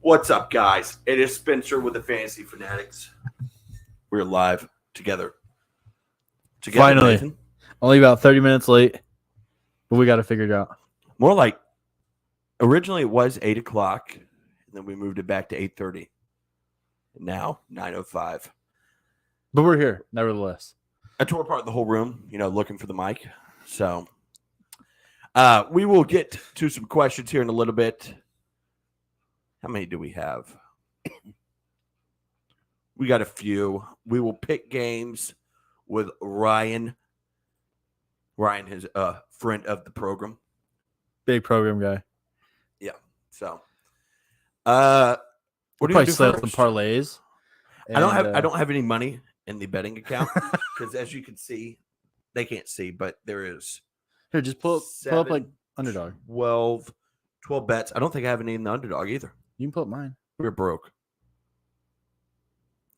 What's up, guys? It is Spencer with the Fantasy Fanatics. We're live together. Finally. Nathan. Only about 30 minutes late, but we got to figure it out. More like originally it was 8 o'clock, and then we moved it back to 8:30. Now 9:05. But we're here, nevertheless. I tore apart the whole room, looking for the mic. So we will get to some questions here in a little bit. How many do we have? We got a few. We will pick games with Ryan. Ryan is a friend of the program. Big program guy. Yeah. So what We'll do you probably do set up first? some parlays. I don't have any money in the betting account because as you can see, they can't see, but there is Here, just pull up like 7, underdog. 12 bets. I don't think I have any in the underdog either. You can pull up mine. We're broke.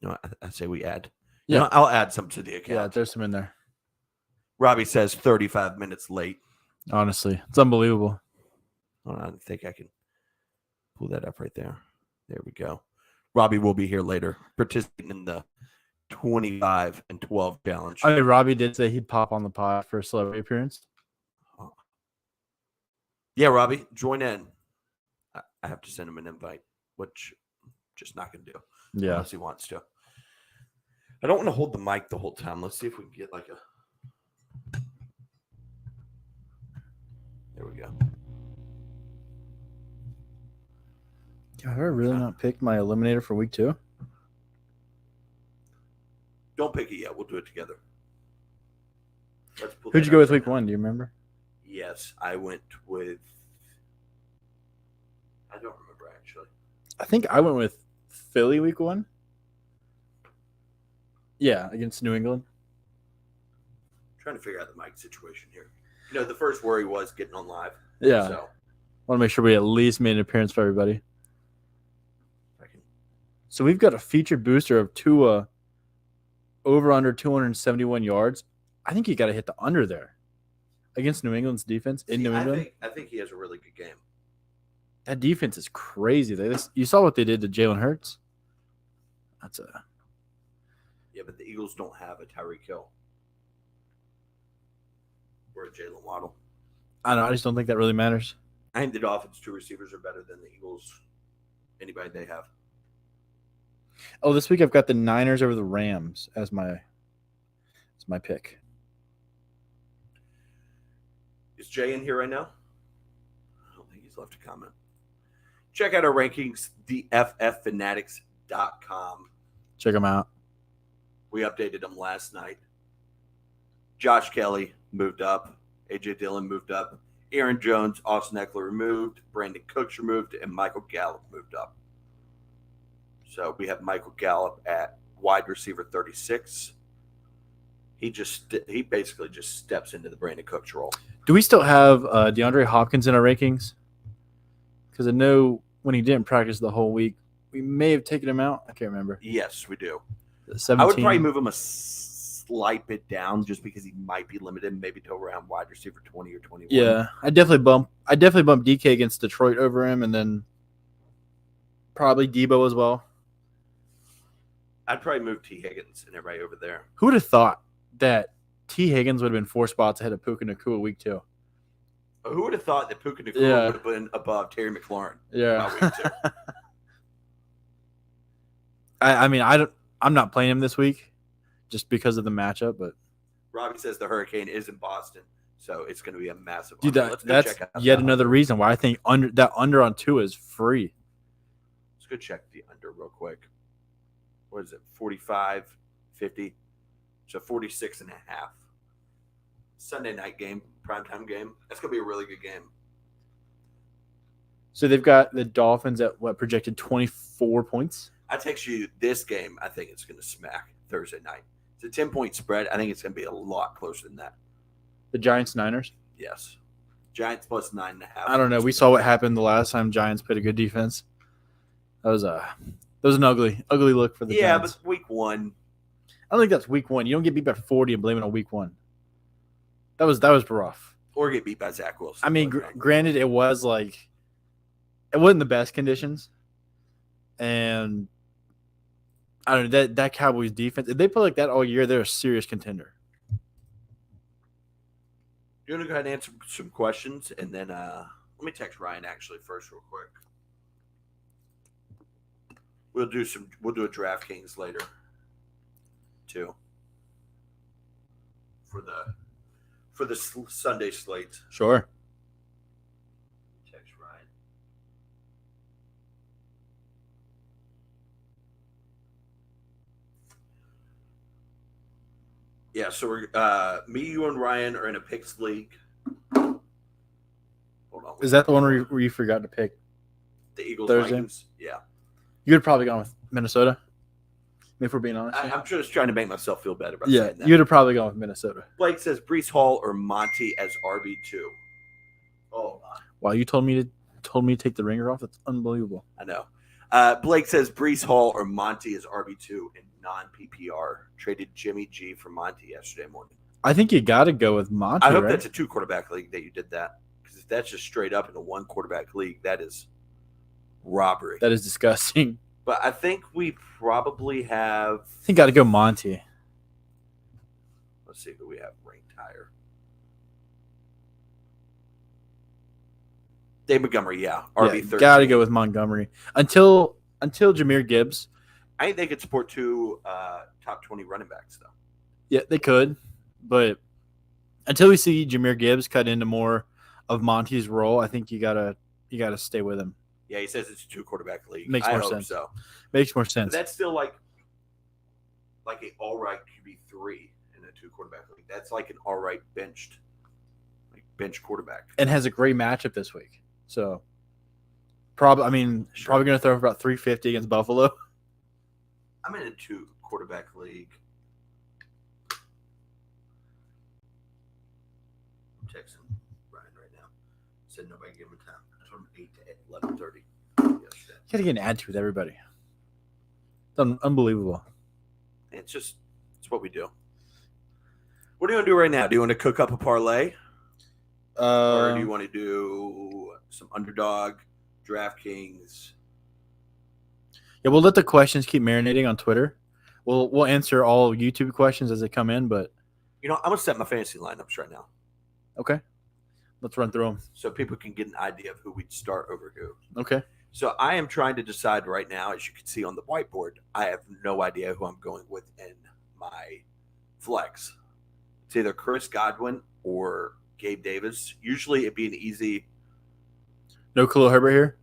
I say we add. Yeah. I'll add some to the Yeah, account. there's some in there. Robbie says 35 minutes late. Honestly, it's unbelievable. Hold on, I think I can pull that up right there. There we go. Robbie will be here later, participating in the 25 and 12 challenge. I mean, Robbie did say he'd pop on the pod for a celebrity appearance. Yeah, Robbie, join in. I have to send him an invite, which I'm just not going to do unless he wants to. I don't want to hold the mic the whole time. Let's see if we can get like a... There we go. Have I really not picked my eliminator for week 2? Don't pick it yet. We'll do it together. Who'd you go with week 1? Do you remember? Yes, I went with... I don't remember, actually. I think I went with Philly week 1. Yeah, against New England. I'm trying to figure out the mic situation here. The first worry was getting on live. Yeah. So, Want to make sure we at least made an appearance for everybody. So we've got a featured booster of Tua over under 271 yards. I think you got to hit the under there against New England's defense in New England. I think he has a really good game. That defense is crazy. You saw what they did to Jalen Hurts. Yeah, but the Eagles don't have a Tyreek Hill or a Jalen Waddle. I don't know. I just don't think that really matters. I think the Dolphins' 2 receivers are better than the Eagles. Anybody they have. Oh, this week I've got the Niners over the Rams as my pick. Is Jay in here right now? I don't think he's left a comment. Check out our rankings, theFFfanatics.com. Check them out. We updated them last night. Josh Kelly moved up. A.J. Dillon moved up. Aaron Jones, Austin Eckler removed. Brandon Cooks removed. And Michael Gallup moved up. So we have Michael Gallup at wide receiver 36. He basically just steps into the Brandon Cooks role. Do we still have DeAndre Hopkins in our rankings? Because I know when he didn't practice the whole week, we may have taken him out. I can't remember. Yes, we do. 17. I would probably move him a slight bit down just because he might be limited, maybe to around wide receiver 20 or 21. Yeah, I definitely bump DK against Detroit over him, and then probably Debo as well. I'd probably move T. Higgins and everybody over there. Who would have thought that T. Higgins would have been 4 spots ahead of Puka Nacua week 2? Who would have thought that Puka Nacua would have been above Terry McLaurin? Yeah. Week 2? I'm not playing him this week just because of the matchup, but Robbie says the Hurricane is in Boston, so it's going to be a massive. Dude, that's yet another reason why I think under on 2 is free. Let's go check the under real quick. What is it? 45, 50. So 46 and a half. Sunday night game, primetime game. That's going to be a really good game. So they've got the Dolphins at projected 24 points? I text you this game. I think it's going to smack Thursday night. It's a 10-point spread. I think it's going to be a lot closer than that. The Giants-Niners? Yes. Giants plus 9.5. I don't know. We saw what happened the last time Giants played a good defense. That was an ugly look for the Giants. Yeah, but week 1. I don't think that's week 1. You don't get beat by 40 and blame it on week 1. That was rough. Or get beat by Zach Wilson. I mean, granted, it wasn't the best conditions, And I don't know that Cowboys defense. If they play like that all year, they're a serious contender. You want to go ahead and answer some questions, and then let me text Ryan actually first, real quick. We'll do a DraftKings later, too, for the Sunday slate. Sure. Text Ryan. Yeah, so we're me, you, and Ryan are in a picks league. Hold on. Is that the one where you forgot to pick? The Eagles Thursday? Vikings? Yeah. You would have probably gone with Minnesota, if we're being honest. I'm just trying to make myself feel better about Yeah, saying that. you would have probably gone with Minnesota. Blake says Brees Hall or Monty as RB2. Oh, Wow, you told me to take the ringer off. That's unbelievable. I know. Blake says Brees Hall or Monty as RB2 in non-PPR. Traded Jimmy G for Monty yesterday morning. I think you got to go with Monty. I hope right? that's a 2-quarterback league that you did that. Because if that's just straight up in a 1-quarterback league, that is robbery. That is disgusting. But I think we probably have. I think got to go Monty. Let's see who we have ranked higher. Dave Montgomery, yeah. RB13. Got to go with Montgomery. Until Jahmyr Gibbs. I think they could support 2 top 20 running backs, though. Yeah, they could. But until we see Jahmyr Gibbs cut into more of Monty's role, I think you gotta stay with him. Yeah, he says it's a 2-quarterback league. Makes I more hope sense. So Makes more but sense. that's still like an all right QB3 in a 2-quarterback league. That's like an all right bench quarterback. And has a great matchup this week. So probably going to throw for about 350 against Buffalo. I'm in a 2-quarterback league. I'm texting Ryan right now. Said nobody give him a time. I told him 8 to 11:30 yesterday. You got to get an attitude with everybody. It's unbelievable. It's what we do. What are you going to do right now? Do you want to cook up a parlay? Or do you want to do some underdog, DraftKings? Yeah, we'll let the questions keep marinating on Twitter. We'll answer all YouTube questions as they come in, but I'm going to set my fantasy lineups right now okay. Let's run through them. so people can get an idea of who we'd start over who. Okay. So I am trying to decide right now, as you can see on the whiteboard, I have no idea who I'm going with in my flex. It's either Chris Godwin or Gabe Davis. Usually it'd be an easy. No Khalil Herbert here?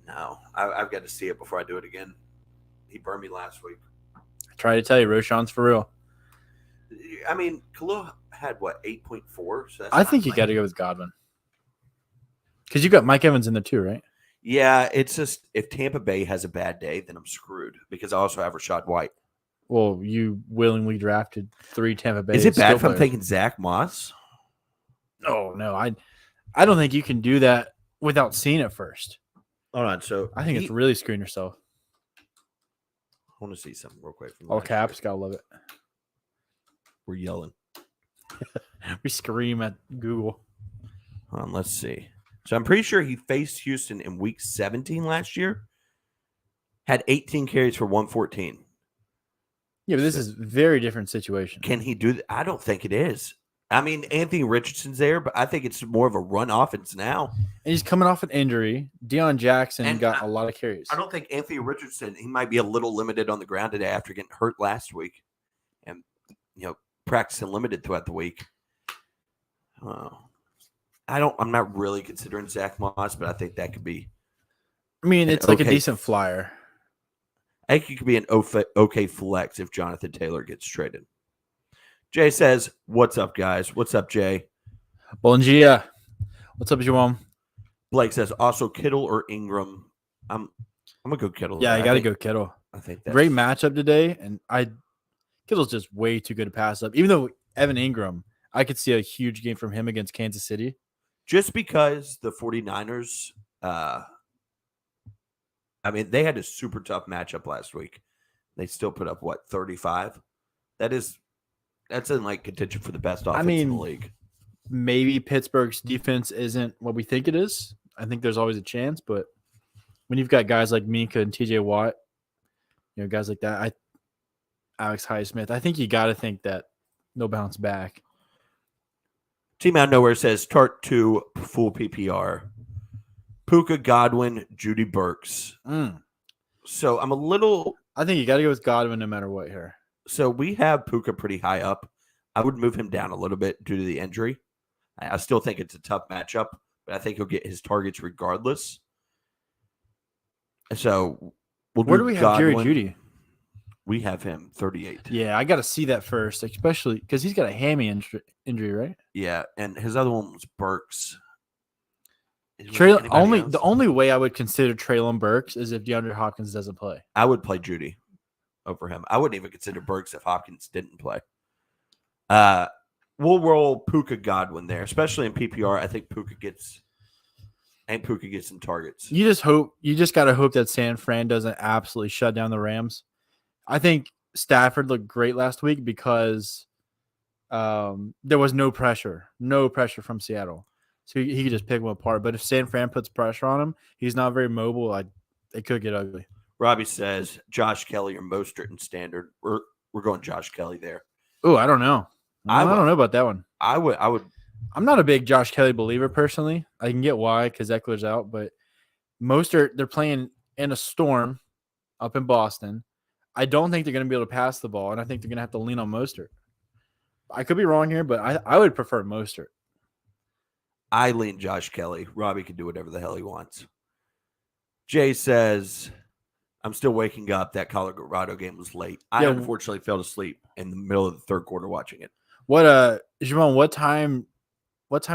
No, I've got to see it before I do it again. He burned me last week. I try to tell you, Roshan's for real. I mean, Khalil had, 8.4? So that's I think you got to go with Godwin. Because you got Mike Evans in there too, right? Yeah, it's just if Tampa Bay has a bad day, then I'm screwed because I also have Rashad White. Well, you willingly drafted 3 Tampa Bay. Is it bad skill if I'm players. taking Zach Moss? Oh, no. I don't think you can do that without seeing it first. Hold on. So I think it's really screwing yourself. I want to see something real quick. From All last caps. year. Gotta love it. We're yelling. We scream at Google. Hold on, let's see. So I'm pretty sure he faced Houston in week 17 last year. Had 18 carries for 114. Yeah, but this is a very different situation. Can he do that? I don't think it is. I mean, Anthony Richardson's there, but I think it's more of a run offense now. And he's coming off an injury. Deion Jackson And got a lot of carries. I don't think Anthony Richardson, he might be a little limited on the ground today after getting hurt last week and, practicing limited throughout the week. I'm not really considering Zach Moss, but I think that could be. I mean, it's like a okay. decent flyer. I think he could be an okay flex if Jonathan Taylor gets traded. Jay says, "What's up, guys? What's up, Jay?" Bon dia. What's up, Jerome? Blake says, "Also Kittle or Ingram." I'm gonna go Kittle. Yeah, you got to go Kittle. I think that's Great matchup today, and Kittle's just way too good to pass up. Even though Evan Ingram, I could see a huge game from him against Kansas City. Just because the 49ers, they had a super tough matchup last week. They still put up 35. That's in contention for the best offense in the league. Maybe Pittsburgh's defense isn't what we think it is. I think there's always a chance, but when you've got guys like Minka and TJ Watt, guys like that, Alex Highsmith, I think you got to think that they'll bounce back. Team Out of Nowhere says Tart 2 full PPR. Puka, Godwin, Judy Burks. So I'm a little. I think you got to go with Godwin no matter what here. So we have Puka pretty high up. I would move him down a little bit due to the injury. I still think it's a tough matchup, but I think he'll get his targets regardless. So where do we have Jerry Jeudy? We have him 38. Yeah, I got to see that first, especially because he's got a hammy injury, right? Yeah, and his other one was Burks. The only way I would consider Treylon Burks is if DeAndre Hopkins doesn't play. I would play Jeudy over him. I wouldn't even consider Burks if Hopkins didn't play. We'll roll Puka Godwin there, especially in PPR. I think Puka gets some targets. You just got to hope that San Fran doesn't absolutely shut down the Rams. I think Stafford looked great last week because there was no pressure from Seattle. So he could just pick them apart. But if San Fran puts pressure on him, he's not very mobile. It could get ugly. Robbie says Josh Kelly or Mostert in standard. We're going Josh Kelly there. Oh, I don't know. I don't know about that one. I would. I'm not a big Josh Kelly believer personally. I can get why because Eckler's out, but Mostert, they're playing in a storm up in Boston. I don't think they're going to be able to pass the ball, and I think they're going to have to lean on Mostert. I could be wrong here, but I would prefer Mostert. I lean Josh Kelly. Robbie can do whatever the hell he wants. Jay says, I'm still waking up. That Colorado game was late. I unfortunately fell asleep in the middle of the third quarter watching it. Jamon, what time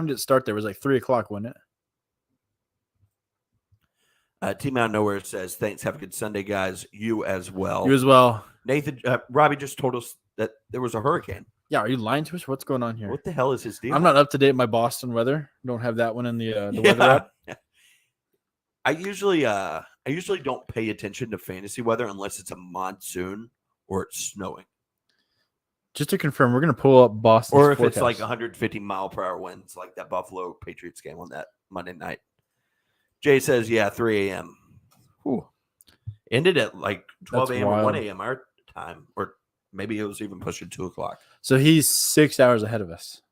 did it start there? It was like 3:00, wasn't it? Team Out of Nowhere says, thanks. Have a good Sunday, guys. You as well. You as well. Nathan, Robbie just told us that there was a hurricane. Yeah, are you lying to us? What's going on here? What the hell is his deal? I'm not up to date with my Boston weather. Don't have that one in the weather app. I usually don't pay attention to fantasy weather unless it's a monsoon or it's snowing. Just to confirm, we're going to pull up Boston. Or if forecast. it's like 150 mile per hour winds, like that Buffalo Patriots game on that Monday night. Jay says, 3 a.m. Whew. Ended at like 12 a.m. or 1 a.m. our time, or maybe it was even pushing 2 o'clock. So he's 6 hours ahead of us,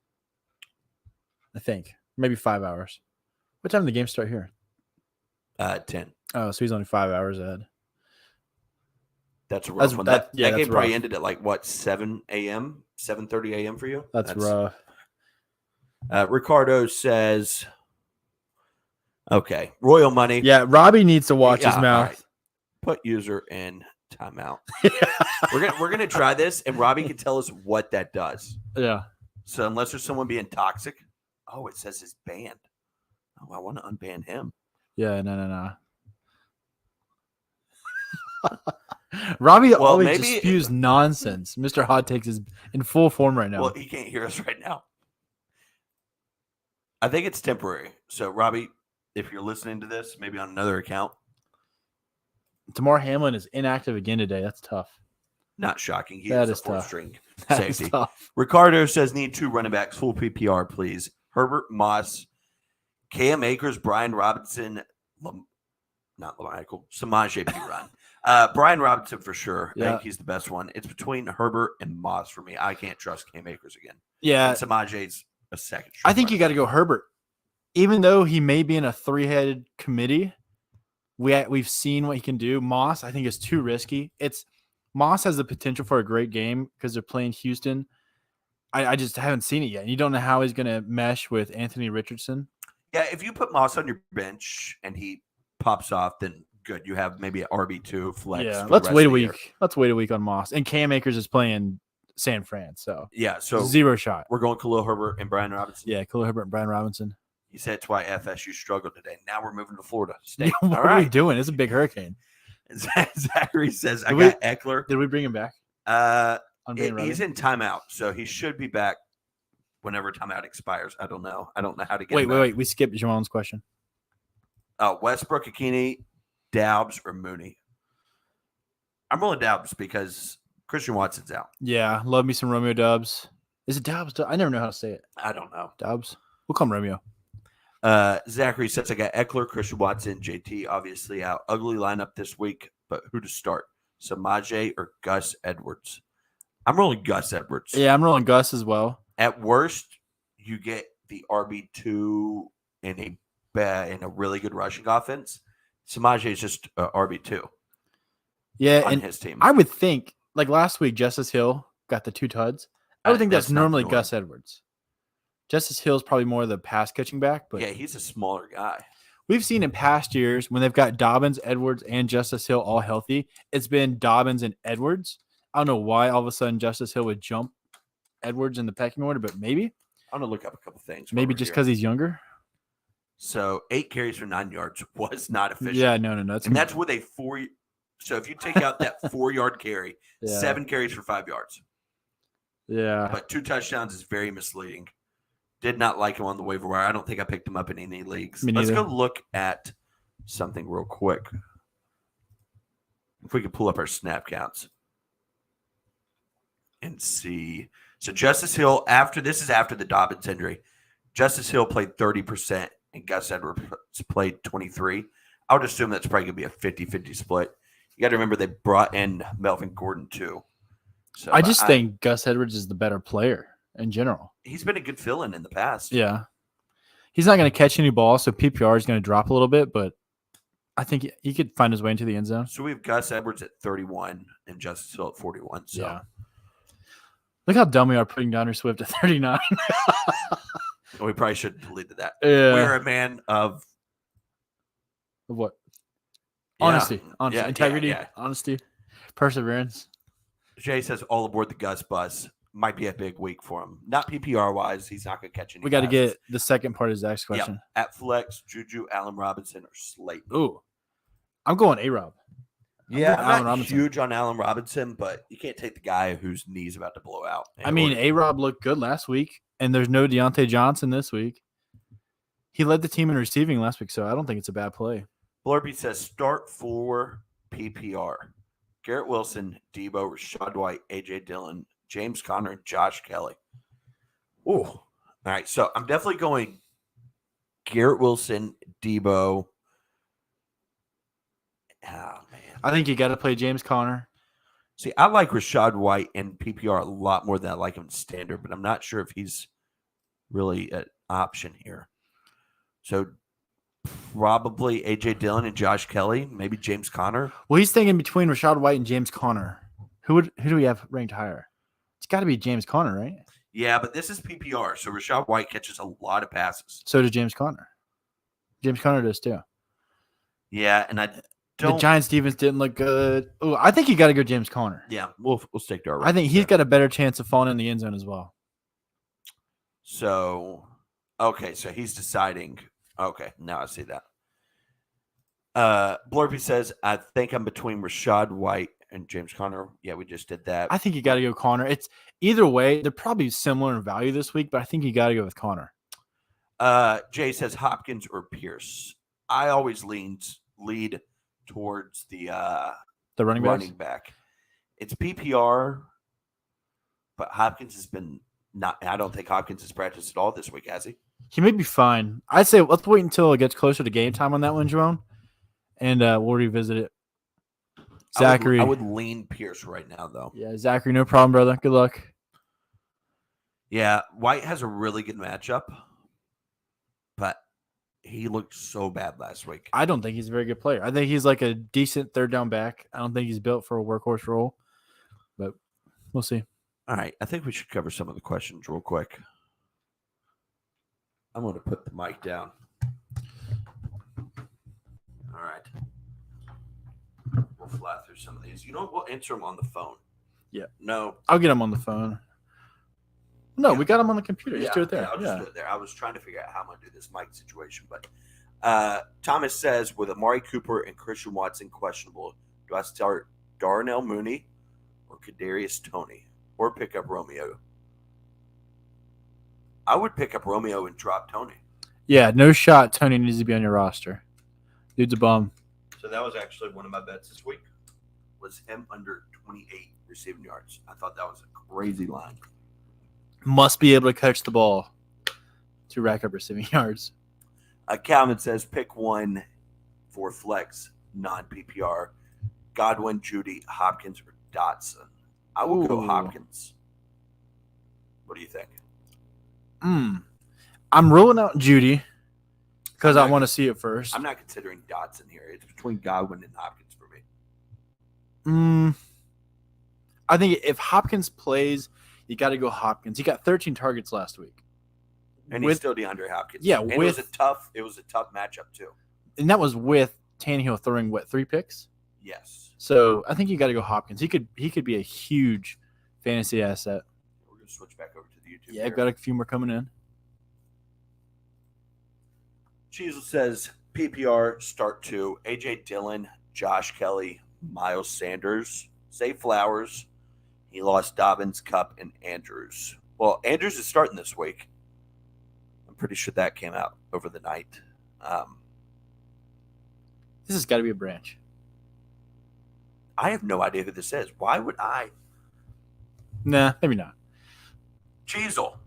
I think. Maybe 5 hours. What time did the game start here? 10. Oh, so he's only 5 hours ahead. That's a rough one. That game rough. probably ended at like, 7 a.m., 7:30 a.m. for you? That's rough. Ricardo says, okay, Royal Money. Yeah, Robbie needs to watch his mouth. Right. Put user in timeout. We're gonna try this, and Robbie can tell us what that does. Yeah. So unless there's someone being toxic, it says he's banned. Oh, I want to unban him. Yeah, no. Robbie always just spews nonsense. Mr. Hot Takes is in full form right now. Well, he can't hear us right now. I think it's temporary. So, Robbie, if you're listening to this, maybe on another account. Damar Hamlin is inactive again today. That's tough. Not shocking. He is a fourth tough. string That safety. is tough. Ricardo says need 2 running backs, full PPR, please. Herbert, Moss, Cam Akers, Brian Robinson, Samaje Perine. Brian Robinson for sure. I think he's the best one. It's between Herbert and Moss for me. I can't trust Cam Akers again. Yeah. And Samaje's a second. I think you got to go Herbert. Even though he may be in a 3-headed committee, we've seen what he can do. Moss, I think, is too risky. Moss has the potential for a great game because they're playing Houston. I just haven't seen it yet. And you don't know how he's going to mesh with Anthony Richardson. Yeah, if you put Moss on your bench and he pops off, then good. You have maybe an RB2 flex. Yeah, let's wait a week. Let's wait a week on Moss. And Cam Akers is playing San Fran, so zero shot. We're going Khalil Herbert and Brian Robinson. Yeah, Khalil Herbert and Brian Robinson. He said it's why FSU struggled today. Now we're moving to Florida State. What are we doing? It's a big hurricane. Zachary says, I got Eckler. Did we bring him back? He's in timeout, so he should be back whenever timeout expires. I don't know how to get him Wait. We skipped Jamal's question. Westbrook, Akini, Doubs, or Mooney? I'm rolling Doubs because Christian Watson's out. Yeah, love me some Romeo Doubs. Is it Doubs? I never know how to say it. I don't know. Doubs? We'll call him Romeo. Zachary says, I got Eckler, Christian Watson, JT obviously out. Ugly lineup this week, but who to start? Samaje or Gus Edwards? I'm rolling Gus Edwards. Yeah, I'm rolling Gus as well. At worst, you get the RB2 in a really good rushing offense. Samaje is just RB2 Yeah, on and his team. I would think, like last week, Justice Hill got the 2 tuds. I would think that's not normally the norm. Gus Edwards. Justice Hill's probably more of the pass catching back, but Yeah, he's a smaller guy. we've seen in past years when they've got Dobbins, Edwards, and Justice Hill all healthy, it's been Dobbins and Edwards. I don't know why all of a sudden Justice Hill would jump Edwards in the pecking order, but maybe. I'm going to look up a couple things. Maybe just because he's younger. So 8 carries for 9 yards was not efficient. Yeah, no. That's with a 4. So if you take out that 4-yard carry, Yeah. 7 carries for 5 yards. Yeah. But 2 touchdowns is very misleading. Did not like him on the waiver wire. I don't think I picked him up in any leagues. Me Let's neither. go look at something real quick. If we could pull up our snap counts and see. So Justice Hill, after the Dobbins injury, Justice Hill played 30% and Gus Edwards played 23%. I would assume that's probably going to be a 50-50 split. You got to remember they brought in Melvin Gordon too. So I just think Gus Edwards is the better player in general. he's been a good fill-in in the past. Yeah. He's not going to catch any balls, so PPR is going to drop a little bit, but I think he could find his way into the end zone. So we have Gus Edwards at 31 and Justice Hill at 41. So Yeah. Look how dumb we are putting Donner Swift at 39. we probably should have deleted that. Yeah. We're a man of What? Yeah. Honesty. Yeah, Integrity. yeah. Honesty. Perseverance. Jay says all aboard the Gus bus. Might be a big week for him. Not PPR wise. He's not going to catch any. We got to passes. get the second part of Zach's Yeah. question. At flex, Juju, Allen Robinson, or Slayton. Ooh. I'm going A-Rob. Yeah, going I'm Allen not Robinson. huge on Allen Robinson, but you can't take the guy whose knee's about to blow out. I mean, A-Rob looked good last week, and there's no Deontay Johnson this week. He led the team in receiving last week, so I don't think it's a bad play. Blurby says start for PPR. Garrett Wilson, Debo, Rashad White, AJ Dillon, James Conner, and Josh Kelly. Ooh. All right. So I'm definitely going Garrett Wilson, Debo. Oh, man. I think you got to play James Conner. See, I like Rashad White in PPR a lot more than I like him in standard, but I'm not sure if he's really an option here. So probably AJ Dillon and Josh Kelly, maybe James Conner. Well, he's thinking between Rashad White and James Conner. Who do we have ranked higher? It's got to be James Conner, right? Yeah, but this is PPR, so Rashad White catches a lot of passes. So does James Conner. James Conner does too. Yeah, and I The don't. Giants defense didn't look good. Oh, I think you got to go James Conner. Yeah, we'll stick to our. I think rankings he's there. got a better chance of falling in the end zone as well. So, okay, so he's deciding. Okay, now I see that. Blurby says, I think I'm between Rashad White and James Conner. Yeah, we just did that. I think you got to go Conner. It's either way. They're probably similar in value this week, but I think you got to go with Conner. Jay says Hopkins or Pierce. I always lead towards the The running backs. back. It's PPR, but Hopkins has been not. I don't think Hopkins has practiced at all this week, has he? He may be fine. I'd say let's wait until it gets closer to game time on that one, Jerome, and we'll revisit it. Zachary. I would lean Pierce right now, though. Yeah, Zachary, no problem, brother. Good luck. Yeah, White has a really good matchup, but he looked so bad last week. I don't think he's a very good player. I think he's like a decent third down back. I don't think he's built for a workhorse role, but we'll see. All right, I think we should cover some of the questions real quick. I'm going to put the mic down. All right. We'll fly through some of these. You know what? We'll answer them on the phone. Yeah. No. I'll get him on the phone. No, Yeah. we got him on the computer. Just do it there. I'll Yeah. just do it there. I was trying to figure out how I'm going to do this mic situation. But Thomas says, with Amari Cooper and Christian Watson questionable, do I start Darnell Mooney or Kadarius Toney or pick up Romeo? I would pick up Romeo and drop Toney. Yeah, no shot. Tony needs to be on your roster. Dude's a bum. So that was actually one of my bets this week, was him under 28 receiving yards. I thought that was a crazy line. Must be able to catch the ball to rack up receiving yards. Calvin says pick one for flex, non-PPR. Godwin, Judy, Hopkins, or Dotson. I will go Ooh. Hopkins. What do you think? I'm ruling out Judy because I'm I not- want to see it first. I'm not considering Dotson here. It's between Godwin and Hopkins for me. I think if Hopkins plays, you got to go Hopkins. He got 13 targets last week. And he's still DeAndre Hopkins. Yeah, and it was a tough matchup too. And that was with Tannehill throwing, 3 picks? Yes. So I think you got to go Hopkins. He could be a huge fantasy asset. We're gonna switch back over to the YouTube. Yeah, here. I've got a few more coming in. Cheezel says PPR start 2. AJ Dillon, Josh Kelly, Miles Sanders, Zay Flowers. He lost Dobbins, Cup, and Andrews. Well, Andrews is starting this week. I'm pretty sure that came out over the night. This has got to be a branch. I have no idea who this is. Why would I? Nah, maybe not. Cheezel.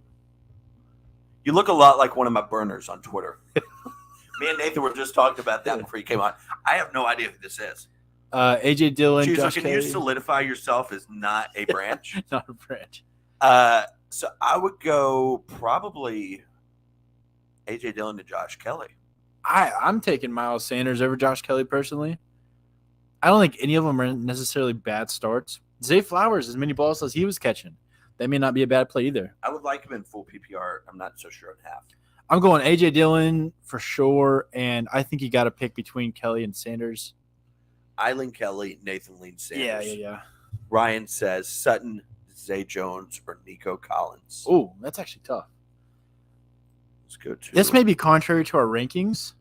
You look a lot like one of my burners on Twitter. Me and Nathan were just talking about that before you came on. I have no idea who this is. AJ Dillon, Cheezel, Josh can Kelly. you solidify yourself as not a branch? Not a branch. So I would go probably AJ Dillon to Josh Kelly. I'm taking Miles Sanders over Josh Kelly personally. I don't think any of them are necessarily bad starts. Zay Flowers, as many balls as he was catching, that may not be a bad play either. I would like him in full PPR. I'm not so sure on half. I'm going AJ Dillon for sure, and I think you got to pick between Kelly and Sanders. Eileen Kelly, Nathan Lean Sanders. Yeah. Ryan says Sutton, Zay Jones, or Nico Collins. Oh, that's actually tough. Let's go to This may be contrary to our rankings,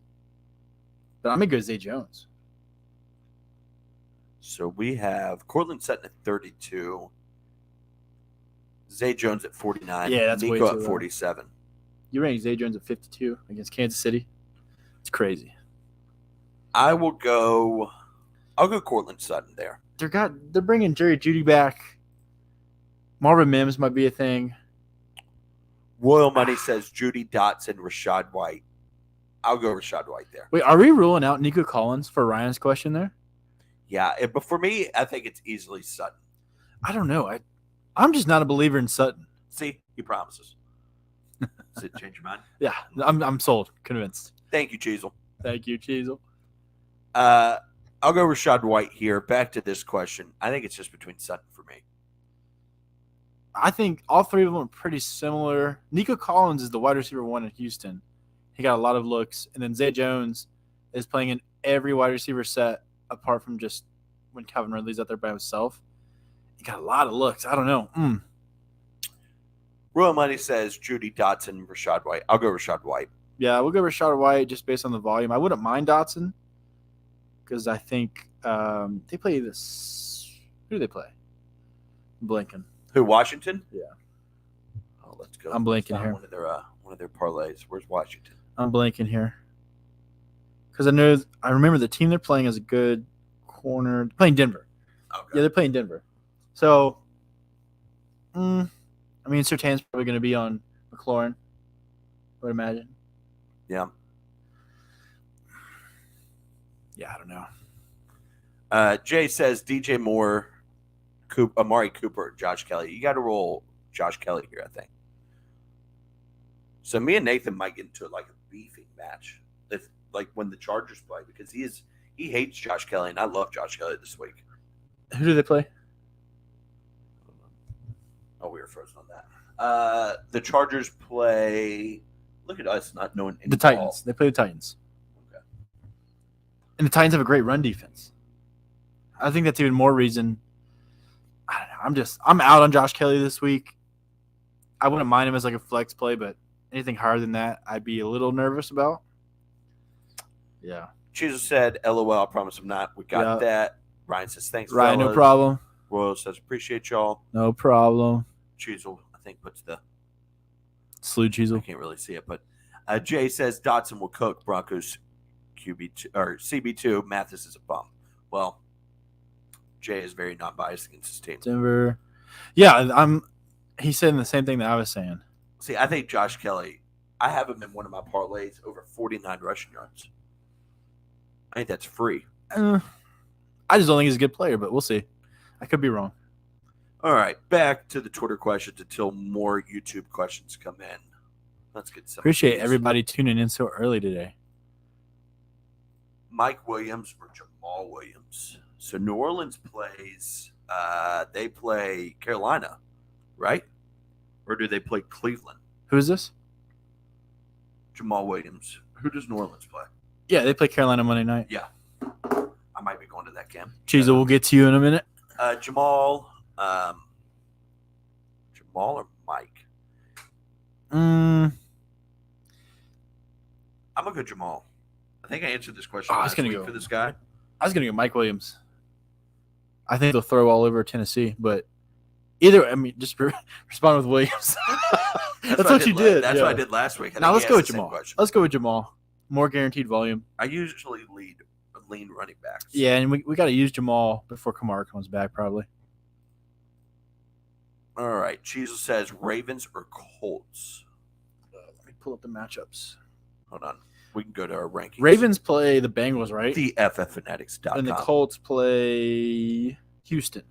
but I'm going to go Zay Jones. So we have Cortland Sutton at 32, Zay Jones at 49, Yeah, that's way Nico too at low. 47. You rank Zay Jones at 52 against Kansas City. It's crazy. I'll go Cortland Sutton there. They're bringing Jerry Jeudy back. Marvin Mims might be a thing. Royal Money says Judy Dotson, Rashad White. I'll go Rashad White there. Wait, are we ruling out Nico Collins for Ryan's question there? Yeah, but for me, I think it's easily Sutton. I don't know. I'm just not a believer in Sutton. See, he promises. Does it change your mind? Yeah, I'm sold, convinced. Thank you, Cheezel. Thank you, Cheezel. I'll go Rashad White here. Back to this question. I think it's just between Sutton for me. I think all three of them are pretty similar. Nico Collins is the wide receiver 1 in Houston. He got a lot of looks. And then Zay Jones is playing in every wide receiver set apart from just when Calvin Ridley's out there by himself. He got a lot of looks. I don't know. Royal Money says Judy Dotson, Rashad White. I'll go Rashad White. Yeah, we'll go Rashad White just based on the volume. I wouldn't mind Dotson because I think they play this. Who do they play? Blinken. Who, Washington? Yeah. Oh, let's go. I'm blanking Find here. One of their parlays. Where's Washington? I'm blanking here because I remember the team they're playing is a good corner. They're playing Denver. Okay. Yeah, they're playing Denver. So, I mean, Surtain's probably going to be on McLaurin, I would imagine. Yeah. Yeah, I don't know. Jay says DJ Moore, Amari Cooper, Josh Kelly. You got to roll Josh Kelly here, I think. So me and Nathan might get into like a beefing match if like when the Chargers play because he hates Josh Kelly and I love Josh Kelly this week. Who do they play? Oh, we were frozen on that. The Chargers play. Look at us not knowing any The Titans. They play the Titans. Okay. And the Titans have a great run defense. I think that's even more reason. I don't know. I'm out on Josh Kelly this week. I wouldn't mind him as like a flex play, but anything higher than that, I'd be a little nervous about. Yeah. Jesus said, "LOL." I promise I'm not. We got Yeah. that. Ryan says, "Thanks, Ryan, no fellas." problem. Royal says, "Appreciate y'all." No problem. Cheezel, I think, puts the. Slew I Cheezel. can't really see it, but Jay says Dotson will cook Broncos QB2 or CB2. Mathis is a bum. Well, Jay is very non-biased against his team. Denver. Yeah, he's saying the same thing that I was saying. See, I think Josh Kelly I have him in one of my parlays over 49 rushing yards. I think that's free. I just don't think he's a good player, but we'll see. I could be wrong. All right, back to the Twitter questions until more YouTube questions come in. Let's get some. Appreciate everybody tuning in so early today. Mike Williams or Jamal Williams. So New Orleans plays. They play Carolina, right? Or do they play Cleveland? Who is this? Jamal Williams. Who does New Orleans play? Yeah, they play Carolina Monday night. Yeah, I might be going to that game. Cheezo, we'll get to you in a minute. Jamal. Jamal or Mike? Mm, I'm gonna go Jamal. I think I answered this question I was last gonna week go. for this guy. I was going to go Mike Williams. I think they'll throw all over Tennessee, but either, I mean, just respond with Williams. That's what you did. That's yeah. what I did last week. I Now think let's he go asked with the same Jamal. question. Let's go with Jamal. More guaranteed volume. I usually lean running backs. Yeah, and we got to use Jamal before Kamara comes back, probably. All right. Cheezel says Ravens or Colts. Let me pull up the matchups. Hold on. We can go to our rankings. Ravens play the Bengals, right? TheFFfanatics.com. And the Colts play Houston.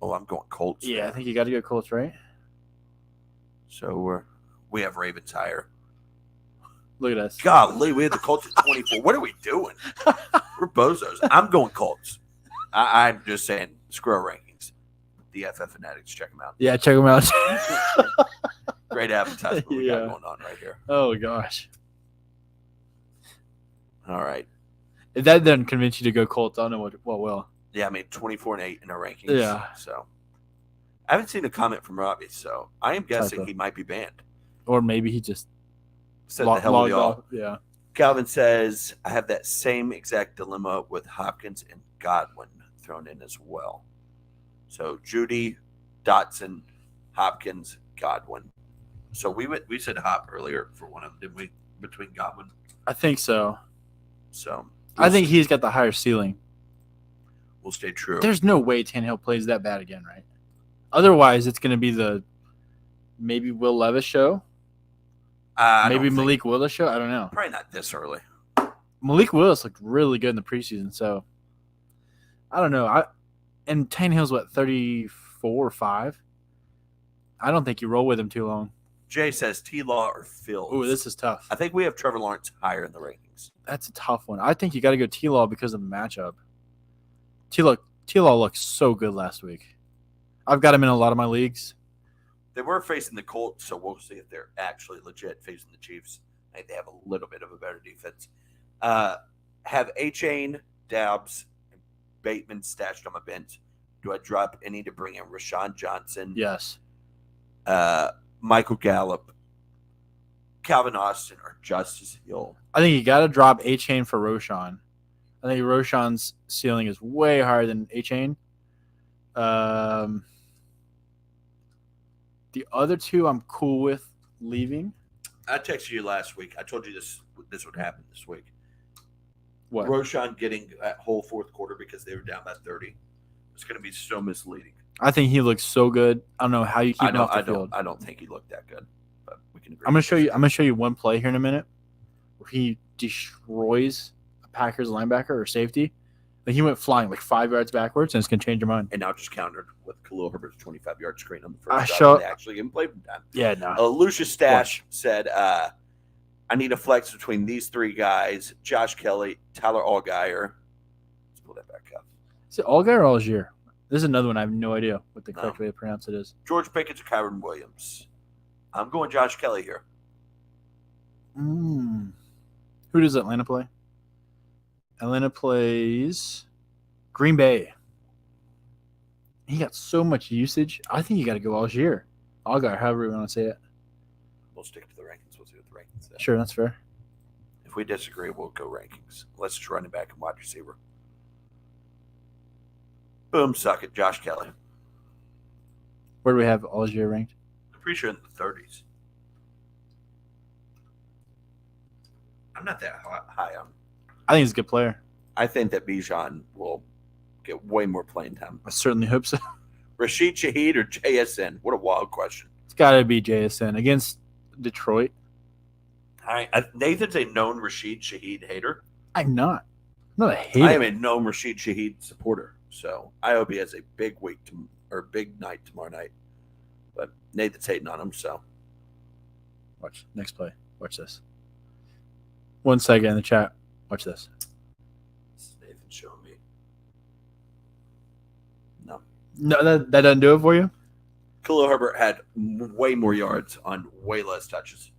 Oh, I'm going Colts. Yeah, I there. think you got to go Colts, right? So we have Ravens higher. Look at us. Golly, we had the Colts at 24. What are we doing? We're bozos. I'm going Colts. I'm just saying, screw our rankings. The FF Fanatics, check them out. Yeah, check them out. Great advertisement we Yeah. got going on right here. Oh, gosh. All right. If that doesn't convince you to go Colts, I don't know what will. Yeah, I mean, 24-8 in our rankings. Yeah. So I haven't seen a comment from Robbie, so I am guessing Typo. he might be banned. Or maybe he just Said the hell logged with y'all. off. Yeah. Calvin says, I have that same exact dilemma with Hopkins and Godwin thrown in as well. So Judy, Dotson, Hopkins, Godwin. So we said Hop earlier for one of them, didn't we? Between Godwin. I think so. So I think he's got the higher ceiling. we'll stay true. There's no way Tannehill plays that bad again, right? Otherwise, it's going to be the maybe Will Levis show. I Maybe don't think- Malik Willis show. I don't know. Probably not this early. Malik Willis looked really good in the preseason, so I don't know. And Tannehill's what, 34 or 5? I don't think you roll with him too long. Jay says T-Law or Fields. Oh, this is tough. I think we have Trevor Lawrence higher in the rankings. That's a tough one. I think you got to go T-Law because of the matchup. T-Law looked so good last week. I've got him in a lot of my leagues. They were facing the Colts, so we'll see if they're actually legit facing the Chiefs. I think they have a little bit of a better defense. Have A-Chain, Dabbs, and Bateman stashed on my bench. Do I drop any to bring in Rashawn Johnson? Yes. Michael Gallup, Calvin Austin, or Justice Hill? I think you got to drop A-Chain for Roshan. I think Roshan's ceiling is way higher than A-Chain. The other two I'm cool with leaving. I texted you last week. I told you this would happen this week. What? Roshan getting that whole fourth quarter because they were down by 30. It's going to be so misleading. I think he looks so good. I don't know how you keep him off the field. I don't think he looked that good, but we can agree. I'm gonna show you one play here in a minute where he destroys a Packers linebacker or safety. Like he went flying like 5 yards backwards, and it's gonna change your mind. And now just countered with Khalil Herbert's 25-yard screen on the I first drive. show- They actually didn't play from time. Yeah, no. Lucius Stash said, I need a flex between these three guys, Josh Kelly, Tyler Allgeier. Let's pull that back up. Is it Allgaier or Algier? This is another one. I have no idea what the correct way to pronounce it is. George Pickens or Kyron Williams. I'm going Josh Kelly here. Who does Atlanta play? Atlanta plays Green Bay. He got so much usage. I think you got to go Algier. Allgaier, however you want to say it. We'll stick to the rankings. We'll see what the rankings say. Sure, that's fair. If we disagree, we'll go rankings. Let's just running back and wide receiver. Boom, suck it, Josh Kelly. Where do we have Algier ranked? I'm pretty sure in the 30s. I'm not that high on. I think he's a good player. I think that Bijan will get way more playing time. I certainly hope so. Rashid Shaheed or JSN? What a wild question. It's got to be JSN against Detroit. Nathan's a known Rashid Shaheed hater. I'm not a hater. I am a known Rashid Shaheed supporter. So I hope he has a big big night tomorrow night. But Nathan's hating on him, so Watch next play. Watch this. 1 second in the chat. Watch this. Nathan's showing me. No. No, that doesn't do it for you. Khalil Herbert had way more yards on way less touches.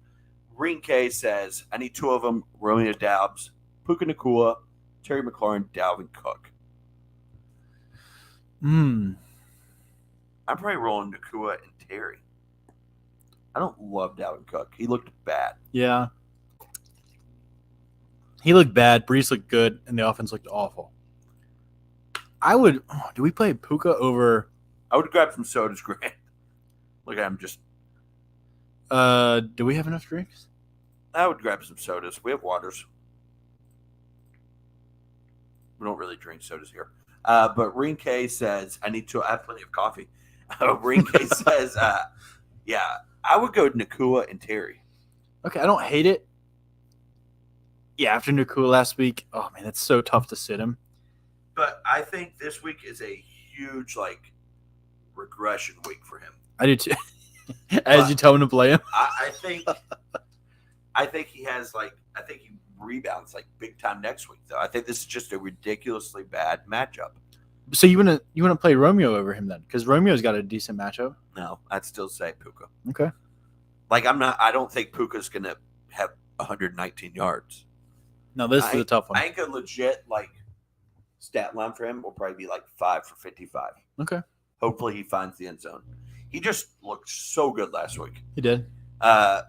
Green K says, I need 2 of them, Romeo Doubs, Puka Nacua, Terry McLaurin, Dalvin Cook. I'm probably rolling Nacua and Terry. I don't love Dalvin Cook. He looked bad. Yeah. He looked bad. Brees looked good, and the offense looked awful. Do we play Puka over? I would grab some sodas, Grant. Look at him just. Do we have enough drinks? I would grab some sodas. We have waters. We don't really drink sodas here. But Reen K says, I have plenty of coffee. Reen K says, yeah, I would go Nacua and Terry. Okay, I don't hate it. Yeah, after Nacua last week, oh man, it's so tough to sit him. But I think this week is a huge regression week for him. I do too. As you tell him to play him. I think he has I think he rebounds big time next week though. I think this is just a ridiculously bad matchup. So you wanna play Romeo over him then? Because Romeo's got a decent matchup. No, I'd still say Puka. Okay. I don't think Puka's gonna have 119 yards. No, this is a tough one. I think a legit stat line for him will probably be 5 for 55. Okay. Hopefully he finds the end zone. He just looked so good last week. He did.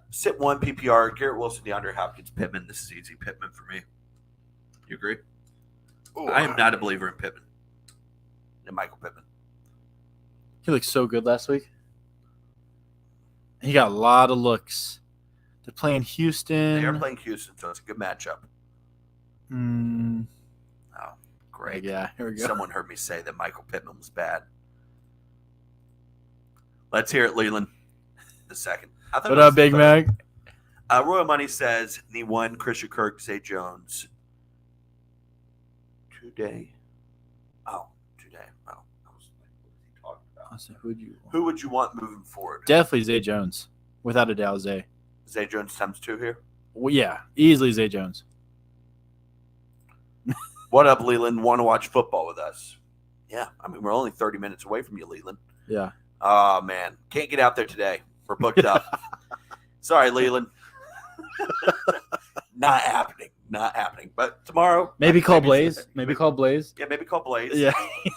Sit 1 PPR, Garrett Wilson, DeAndre Hopkins, Pittman. This is easy Pittman for me. You agree? Ooh, I am not a believer in Pittman. And Michael Pittman. He looked so good last week. He got a lot of looks. They're playing Houston. They are playing Houston, so it's a good matchup. Oh, great. Yeah, here we go. Someone heard me say that Michael Pittman was bad. Let's hear it, Leland. The second. What up, Big Mac? Royal Money says, need 1, Christian Kirk, Zay Jones. Today. Oh, today. Oh, I was like, what is he talking about? I said, Who would you want moving forward? Definitely Zay Jones. Without a doubt, Zay. Zay Jones times 2 here? Well, yeah, easily Zay Jones. What up, Leland? Want to watch football with us? Yeah, we're only 30 minutes away from you, Leland. Yeah. Oh, man. Can't get out there today. We're booked up. Sorry, Leland. Not happening. But tomorrow. Maybe call Blaze. Maybe call Blaze. Yeah, maybe call Blaze. Yeah.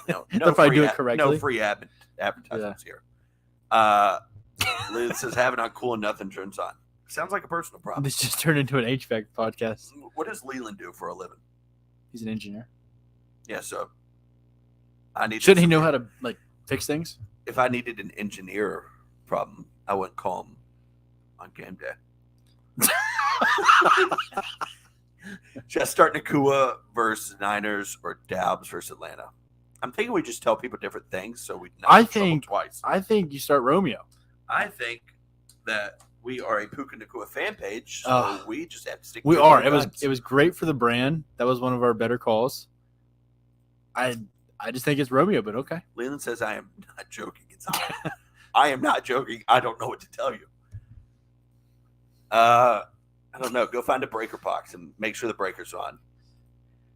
No They'll probably do it correctly. No free advertisements here. Leland says, having on cool and nothing turns on. Sounds like a personal problem. This just turned into an HVAC podcast. What does Leland do for a living? He's an engineer. Yeah, so shouldn't he know how to fix things? If I needed an engineer problem, I wouldn't call him on game day. Should I start Nacua versus Niners or Doubs versus Atlanta? I'm thinking we just tell people different things so we not trouble twice. I think you start Romeo. I think that we are a Puka Nacua fan page, so we just have to stick. We are. It was great for the brand. That was one of our better calls. I just think it's Romeo, but okay. Leland says I am not joking. It's on. I am not joking. I don't know what to tell you. I don't know. Go find a breaker box and make sure the breaker's on.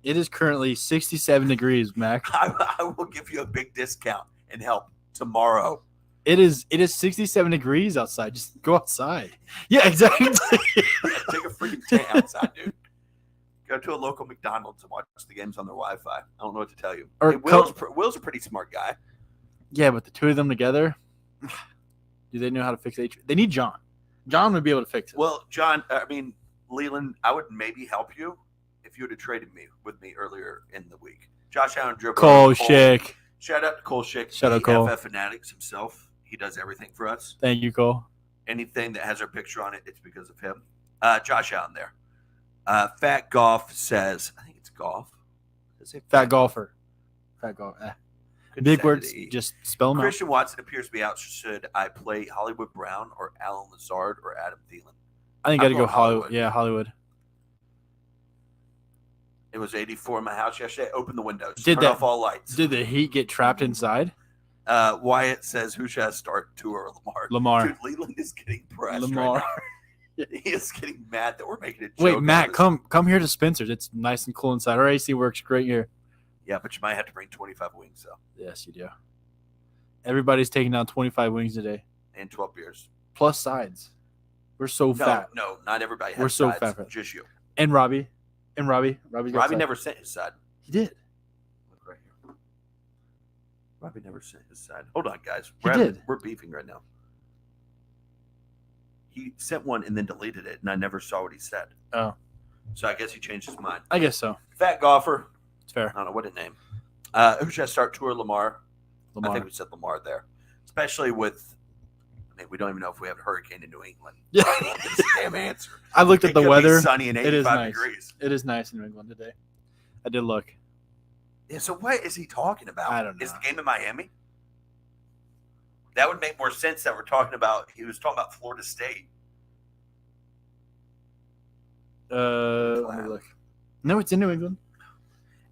It is currently 67 degrees, Mac. I will give you a big discount and help tomorrow. It is 67 degrees outside. Just go outside. Yeah, exactly. Take a freaking tan outside, dude. Go to a local McDonald's and watch the games on their Wi-Fi. I don't know what to tell you. Or hey, Will's a pretty smart guy. Yeah, but the two of them together, do they know how to fix it? They need John. John would be able to fix it. Well, Leland, I would maybe help you if you would have traded with me earlier in the week. Josh Allen dribbled. Cole Schick. Shout out to Cole Schick. Shout out Cole. FF Fanatics himself. He does everything for us. Thank you, Cole. Anything that has our picture on it, it's because of him. Josh Allen there. Fat Golf says, I think it's golf. Fat golfer. Fat golf. Big words. Just spell them out. Christian Watson appears to be out. Should I play Hollywood Brown or Alan Lazard or Adam Thielen? I think I got to I'm go going Hollywood. Hollywood. Yeah, Hollywood. It was 84 in my house yesterday. Open the windows. Did Turn that- off all lights. Did the Heat get trapped inside? Wyatt says, who should I start, Tua or Lamar? Lamar. Dude, Leland is getting pressed Lamar. right now. He is getting mad that we're making a joke. Wait, out Matt, of this. come here to Spencer's. It's nice and cool inside. Our AC works great here. Yeah, but you might have to bring 25 wings, though, Yes, you do. Everybody's taking down 25 wings today, and 12 beers. plus sides. We're so fat. No, not everybody has We're so sides, fat. just you. And Robbie. Robbie's got Robbie side. never sent his side. He did. Look right here. Robbie never sent his side. Hold on, guys. He We're did. We're beefing right now. He sent one and then deleted it, and I never saw what he said. Oh, So I guess he changed his mind. I guess so. Fat golfer. It's fair. I don't know what his name. Who should I start? Tua or Lamar? I Lamar. think we said Lamar there, especially with. I mean, we don't even know if we have a hurricane in New England. Yeah. That's the damn answer. I looked at It the could be weather. sunny and It is 85 nice. degrees. It is nice in New England today. I did look. Yeah. So what is he talking about? I don't Is know. the game in Miami? That would make more sense that we're talking about. He was talking about Florida State. Let me look. No, it's in New England.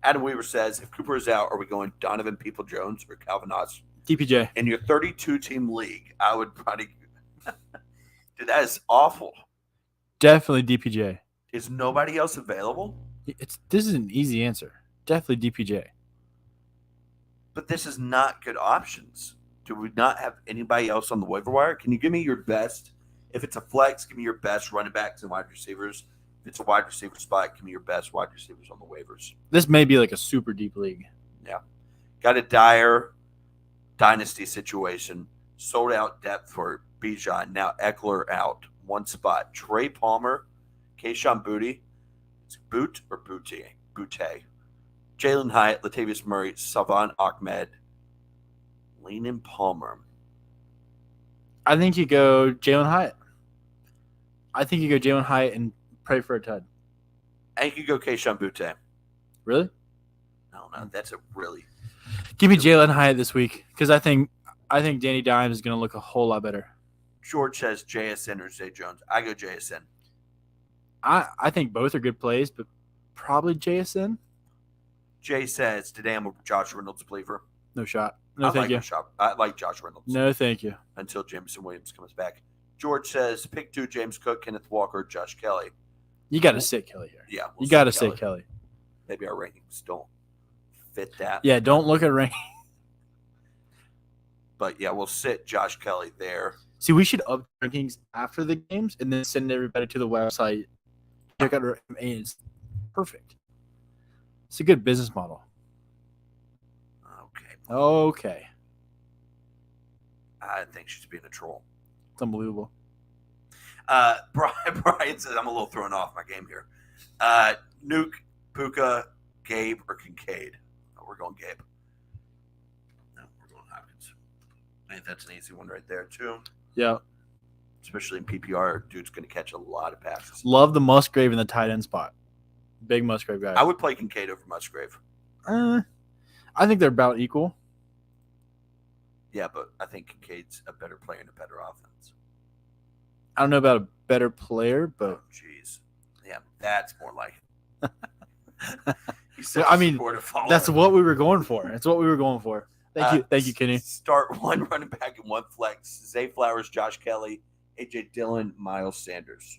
Adam Weaver says, if Cooper is out, are we going Donovan People-Jones or Calvin Austin? DPJ. In your 32-team league, I would probably – dude, that is awful. Definitely DPJ. Is nobody else available? This is an easy answer. Definitely DPJ. But this is not good options. Do we not have anybody else on the waiver wire? Can you give me your best? If it's a flex, give me your best running backs and wide receivers. If it's a wide receiver spot, give me your best wide receivers on the waivers. This may be like a super deep league. Got a dire dynasty situation. Sold out depth for Bijan. Now Eckler out. One spot. Trey Palmer, Kayshon Boutte. It's Boot or Boutte? Boutte. Jalen Hyatt, Latavius Murray, Savon Ahmed, Leanin Palmer. I think you go Jalen Hyatt. And pray for a TUD. I think you go Kayshon Boutte. Really? No, that's a really Give me Jalen Hyatt this week because I think Danny Dimes is going to look a whole lot better. George says JSN or Zay Jones. I go JSN. I think both are good plays, but probably JSN. Jay says today I'm a Josh Reynolds believer. No shot. No, thank you. I like Josh Reynolds No, thank you. until Jameson Williams comes back. George says pick 2: James Cook, Kenneth Walker, Josh Kelly. You got to sit Kelly here. Yeah, You got to sit sit Kelly. Maybe our rankings don't fit that. Yeah, don't look at rank. But yeah, we'll sit Josh Kelly there. See, we should up rankings after the games and then send everybody to the website. Check out our it's perfect. It's a good business model. Okay. Okay. I think she's being a troll. It's unbelievable. Brian says I'm a little thrown off my game here. Nuke, Puka, Gabe, or Kincaid? Oh, we're going Gabe. No, we're going Hopkins. I think that's an easy one right there too. Yeah. Especially in PPR, dude's going to catch a lot of passes. Love the Musgrave in the tight end spot. Big Musgrave guy. I would play Kincaid over Musgrave. I think they're about equal. Yeah, but I think Kincaid's a better player and a better offense. I don't know about a better player, Oh, but jeez. Yeah, that's more like it. He's Yeah, such I a mean, supportive follower. that's what we were going for. That's what we were going for. Thank you, Kenny. Start one running back and one flex. Zay Flowers, Josh Kelly, AJ Dillon, Miles Sanders.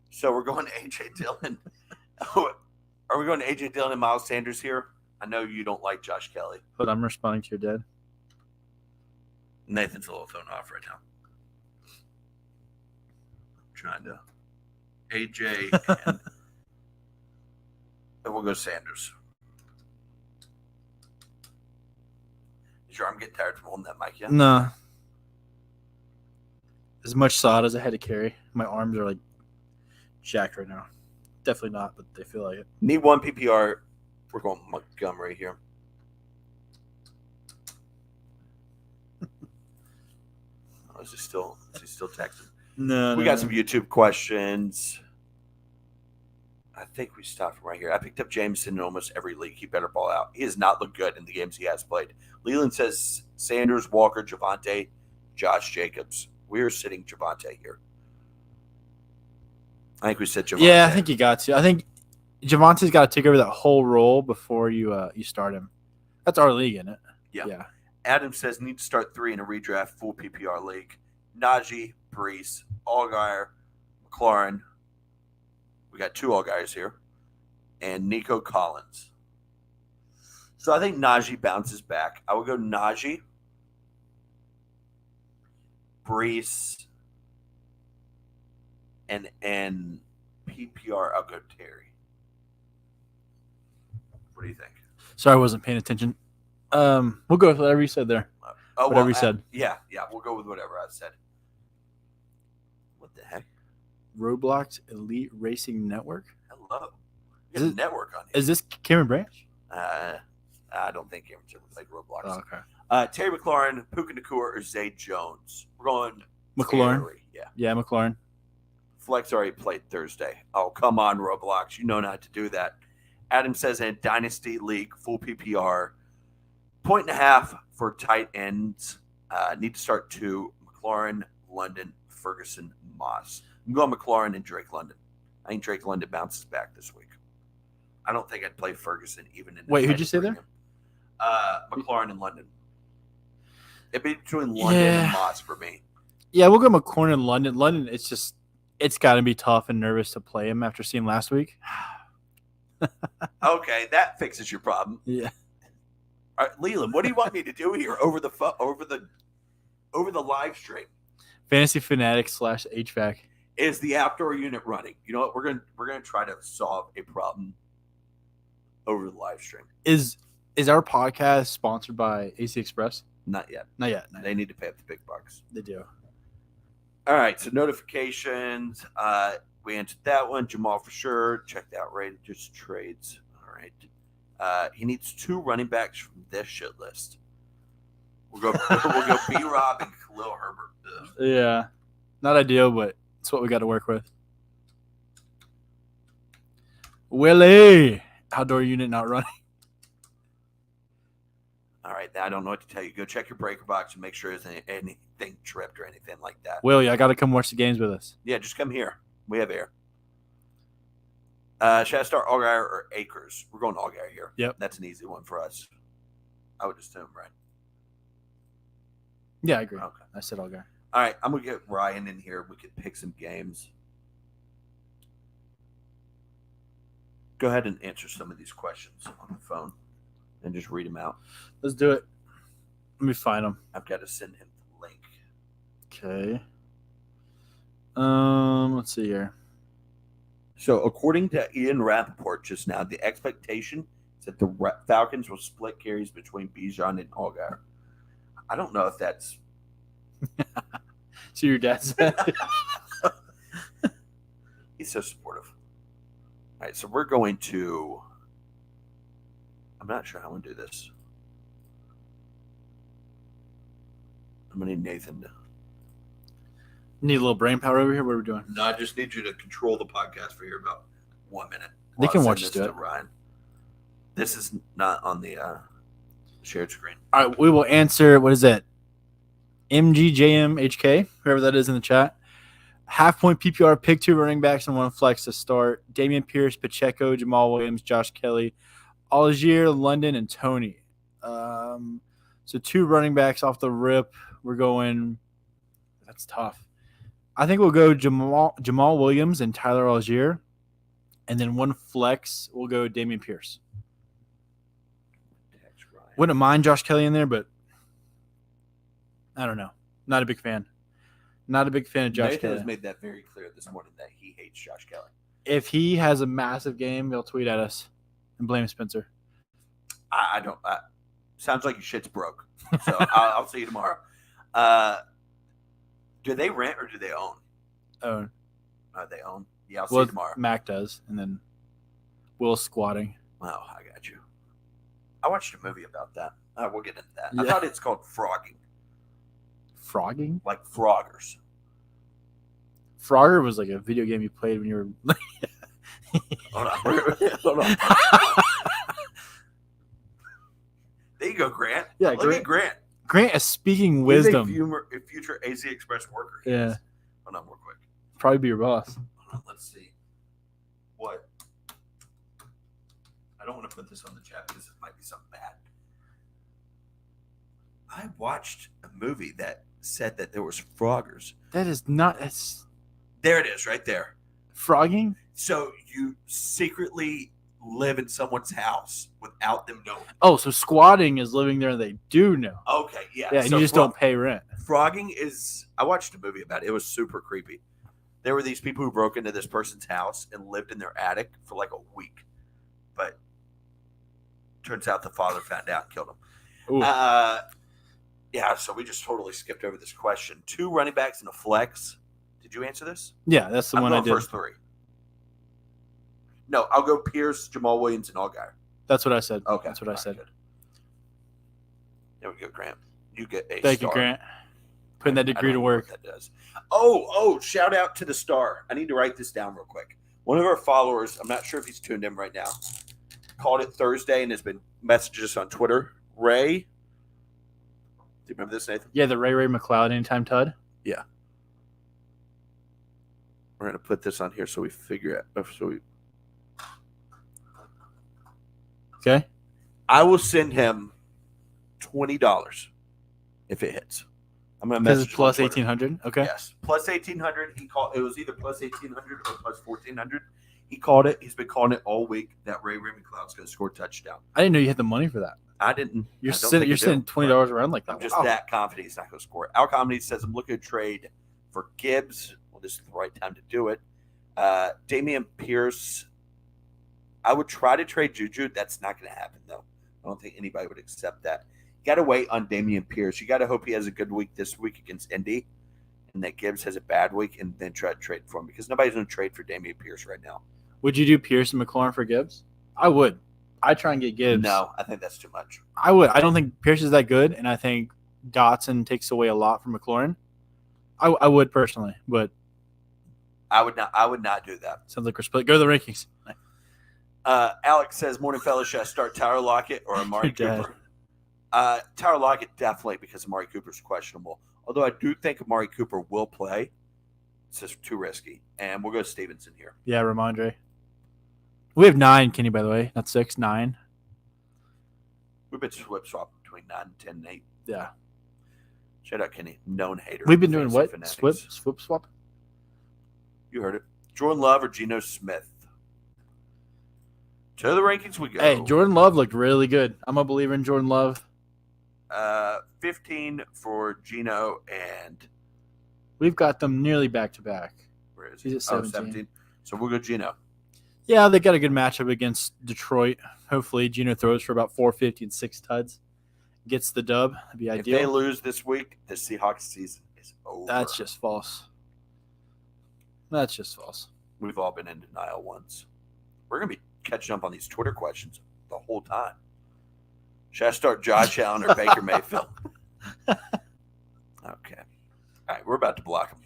So we're going to AJ Dillon. Are we going to AJ Dillon and Miles Sanders here? I know you don't like Josh Kelly. But I'm responding to your dad. Nathan's a little thrown off right now. I'm trying to AJ and we'll go Sanders. Sure, I'm getting tired from holding that mic. Yeah. Nah. As much sod as I had to carry. My arms are like jacked right now. Definitely not, but they feel like it. Need one PPR. We're going Montgomery here. Oh, is he still texting? No, We got some YouTube questions. I think we stopped right here. I picked up Jameson in almost every league. He better ball out. He has not looked good in the games he has played. Leland says Sanders, Walker, Javonte, Josh Jacobs. We're sitting Javonte here. I think we said Javante. Yeah, I think you got to. I think Javante's got to take over that whole role before you start him. That's our league, isn't it? Yeah. Adam says need to start 3 in a redraft full PPR league. Najee, Brees, Allgaier, McLaurin. We got 2 Allgaiers here. And Nico Collins. So I think Najee bounces back. I would go Najee, Brees, and PPR, I'll go Terry. What do you think? Sorry, I wasn't paying attention. We'll go with whatever you said there. Whatever you said. Yeah, we'll go with whatever I said. What the heck? Roblox Elite Racing Network. Hello. You got a network on here. Is this Cameron Branch? I don't think Cameron's ever played Roblox. Oh, okay. Terry McLaurin, Puka Nacua, or Zay Jones. We're going McLaurin. Terry. Yeah, McLaurin. Flex already played Thursday. Oh, come on, Roblox. You know not to do that. Adam says in Dynasty League, full PPR, 1.5 for tight ends. Need to start 2. McLaurin, London, Ferguson, Moss. I'm going McLaurin and Drake London. I think Drake London bounces back this week. I don't think I'd play Ferguson even in the Wait, who'd you say there? McLaurin and London. It'd be between London and Moss for me. Yeah, we'll go McLaurin and London. London, it's got to be tough and nervous to play him after seeing last week. Okay, that fixes your problem. Yeah. All right, Leland, what do you want me to do here over the live stream? Fantasy Fanatics / HVAC. Is the outdoor unit running? You know what? We're gonna try to solve a problem over the live stream. Is our podcast sponsored by AC Express? Not yet. Not yet. They need to pay up the big bucks. They do. All right, so notifications. We answered that one. Jamal for sure. Checked out rated just trades. All right. He needs 2 running backs from this shit list. We'll go B-Rob and Khalil Herbert. Ugh. Yeah. Not ideal, but it's what we got to work with. Willie. Outdoor unit not running. All right, I don't know what to tell you. Go check your breaker box and make sure there's anything tripped or anything like that. Willie, I got to come watch the games with us. Yeah, just come here. We have air. Should I start Allgaier or Akers? We're going Allgaier here. Yep. That's an easy one for us. I would assume, right? Yeah, I agree. Okay. I said I'll go. All right, I'm going to get Ryan in here. We could pick some games. Go ahead and answer some of these questions on the phone and just read them out. Let's do it. Let me find them. I've got to send him the link. Okay. Let's see here. So, according to Ian Rappaport just now, the expectation is that the Falcons will split carries between Bijan and Allgaier. I don't know if that's... So your dad said? He's so supportive. All right, so we're going to... I'm not sure how I'm going to do this. I'm going to need Nathan to... Need a little brain power over here? What are we doing? No, I just need you to control the podcast for here about 1 minute. They can I'll watch send us this do to it. Ryan. This is not on the shared screen. All right, we will answer, what is that? MGJMHK, whoever that is in the chat. Half point PPR, pick 2 running backs and 1 flex to start. Damian Pierce, Pacheco, Jamal Williams, Josh Kelly, Algier, London, and Tony. So 2 running backs off the rip. We're going, that's tough. I think we'll go Jamal Williams and Tyler Algier. And then 1 flex, we'll go Damian Pierce. Wouldn't mind Josh Kelly in there, but I don't know. Not a big fan. Not a big fan of Josh Nathan Kelly. has made that very clear this morning that he hates Josh Kelly. If he has a massive game, he'll tweet at us and blame Spencer. I don't. Sounds like your shit's broke. So I'll see you tomorrow. Do they rent or do they own? Oh, They own. Yeah, I'll see you tomorrow. Mac does, and then Will's squatting. Oh, I got you. I watched a movie about that. We'll get into that. I Yeah. thought it's called Frogging, Frogging? like Froggers. Frogger was like a video game you played when you were. Hold on. Hold on. There you go, Grant. Yeah, Look at Grant. Grant is speaking He's wisdom. a future AC Express worker. Yeah. Hold on real quick. Probably be your boss. on. Let's see. What? I don't want to put this on the chat because it might be something bad. I watched a movie that said that there was froggers. That is not. It's There it is, right there. frogging. So you secretly live in someone's house without them knowing. Oh, so squatting is living there and they do know. Okay, yeah. Yeah, and so you just don't pay rent. Frogging is. I watched a movie about it. It was super creepy. There were these people who broke into this person's house and lived in their attic for like a week, but turns out the father found out and killed him. Ooh. Yeah, so we just totally skipped over this question. 2 running backs and a flex. Did you answer this? Yeah, that's the I'm one I going did. first 3. No, I'll go Pierce, Jamal Williams, and Allgaier. That's what I said. Okay, That's what I all right, said. good. There we go, Grant. You get a Thank star. you, Grant. Putting that I degree don't to know what work. that does. Oh, shout out to the star. I need to write this down real quick. One of our followers, I'm not sure if he's tuned in right now, called it Thursday and has been messaging us on Twitter. Ray. Do you remember this, Nathan? Yeah, the Ray McLeod anytime Tud. We're going to put this on here so we figure it out. Okay. I will send him $20 if it hits. I'm going to Because message it's plus him on Twitter. 1800. Okay. Yes, plus 1800. He called. It was either plus 1800 or plus 1400. He called it. He's been calling it all week that Ray McLeod's going to score a touchdown. I didn't know you had the money for that. I didn't. You're I don't sending think you're I do, sending but $20 around like that. I'm just Wow. that confident he's not going to score it. Al Comedy says I'm looking to trade for Gibbs. Well, this is the right time to do it. Damian Pierce. I would try to trade Juju. That's not going to happen though. I don't think anybody would accept that. You got to wait on Damian Pierce. You got to hope he has a good week this week against Indy, and that Gibbs has a bad week, and then try to trade for him because nobody's going to trade for Damian Pierce right now. Would you do Pierce and McLaurin for Gibbs? I would. I'd try and get Gibbs. No, I think that's too much. I would. I don't think Pierce is that good, and I think Dotson takes away a lot from McLaurin. I would personally, but I would not do that. sounds like we're split. Go to the rankings. Alex says, "Morning, fellas. Should I start Tyler Lockett or Amari You're dead. Cooper?" Tyler Lockett definitely because Amari Cooper's questionable. Although I do think Amari Cooper will play. It's just too risky, and we'll go Stevenson here. Yeah, Ramondre. We have 9, Kenny, by the way. Not 6, 9. We've been flip swapping between 9, 10, and 8. Yeah. Shout out Kenny, known hater. We've of been doing Fantasy what? Fanatics. Swip swap? You heard it. Jordan Love or Geno Smith? To the rankings we go. Hey, Jordan Love looked really good. I'm a believer in Jordan Love. 15 for Geno and We've got them nearly back to back. where is He's he? at 17. So we'll go Geno. Yeah, they got a good matchup against Detroit. Hopefully, Geno throws for about 450 and 6 tuds. Gets the dub. That'd be If ideal. they lose this week, the Seahawks season is over. That's just false. That's just false. We've all been in denial once. We're going to be catching up on these Twitter questions the whole time. Should I start Josh Allen or Baker Mayfield? Okay. All right, we're about to block him.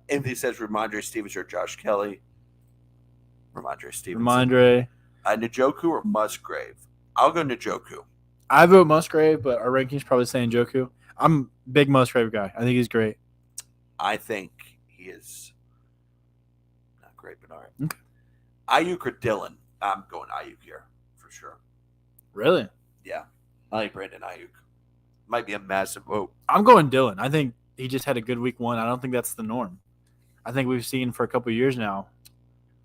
Anthony says Ramondre Stevens or Josh Kelly. Ramondre Stevens. Ramondre. Njoku or Musgrave? I'll go Njoku. I vote Musgrave, but our rankings probably saying Njoku. I'm a big Musgrave guy. I think he's great. I think he is not great, but all right. Okay. Ayuk or Dylan? I'm going Ayuk here for sure. Really? Yeah. I like Brandon Ayuk. Might be a massive vote. I'm going Dylan. I think he just had a good week 1. I don't think that's the norm. I think we've seen for a couple of years now,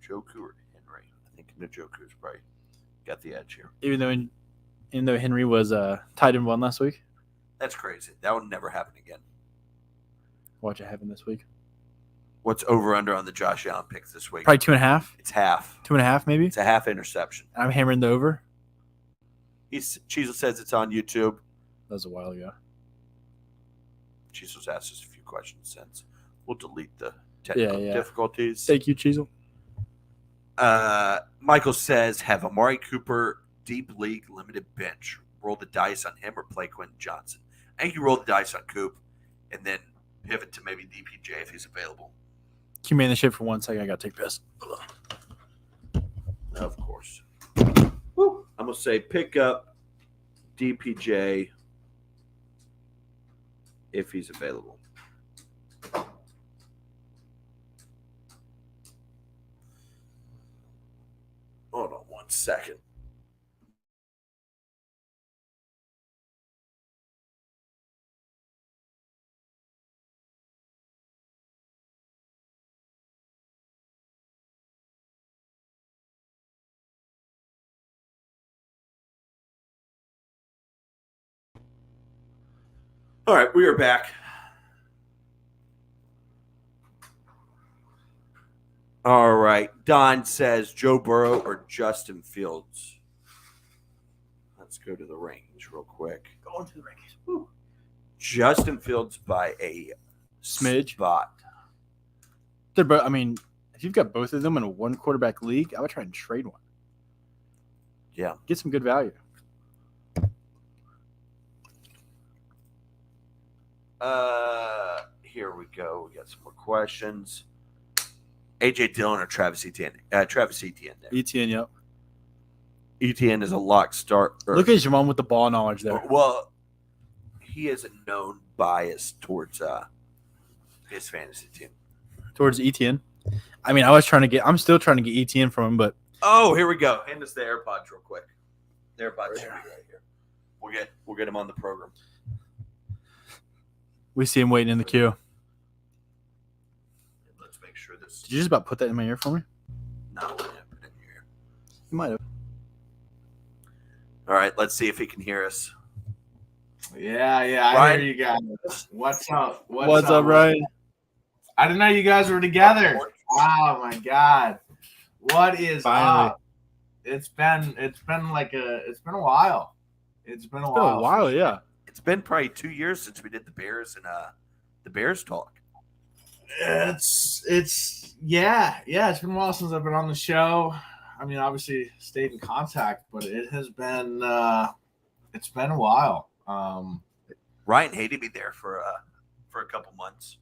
Njoku or Henry? I think Njoku's probably got the edge here. even though Henry was tied in 1 last week. That's crazy. That would never happen again. Watch it happen this week. What's over under on the Josh Allen picks this week? Probably 2.5. It's half. 2.5 maybe. It's a half interception. I'm hammering the over. Cheezel says it's on YouTube. That was a while ago. Cheezel's asked us a few questions since. We'll delete the technical difficulties. Thank you, Cheezel. Michael says, have Amari Cooper deep league limited bench. Roll the dice on him or play Quentin Johnson. I think you roll the dice on Coop and then pivot to maybe DPJ if he's available. Can you man the shit for 1 second? I got to take piss. Of course. Woo. I'm going to say pick up DPJ if he's available. All right, we are back. All right. Don says Joe Burrow or Justin Fields. Let's go to the range real quick. Going to the rankings. Woo. Justin Fields by a Smidge. spot. They're both. I mean, if you've got both of them in a one quarterback league, I would try and trade one. Yeah. Get some good value. Here we go. We got some more questions. AJ Dillon or Travis Etienne? Travis Etienne. There. ETN, yep. Etienne is a lock start. Look at Jamon with the ball knowledge there. Well, he has a known bias towards his fantasy team. Towards ETN. I mean, I'm still trying to get ETN from him, but Oh, here we go. Hand us the AirPods real quick. The AirPods should be right here. We'll get him on the program. we see him waiting in the queue. Let's make sure this. Did you just about put that in my ear for me? No, put it in your ear. You might have. All right, let's see if he can hear us. Yeah, I Ryan? hear you guys. What's up? What's up, Ryan? I didn't know you guys were together. Oh my god. What is Finally. up? It's been a while. It's been a It's been a while, yeah. It's been probably 2 years since we did the Bears and the Bears talk. It's been a while since I've been on the show. I mean, obviously stayed in contact, but it has been it's been a while. Ryan hated me there for a couple months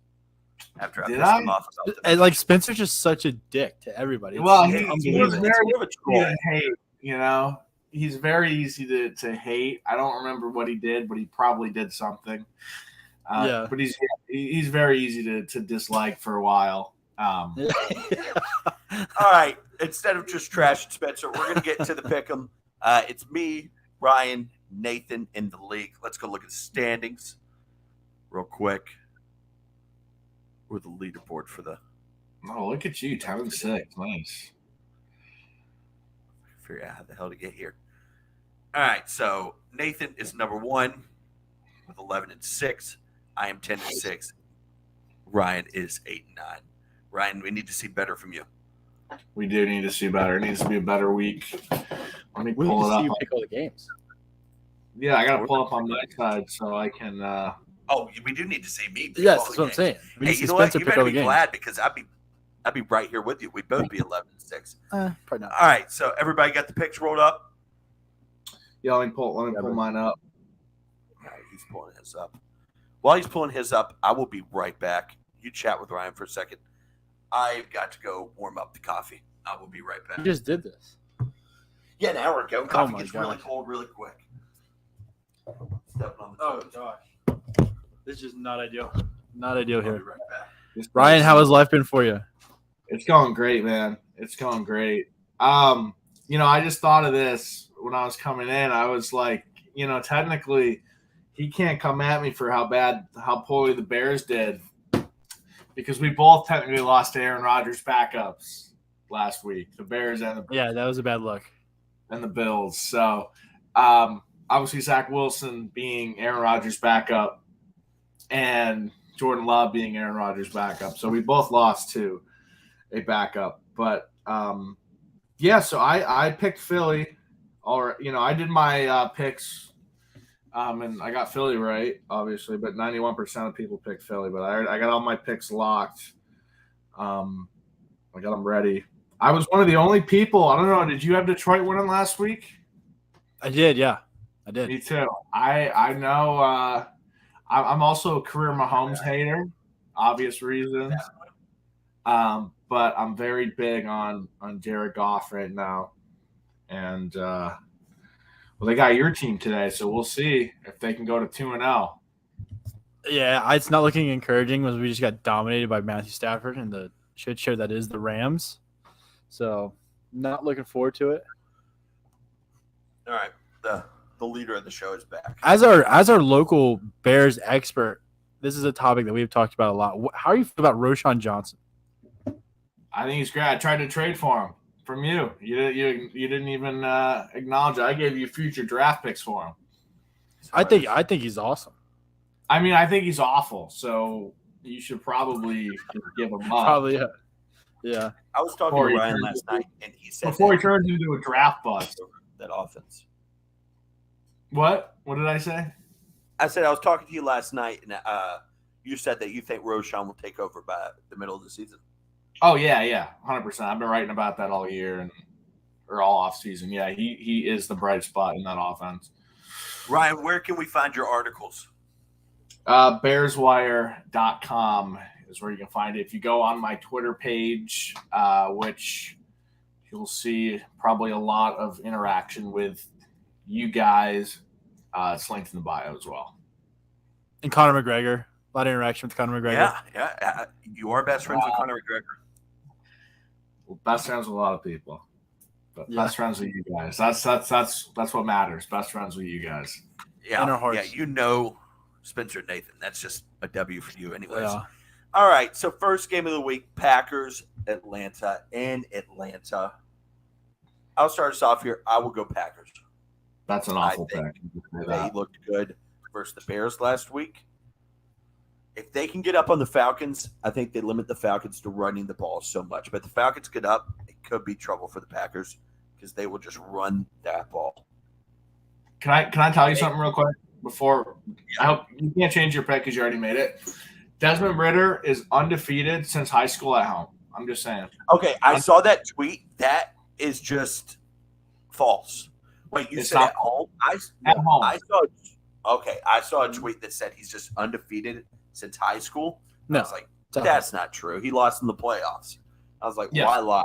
after I Did pissed I? him off about the And like Spencer's just such a dick to everybody. It's Well, unbelievable. he was It's very more of a easy troll. to hate, you know. He's very easy to hate. I don't remember what he did, but he probably did something. Yeah. But he's very easy to dislike for a while. All right, instead of just trashing Spencer, we're gonna get to the pick'em. It's me, Ryan, Nathan in the league. Let's go look at the standings real quick. We're the leaderboard for the. Oh, look at you, 10-6. Nice. Figure out how the hell to get here. All right, so Nathan is number 1 with 11-6. I am 10-6. Ryan is 8-9. Ryan, we need to see better from you. We do need to see better. It needs to be a better week. Let me We need pull to it see you up. pick all the games. Yeah, I got to pull up on my side so I can. Oh, we do need to see me. pick Yes, all that's the what I'm games. saying. We need Hey, to you see know what? Spencer You pick better all the be games. glad because I'd be right here with you. We'd both be 11-6. Probably not. All right, so everybody got the picks rolled up. Yeah, let me pull mine up. All right, he's pulling his up. While he's pulling his up, I will be right back. You chat with Ryan for a second. I've got to go warm up the coffee. I will be right You back. just did this. Yeah, an hour ago. Coffee my gets really gosh. cold really quick. Stepping on the Oh toes. gosh, this is just not ideal. Not ideal I'll be here. right back. Ryan, how has life been for you? It's going great, man. It's going great. I just thought of this when I was coming in. I was like, technically, he can't come at me for how poorly the Bears did, because we both technically lost to Aaron Rodgers backups last week, the Bears and Yeah, that was a bad look. the Bills. So, obviously, Zach Wilson being Aaron Rodgers' backup and Jordan Love being Aaron Rodgers' backup. So we both lost to a backup. But, so I picked Philly. I did my picks, and I got Philly right, obviously, but 91% of people picked Philly. But I got all my picks locked. I got them ready. I was one of the only people. I don't know. Did you have Detroit winning last week? I did, yeah. I did. Me too. I know. I'm also a career Mahomes hater, obvious reasons. But I'm very big on Jared Goff right now, and they got your team today, so we'll see if they can go to 2-0. Yeah, it's not looking encouraging because we just got dominated by Matthew Stafford and the shit show that is the Rams. So, not looking forward to it. All right, the leader of the show is back. As our local Bears expert, this is a topic that we've talked about a lot. How are you feel about Roschon Johnson? I think he's great. I tried to trade for him from you. You didn't even acknowledge it. I gave you future draft picks for him. I think he's awesome. I mean, I think he's awful. So you should probably just give him up Probably, yeah. I was talking Before to he Ryan turns last night, and he said before he that turns into a draft bust. that offense. What? What did I say? I said I was talking to you last night, and you said that you think Roshan will take over by the middle of the season. Oh yeah, 100%. I've been writing about that all year or all off season. Yeah, he is the bright spot in that offense. Ryan, where can we find your articles? Bearswire.com is where you can find it. If you go on my Twitter page, which you'll see probably a lot of interaction with you guys, it's linked in the bio as well. And Conor McGregor. A lot of interaction with Conor McGregor. Yeah. You are best friends with Conor McGregor. Well, best friends with a lot of people, but Yeah. best friends with you guys. That's what matters. Best friends with you guys. Yeah, In our hearts. yeah. You know Spencer Nathan. That's just a W for you, anyways. Yeah. All right. So first game of the week: Packers, Atlanta, in Atlanta. I'll start us off here. I will go Packers. That's an awful I pick. They looked good versus the Bears last week. If they can get up on the Falcons, I think they limit the Falcons to running the ball so much. But if the Falcons get up, it could be trouble for the Packers because they will just run that ball. Can I tell you something real quick before? I hope you can't change your pick because you already made it. Desmond Ridder is undefeated since high school at home. I'm just saying. Okay, I saw that tweet. That is just false. Wait, you It's said not at home? At home. I saw a tweet that said he's just undefeated since high school. No. I was like, that's not true. He lost in the playoffs. I was like, Yes. why lie?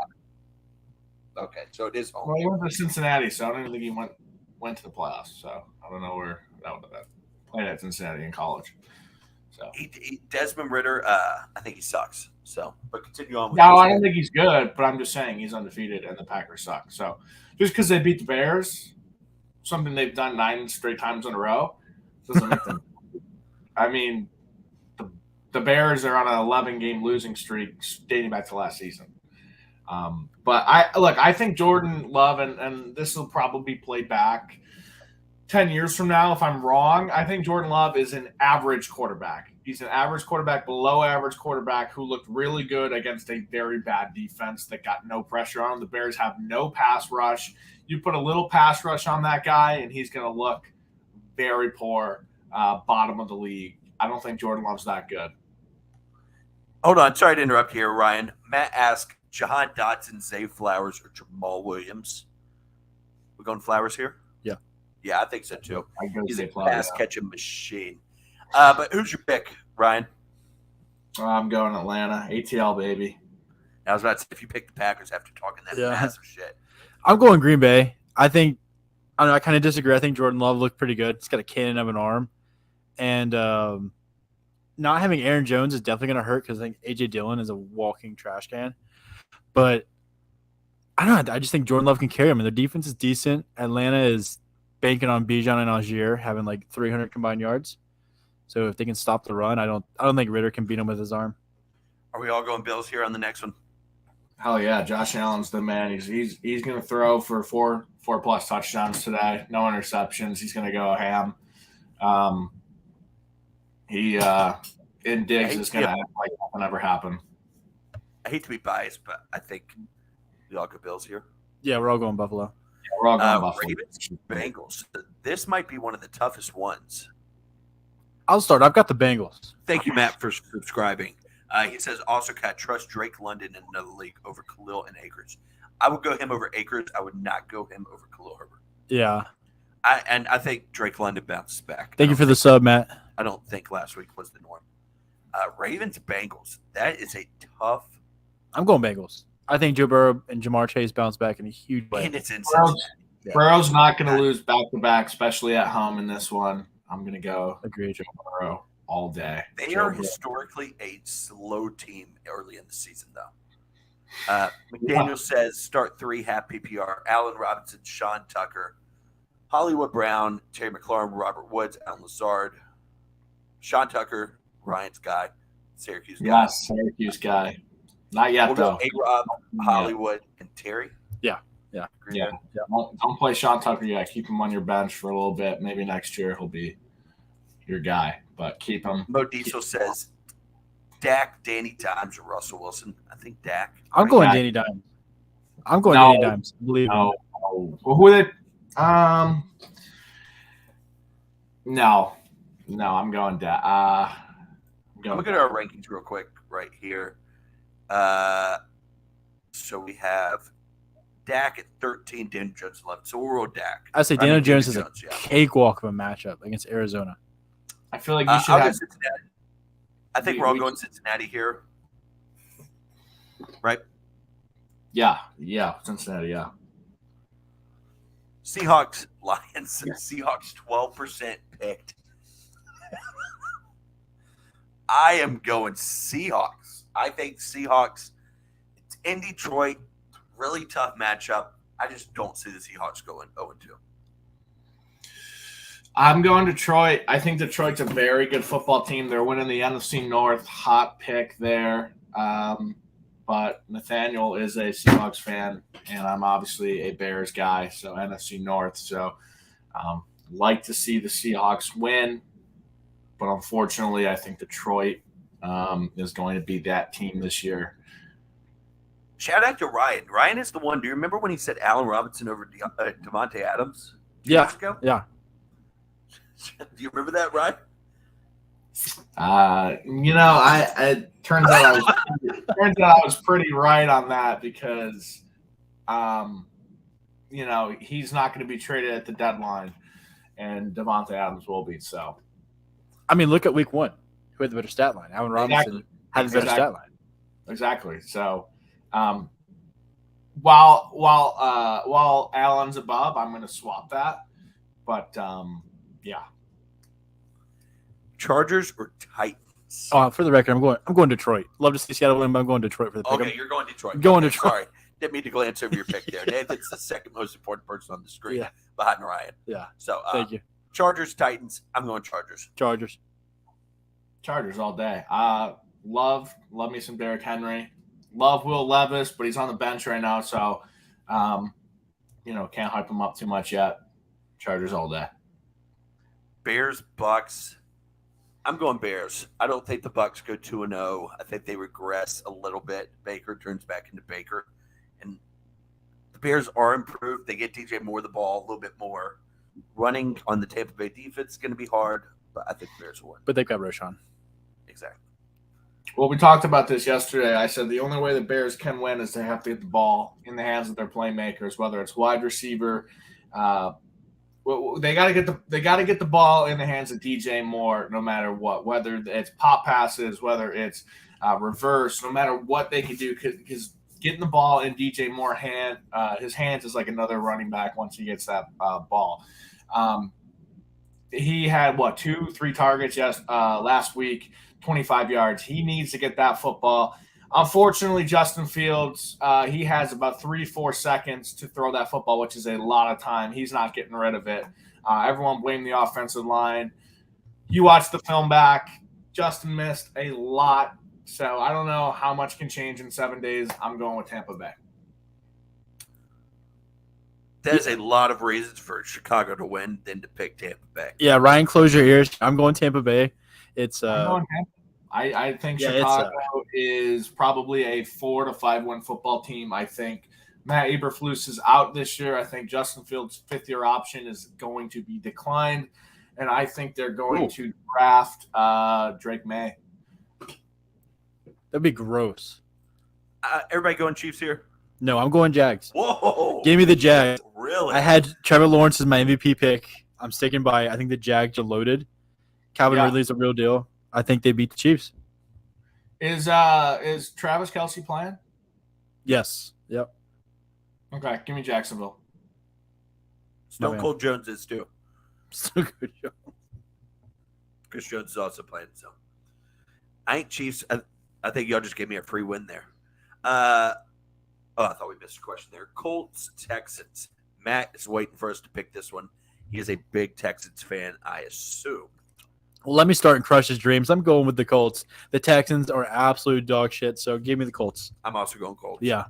Okay, so it is home. Well, he went to Cincinnati, so I don't even think he went to the playoffs. So I don't know where that would have been. Played at Cincinnati in college. So Desmond Ridder, I think he sucks. So, but continue on. With no, this. I don't think he's good, but I'm just saying he's undefeated and the Packers suck. So just because they beat the Bears, something they've done 9 straight times in a row, doesn't make them. I mean, the Bears are on an 11-game losing streak dating back to last season. But I think Jordan Love, and this will probably be played back 10 years from now if I'm wrong. I think Jordan Love is an average quarterback. He's an average quarterback, below average quarterback who looked really good against a very bad defense that got no pressure on him. The Bears have no pass rush. You put a little pass rush on that guy, and he's going to look very poor, bottom of the league. I don't think Jordan Love's that good. Hold on, sorry to interrupt here, Ryan. Matt asked Jahan Dotson, Zay Flowers, or Jamal Williams. We going Flowers here? Yeah. Yeah, I think so too. I go He's Zay a Flowers. pass catching machine. But who's your pick, Ryan? I'm going Atlanta. ATL, baby. I was about to say, if you pick the Packers after talking that Yeah. massive shit. I'm going Green Bay. I think I don't know, I kind of disagree. I think Jordan Love looked pretty good. He's got a cannon of an arm. And not having Aaron Jones is definitely going to hurt because I think A.J. Dillon is a walking trash can. But I don't know. I just think Jordan Love can carry him. And their defense is decent. Atlanta is banking on Bijan and Algier having like 300 combined yards. So if they can stop the run, I don't think Ridder can beat him with his arm. Are we all going Bills here on the next one? Hell yeah, Josh Allen's the man. He's going to throw for four plus touchdowns today. No interceptions. He's going to go ham. Diggs is going to act like nothing ever happened. I hate to be biased, but I think we all go Bills here. Yeah, we're all going Buffalo. Yeah, we're all going Buffalo. Ravens, Bengals. This might be one of the toughest ones. I'll start. I've got the Bengals. Thank you, Matt, for subscribing. He says, also, can I trust Drake London in another league over Khalil and Akers? I would go him over Akers. I would not go him over Khalil Herbert. Yeah. I think Drake London bounces back. Thank you for the sub, Matt. I don't think last week was the norm. Ravens, Bengals. That is a tough. I'm going Bengals. I think Joe Burrow and Jamar Chase bounce back in a huge way. And it's in Cincinnati. Burrow's not going to lose back-to-back, especially at home in this one. I'm going to go Agreed. Joe Burrow all day. They are historically a slow team early in the season, though. McDaniel says start 3 half PPR. Allen Robinson, Sean Tucker, Hollywood Brown, Terry McLaurin, Robert Woods, Alan Lazard, Sean Tucker, Ryan's guy, Syracuse guy. Yes, Syracuse guy. Not yet, We'll though. go A-Rob, Hollywood, and Terry. Yeah. Don't play Sean Tucker yet. Keep him on your bench for a little bit. Maybe next year he'll be your guy. but keep him. Mo Diesel says Dak, Danny Dimes, or Russell Wilson. I think Dak. I'm right? going Dak. Danny Dimes. I'm going No. Danny Dimes. Believe me. Oh, well, who are they? No, I'm going Dak. I'm going to go to our rankings real quick right here. So we have Dak at 13, Daniel Jones 11. So we'll roll Dak. I say I mean, Daniel Jones is Daniel a Jones, yeah. cakewalk of a matchup against Arizona. I feel like you should I'll go have. Cincinnati. I think we're all going Cincinnati here. Right? Yeah, Cincinnati, yeah. Seahawks, Lions. Seahawks 12% picked. I am going Seahawks. I think Seahawks. It's in Detroit. Really tough matchup. I just don't see the Seahawks going 0-2. I'm going Detroit. I think Detroit's a very good football team. They're winning the NFC North. Hot pick there. But Nathaniel is a Seahawks fan, and I'm obviously a Bears guy, so NFC North. So like to see the Seahawks win. But unfortunately, I think Detroit is going to be that team this year. Shout out to Ryan. Ryan is the one. Do you remember when he said Allen Robinson over Devontae Adams? Yeah. Years ago? Yeah. Do you remember that, Ryan? It turns out I was pretty right on that because, he's not going to be traded at the deadline, and Devontae Adams will be. So, I mean, look at week 1. Who had the better stat line? Allen Robinson had the better stat line. Exactly. So, while Allen's above, I'm going to swap that. But yeah. Chargers or Titans? For the record, I'm going Detroit. Love to see Seattle win, but I'm going Detroit for the pick. Okay, you're going Detroit. Going Okay, Detroit. Sorry. Didn't mean to glance over your pick there. Nathan's the second most important person on the screen Yeah. behind Ryan. Yeah. So Thank you. Chargers, Titans. I'm going Chargers. Chargers all day. Love me some Derrick Henry. Love Will Levis, but he's on the bench right now, so can't hype him up too much yet. Chargers all day. Bears, Bucks. I'm going Bears. I don't think the Bucks go 2-0. I think they regress a little bit. Baker turns back into Baker, and the Bears are improved. They get DJ Moore the ball a little bit more. Running on the Tampa Bay defense is going to be hard, but I think the Bears will win. But they've got Roshan. Exactly. Well, we talked about this yesterday. I said the only way the Bears can win is they have to get the ball in the hands of their playmakers, whether it's wide receiver. They got to get the ball in the hands of DJ Moore, no matter what. Whether it's pop passes, whether it's reverse, no matter what they can do, because getting the ball in DJ Moore's his hands is like another running back once he gets that ball. He had 2-3 targets last week, 25 yards. He needs to get that football. Unfortunately, Justin Fields, he has about 3-4 seconds to throw that football, which is a lot of time. He's not getting rid of it. Everyone blamed the offensive line. You watch the film back. Justin missed a lot. So I don't know how much can change in 7 days. I'm going with Tampa Bay. There's a lot of reasons for Chicago to win than to pick Tampa Bay. Yeah, Ryan, close your ears. I'm going Tampa Bay. It's I'm going Tampa. I think Yeah, Chicago is probably a 4 to 5 win football team. I think Matt Eberflus is out this year. I think Justin Fields' 5th-year option is going to be declined, and I think they're going to draft Drake May. that'd be gross. Everybody going Chiefs here? No, I'm going Jags. Whoa. Give me the Jags. Really? I had Trevor Lawrence as my MVP pick. I'm sticking by. I think the Jags are loaded. Calvin Ridley's a real deal. I think they beat the Chiefs. Is Travis Kelce playing? Yes. Yep. Okay, give me Jacksonville. Stone Cold Jones is too. So good. Chris Jones is also playing. So I ain't Chiefs. I think y'all just gave me a free win there. I thought we missed a question there. Colts, Texans. Matt is waiting for us to pick this one. He is a big Texans fan, I assume. Well, let me start and crush his dreams. I'm going with the Colts. The Texans are absolute dog shit, so give me the Colts. I'm also going Colts. Yeah.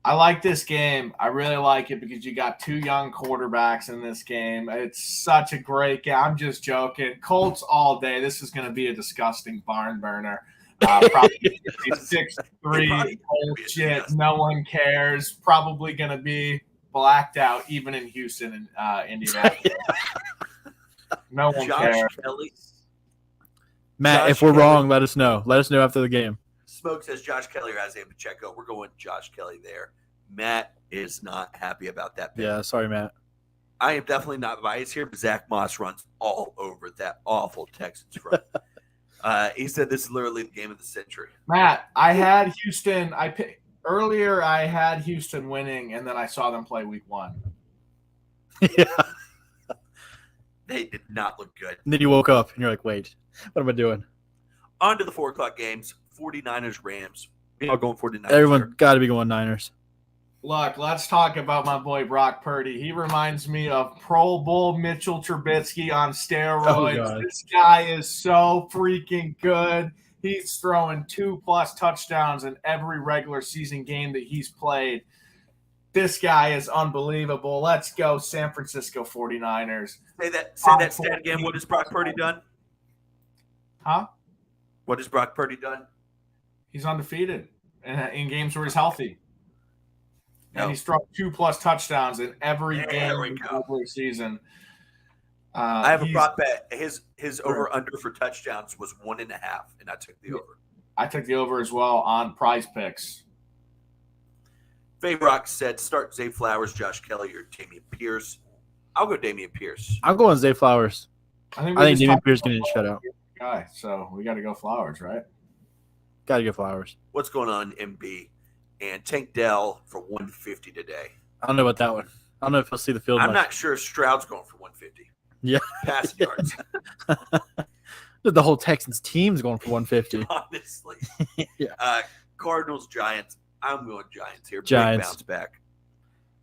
I like this game. I really like it because you got two young quarterbacks in this game. It's such a great game. I'm just joking. Colts all day. This is going to be a disgusting barn burner. Probably 6-3 bullshit. No one cares. Probably going to be blacked out even in Houston and Indianapolis. No one cares. Kelly. Matt, Josh if we're Kelly. wrong, let us know. Let us know after the game. Smoke says Josh Kelly or Isaiah Pacheco. We're going Josh Kelly there. Matt is not happy about that pick. Yeah, sorry, Matt. I am definitely not biased here, but Zach Moss runs all over that awful Texans front. He said this is literally the game of the century. Matt, I had Houston. Earlier I had Houston winning, and then I saw them play week 1. Yeah. They did not look good. And then you woke up and you're like, wait, what am I doing? On to the 4 o'clock games. 49ers, Rams. We all going 49ers. Everyone got to be going Niners. Look, let's talk about my boy Brock Purdy. He reminds me of Pro Bowl Mitchell Trubisky on steroids. God. This guy is so freaking good. He's throwing 2+ touchdowns in every regular season game that he's played. This guy is unbelievable. Let's go, San Francisco 49ers. Say that stat again. What has Brock Purdy done? Huh? What has Brock Purdy done? He's undefeated in games where he's healthy. No. And he's thrown 2+ touchdowns in every There game we of the go. regular season. I have a prop bet. His over under for touchdowns was 1.5, and I took the over. I took the over as well on Prize Picks. Faye Rock said start Zay Flowers, Josh Kelly, or Damian Pierce. I'll go Damian Pierce. I'm going Zay Flowers. I think I think Damian Pierce is going to get shut out. Guy, so we got to go Flowers, right? Got to get Flowers. What's going on, MB? And Tank Dell for 150 today. I don't know about that one. I don't know if he'll see the field. I'm much. not sure if Stroud's going for 150. Yeah. Passing yards. The whole Texans team's going for 150. Honestly. Yeah. Cardinals, Giants. I'm going Giants here. Giants. Big bounce back.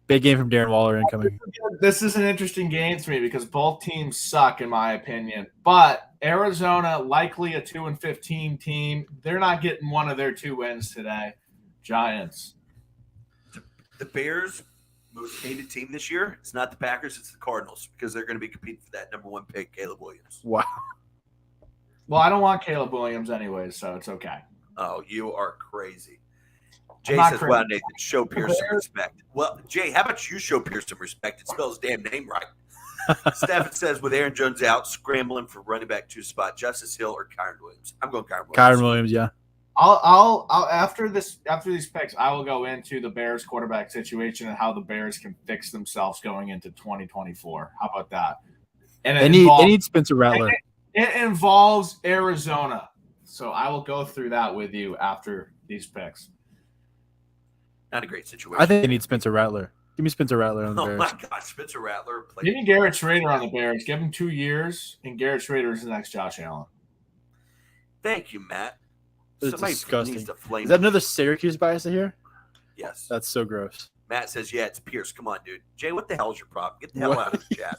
Big game from Darren Waller incoming. This is an interesting game to me because both teams suck, in my opinion. But Arizona, likely a 2-15 team. They're not getting one of their 2 wins today. Giants. The Bears, most hated team this year. It's not the Packers, it's the Cardinals because they're going to be competing for that number 1 pick, Caleb Williams. Wow. Well, I don't want Caleb Williams anyways, so it's okay. Oh, you are crazy. I'm Jay not says, crazy. wow, Nathan, show Pierce some respect. Well, Jay, how about you show Pierce some respect and spell his damn name right? Stafford says, with Aaron Jones out, scrambling for running back 2 spot, Justice Hill or Kyron Williams. I'm going Kyron Williams. Kyron Williams, yeah. I'll after these picks, I will go into the Bears quarterback situation and how the Bears can fix themselves going into 2024. How about that? And They need Spencer Rattler. it involves Arizona. So I will go through that with you after these picks. Not a great situation. I think they need Spencer Rattler. Give me Spencer Rattler on the Oh, Bears. my God. Spencer Rattler. Give me Garrett Schrader on the Bears. Give him 2 years, and Garrett Schrader is the next Josh Allen. Thank you, Matt. It's Somebody disgusting. needs to flame Is that me. another Syracuse bias in here? Yes. That's so gross. Matt says, yeah, it's Pierce. Come on, dude. Jay, what the hell is your problem? Get the hell What? out of the chat.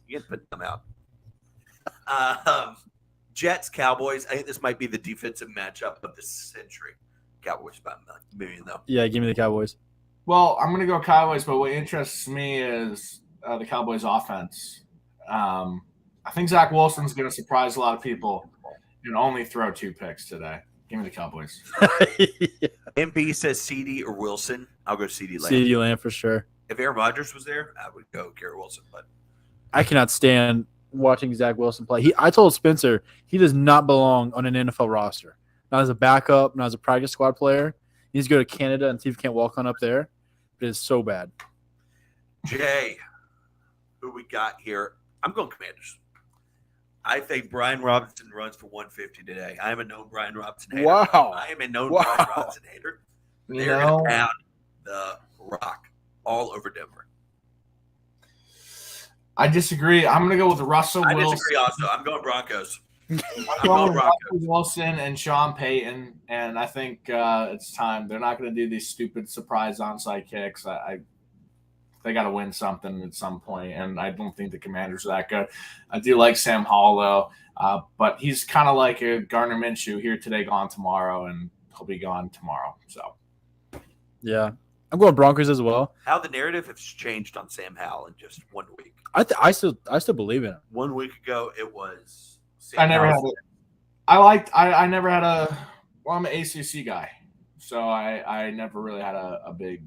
You can put them out. Jets, Cowboys. I think this might be the defensive matchup of the century. Cowboys by a million, though. Yeah, give me the Cowboys. Well, I'm going to go Cowboys, but what interests me is the Cowboys' offense. I think Zach Wilson's going to surprise a lot of people and only throw 2 picks today. Give me the Cowboys. MB says CD or Wilson. I'll go CD Lamb. CeeDee Lamb for sure. If Aaron Rodgers was there, I would go Garrett Wilson. But I cannot stand watching Zach Wilson play. I told Spencer he does not belong on an NFL roster. Not as a backup, not as a practice squad player. He needs to go to Canada and see if he can't walk on up there. But it's so bad. Jay, who we got here? I'm going Commanders. I think Brian Robinson runs for 150 today. I am a known Brian Robinson hater. Wow. I am a known Wow. Brian Robinson hater. You They're know, going to pound the rock all over Denver. I disagree. I'm going to go with Russell I Wilson. disagree also. I'm going Broncos. I'm I'm going going with Broncos. Russell Wilson and Sean Payton, and I think it's time. They're not going to do these stupid surprise onside kicks. They got to win something at some point, and I don't think the Commanders are that good. I do like Sam Hall, though, but he's kind of like a Gardner Minshew, here today, gone tomorrow, and he'll be gone tomorrow. So Yeah. I'm going Broncos as well. How the narrative has changed on Sam Howell in just 1 week. I still believe in him. 1 week ago, it was. Sam I never had Howell's- it. I never had I'm an ACC guy, so I never really had a big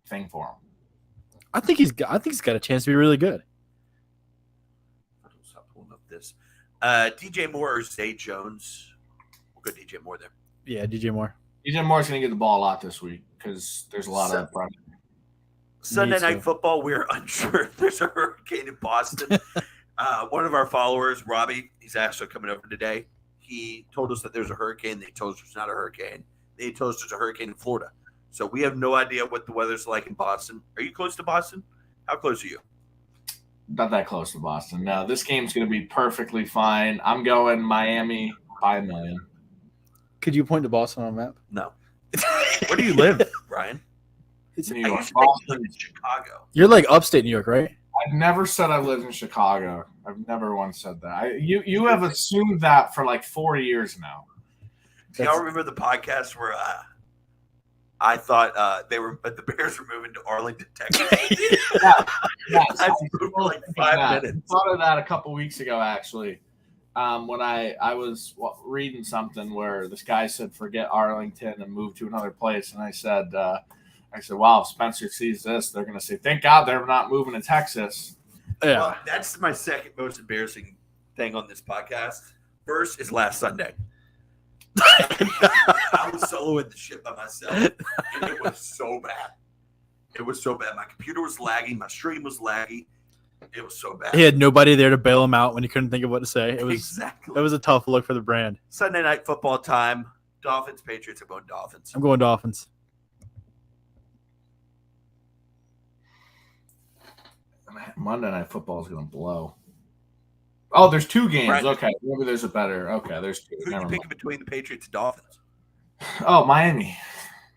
thing for him. I think he's got a chance to be really good. Stop pulling up this. DJ Moore or Zay Jones? We'll go DJ Moore there. Yeah, DJ Moore. DJ Moore's going to get the ball a lot this week because there's a lot of pressure. Sunday Me Night too. Football, we're unsure if there's a hurricane in Boston. One of our followers, Robbie, he's actually coming over today. He told us that there's a hurricane. They told us there's not a hurricane. They told us there's a hurricane in Florida. So we have no idea what the weather's like in Boston. Are you close to Boston? How close are you? Not that close to Boston. No, this game's going to be perfectly fine. I'm going Miami by a million. Could you point to Boston on a map? No. Where do you live, Brian? New I York. used to think you lived in Chicago. You're like upstate New York, right? I've never said I lived in Chicago. I've never once said that. You have assumed that for like 4 years now. Do y'all remember the podcast where I thought the Bears were moving to Arlington, Texas? Yeah, I moved for like 5 minutes. I thought of that a couple weeks ago, actually. When I was reading something where this guy said, "Forget Arlington and move to another place," and I said, "Wow, if Spencer sees this, they're going to say, thank God they're not moving to Texas." Yeah. Well, that's my second most embarrassing thing on this podcast. First is last Sunday. I was soloing the shit by myself, and it was so bad. It was so bad. My computer was lagging. My stream was laggy. It was so bad. He had nobody there to bail him out when he couldn't think of what to say. It was exactly. a tough look for the brand. Sunday Night Football time. Dolphins, Patriots. I'm going Dolphins. I'm going Dolphins. Monday Night Football is going to blow. Oh, there's two games. Right. Okay, maybe the's a better. Okay, there's two. Who are Never you mind. picking between the Patriots and Dolphins? Oh, Miami.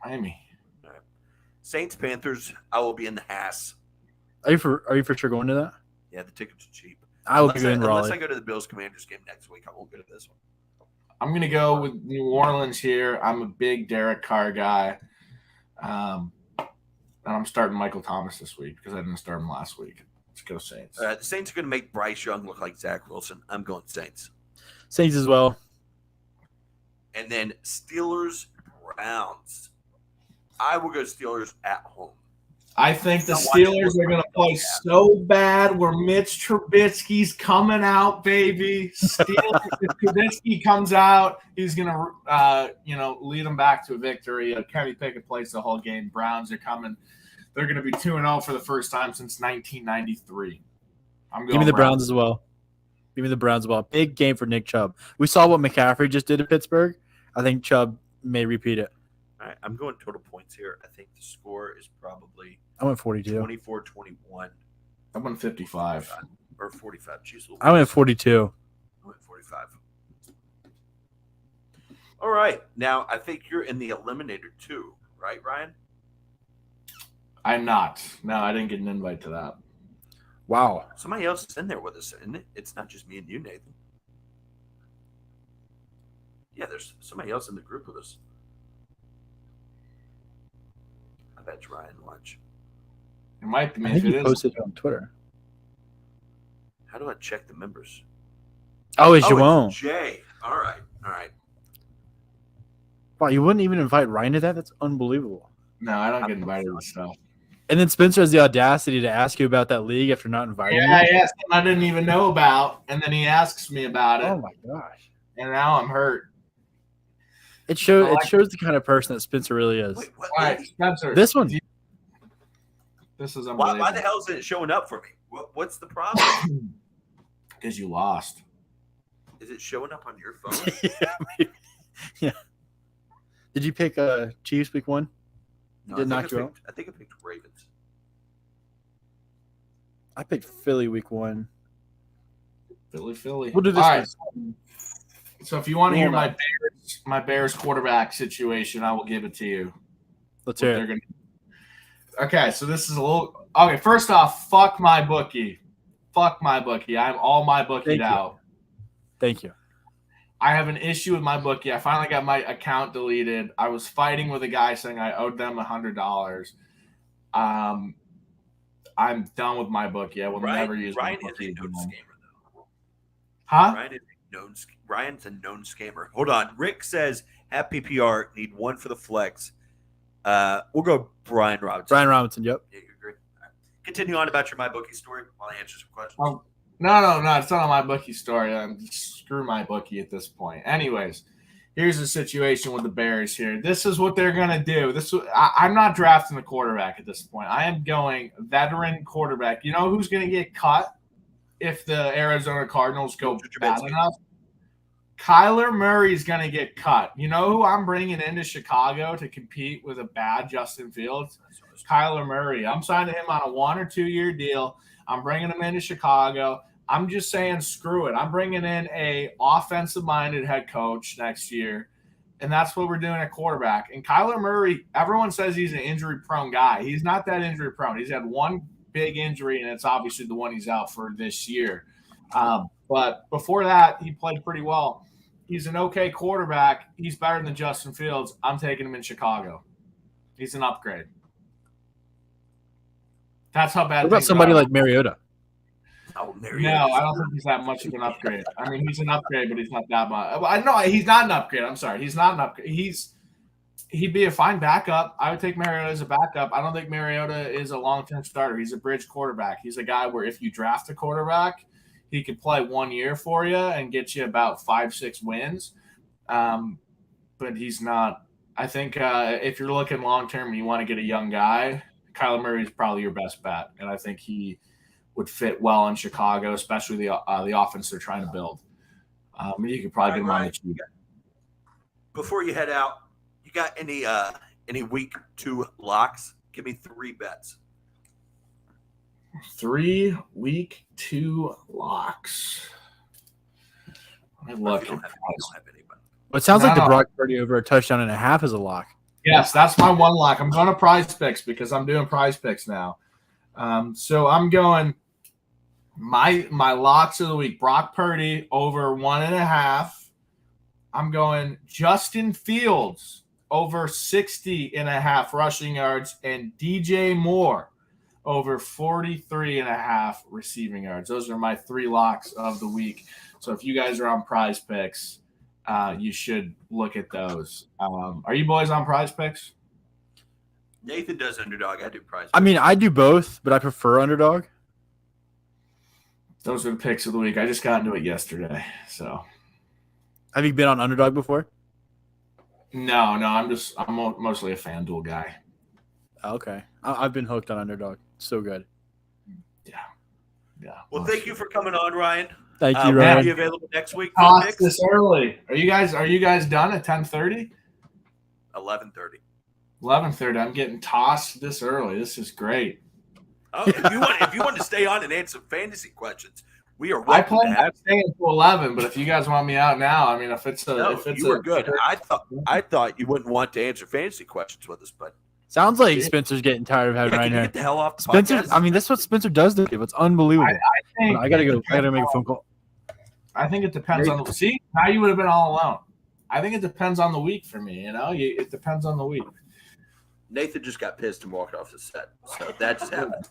Miami. All right. Saints, Panthers. I will be in the Hass. Are you for sure going to that? Yeah, the tickets are cheap. I will Unless be in unless I Raleigh. go to the Bills Commanders game next week, I won't go to this one. I'm going to go with New Orleans here. I'm a big Derek Carr guy. And I'm starting Michael Thomas this week because I didn't start him last week. Let's go Saints. The Saints are going to make Bryce Young look like Zach Wilson. I'm going Saints. Saints as well. And then Steelers, Browns. I will go Steelers at home. I think the I'm Steelers watching are going to football, play yeah. so bad where Mitch Trubisky's coming out, baby. Steelers, if Trubisky comes out, he's going to, lead them back to a victory. Kenny Pickett plays the whole game. Browns are coming. They're going to be 2-0 for the first time since 1993. I'm going Give me the Browns as well. Give me the Browns as well. Big game for Nick Chubb. We saw what McCaffrey just did at Pittsburgh. I think Chubb may repeat it. All right, I'm going total points here. I think the score is probably I went 42. 24-21 I won 55. or 45. Jeez, I went 42. I went 45. All right. Now, I think you're in the eliminator too, right, Ryan? I'm not. No, I didn't get an invite to that. Wow. Somebody else is in there with us, isn't it? It's not just me and you, Nathan. Yeah, there's somebody else in the group with us. I bet Ryan watch. It might be I if think it you is. posted it on Twitter. How do I check the members? Oh, it's Oh, João. it's Jay. All right. All right. Wow, you wouldn't even invite Ryan to that? That's unbelievable. No, I don't get invited to stuff. And then Spencer has the audacity to ask you about that league after not inviting Yeah, you. I asked him I didn't even know about, and then he asks me about it, Oh my gosh. and now I'm hurt. It shows the kind of person that Spencer really is. Wait, what? All right, Spencer. This one. This is Why unbelievable. the hell is it showing up for me? What's the problem? Because you lost. Is it showing up on your phone? Yeah, maybe. Yeah. Did you pick Chiefs week 1? No, Did I knock think you out? I think I picked Ravens. I picked Philly week 1. Philly. We'll do this All one. right. So if you want to hear Hold my Bears quarterback situation, I will give it to you. Let's What hear they're it. gonna- Okay, so this is a little. Okay, first off, fuck my bookie. Fuck my bookie. I'm all my bookied Thank you. out. Thank you. I have an issue with my bookie. I finally got my account deleted. I was fighting with a guy saying I owed them $100. I'm done with my bookie. I will never use Ryan my is bookie a known again. scammer, though. Huh? Ryan's a known scammer. Hold on. Rick says, have PPR, need one for the flex. We'll go Brian Robinson. Brian Robinson. Yep. Yeah, you agree. All right. Continue on about your my bookie story while I answer some questions. No. It's not on my bookie story. Screw my bookie at this point. Anyways, here's the situation with the Bears here. This is what they're going to do. I'm not drafting a quarterback at this point. I am going veteran quarterback. You know who's going to get cut if the Arizona Cardinals go bad enough? Kyler Murray's going to get cut. You know who I'm bringing into Chicago to compete with a bad Justin Fields? Kyler Murray. I'm signing him on a 1 or 2 year deal. I'm bringing him into Chicago. I'm just saying, screw it. I'm bringing in a offensive-minded head coach next year, and that's what we're doing at quarterback. And Kyler Murray, everyone says he's an injury-prone guy. He's not that injury-prone. He's had one big injury, and it's obviously the one he's out for this year. But before that, he played pretty well. He's an okay quarterback. He's better than Justin Fields. I'm taking him in Chicago. He's an upgrade. That's how bad. What about somebody like Mariota? Oh, no, I don't think he's that much of an upgrade. I mean, he's an upgrade, but he's not that much. I know he's not an upgrade. I'm sorry. He's not an upgrade. He'd be a fine backup. I would take Mariota as a backup. I don't think Mariota is a long-term starter. He's a bridge quarterback. He's a guy where if you draft a quarterback, he could play 1 year for you and get you about 5-6 wins. But he's not. I think if you're looking long-term and you want to get a young guy, Kyler Murray is probably your best bet. And I think he would fit well in Chicago, especially the offense they're trying to build. You could probably get him on the cheap. Before you head out, you got any week 2 locks? Give me 3 bets. 3 week 2 locks. I look. You don't have anybody. Well, it sounds like the Brock Purdy over a touchdown and a half is a lock. Yes, that's my one lock. I'm going to Prize Picks because I'm doing Prize Picks now. So I'm going my locks of the week. Brock Purdy over 1.5. I'm going Justin Fields over 60.5 rushing yards and DJ Moore over 43.5 receiving yards. Those are my 3 locks of the week. So if you guys are on Prize Picks, you should look at those. Are you boys on Prize Picks? Nathan does Underdog. I do Prize Picks. I mean, I do both, but I prefer Underdog. Those are the picks of the week. I just got into it yesterday. So, have you been on Underdog before? No. I'm mostly a FanDuel guy. Okay, I've been hooked on Underdog. So good. Yeah. Well, thank you for coming on, Ryan. Thank you, Will Ryan. you be available next week? This early? Are you guys done at 10:30? 11:30. 11:30. I'm getting tossed this early. This is great. Oh, if you want to stay on and answer fantasy questions, we are. I plan on staying until 11, but if you guys want me out now, I mean, you were good. I thought you wouldn't want to answer fantasy questions with us, but sounds like Spencer's getting tired of having Ryan here. Get the hell off the Spencer. podcast? I mean, that's what Spencer does to people. It's unbelievable. I gotta go. I gotta make a phone call. I think it depends on the see. Now you would have been all alone. I think it depends on the week for me. It depends on the week. Nathan just got pissed and walked off the set, so that just happened.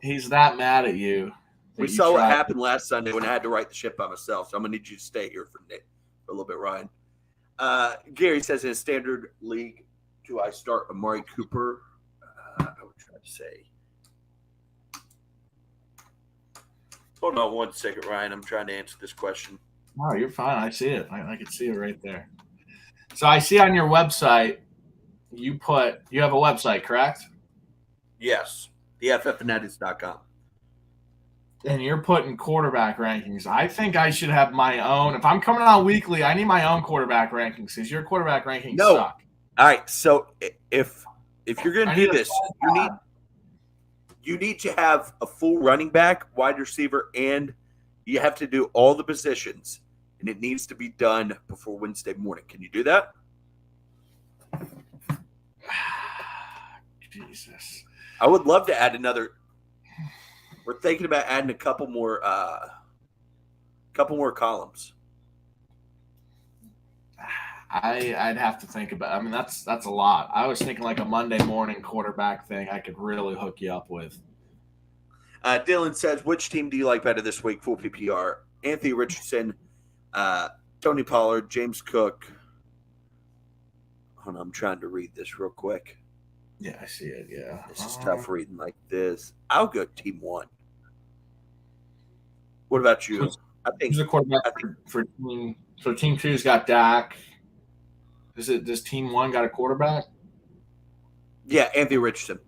He's that mad at you. We saw what happened last Sunday when I had to write the ship by myself, so I'm gonna need you to stay here for a little bit, Ryan. Gary says in a standard league, do I start Amari Cooper? I would try to say. Hold on 1 second, Ryan. I'm trying to answer this question. No, you're fine. I see it. I can see it right there. So I see on your website, you have a website, correct? Yes, theFFfanatics.com. And you're putting quarterback rankings. I think I should have my own. If I'm coming on weekly, I need my own quarterback rankings because your quarterback rankings suck. All right. So if you're going to do this, you need to have a full running back, wide receiver, and you have to do all the positions, and it needs to be done before Wednesday morning. Can you do that? Jesus. I would love to add another. We're thinking about adding a couple more columns. I'd have to think about. I mean, that's a lot. I was thinking like a Monday morning quarterback thing. I could really hook you up with. Dylan says, which team do you like better this week? Full PPR. Anthony Richardson, Tony Pollard, James Cook. Hold on, I'm trying to read this real quick. Yeah, I see it. Yeah, This is tough reading like this. I'll go team one. What about you? I think who's the quarterback for team? So team two's got Dak. Does team one got a quarterback? yeah, Anthony Richardson.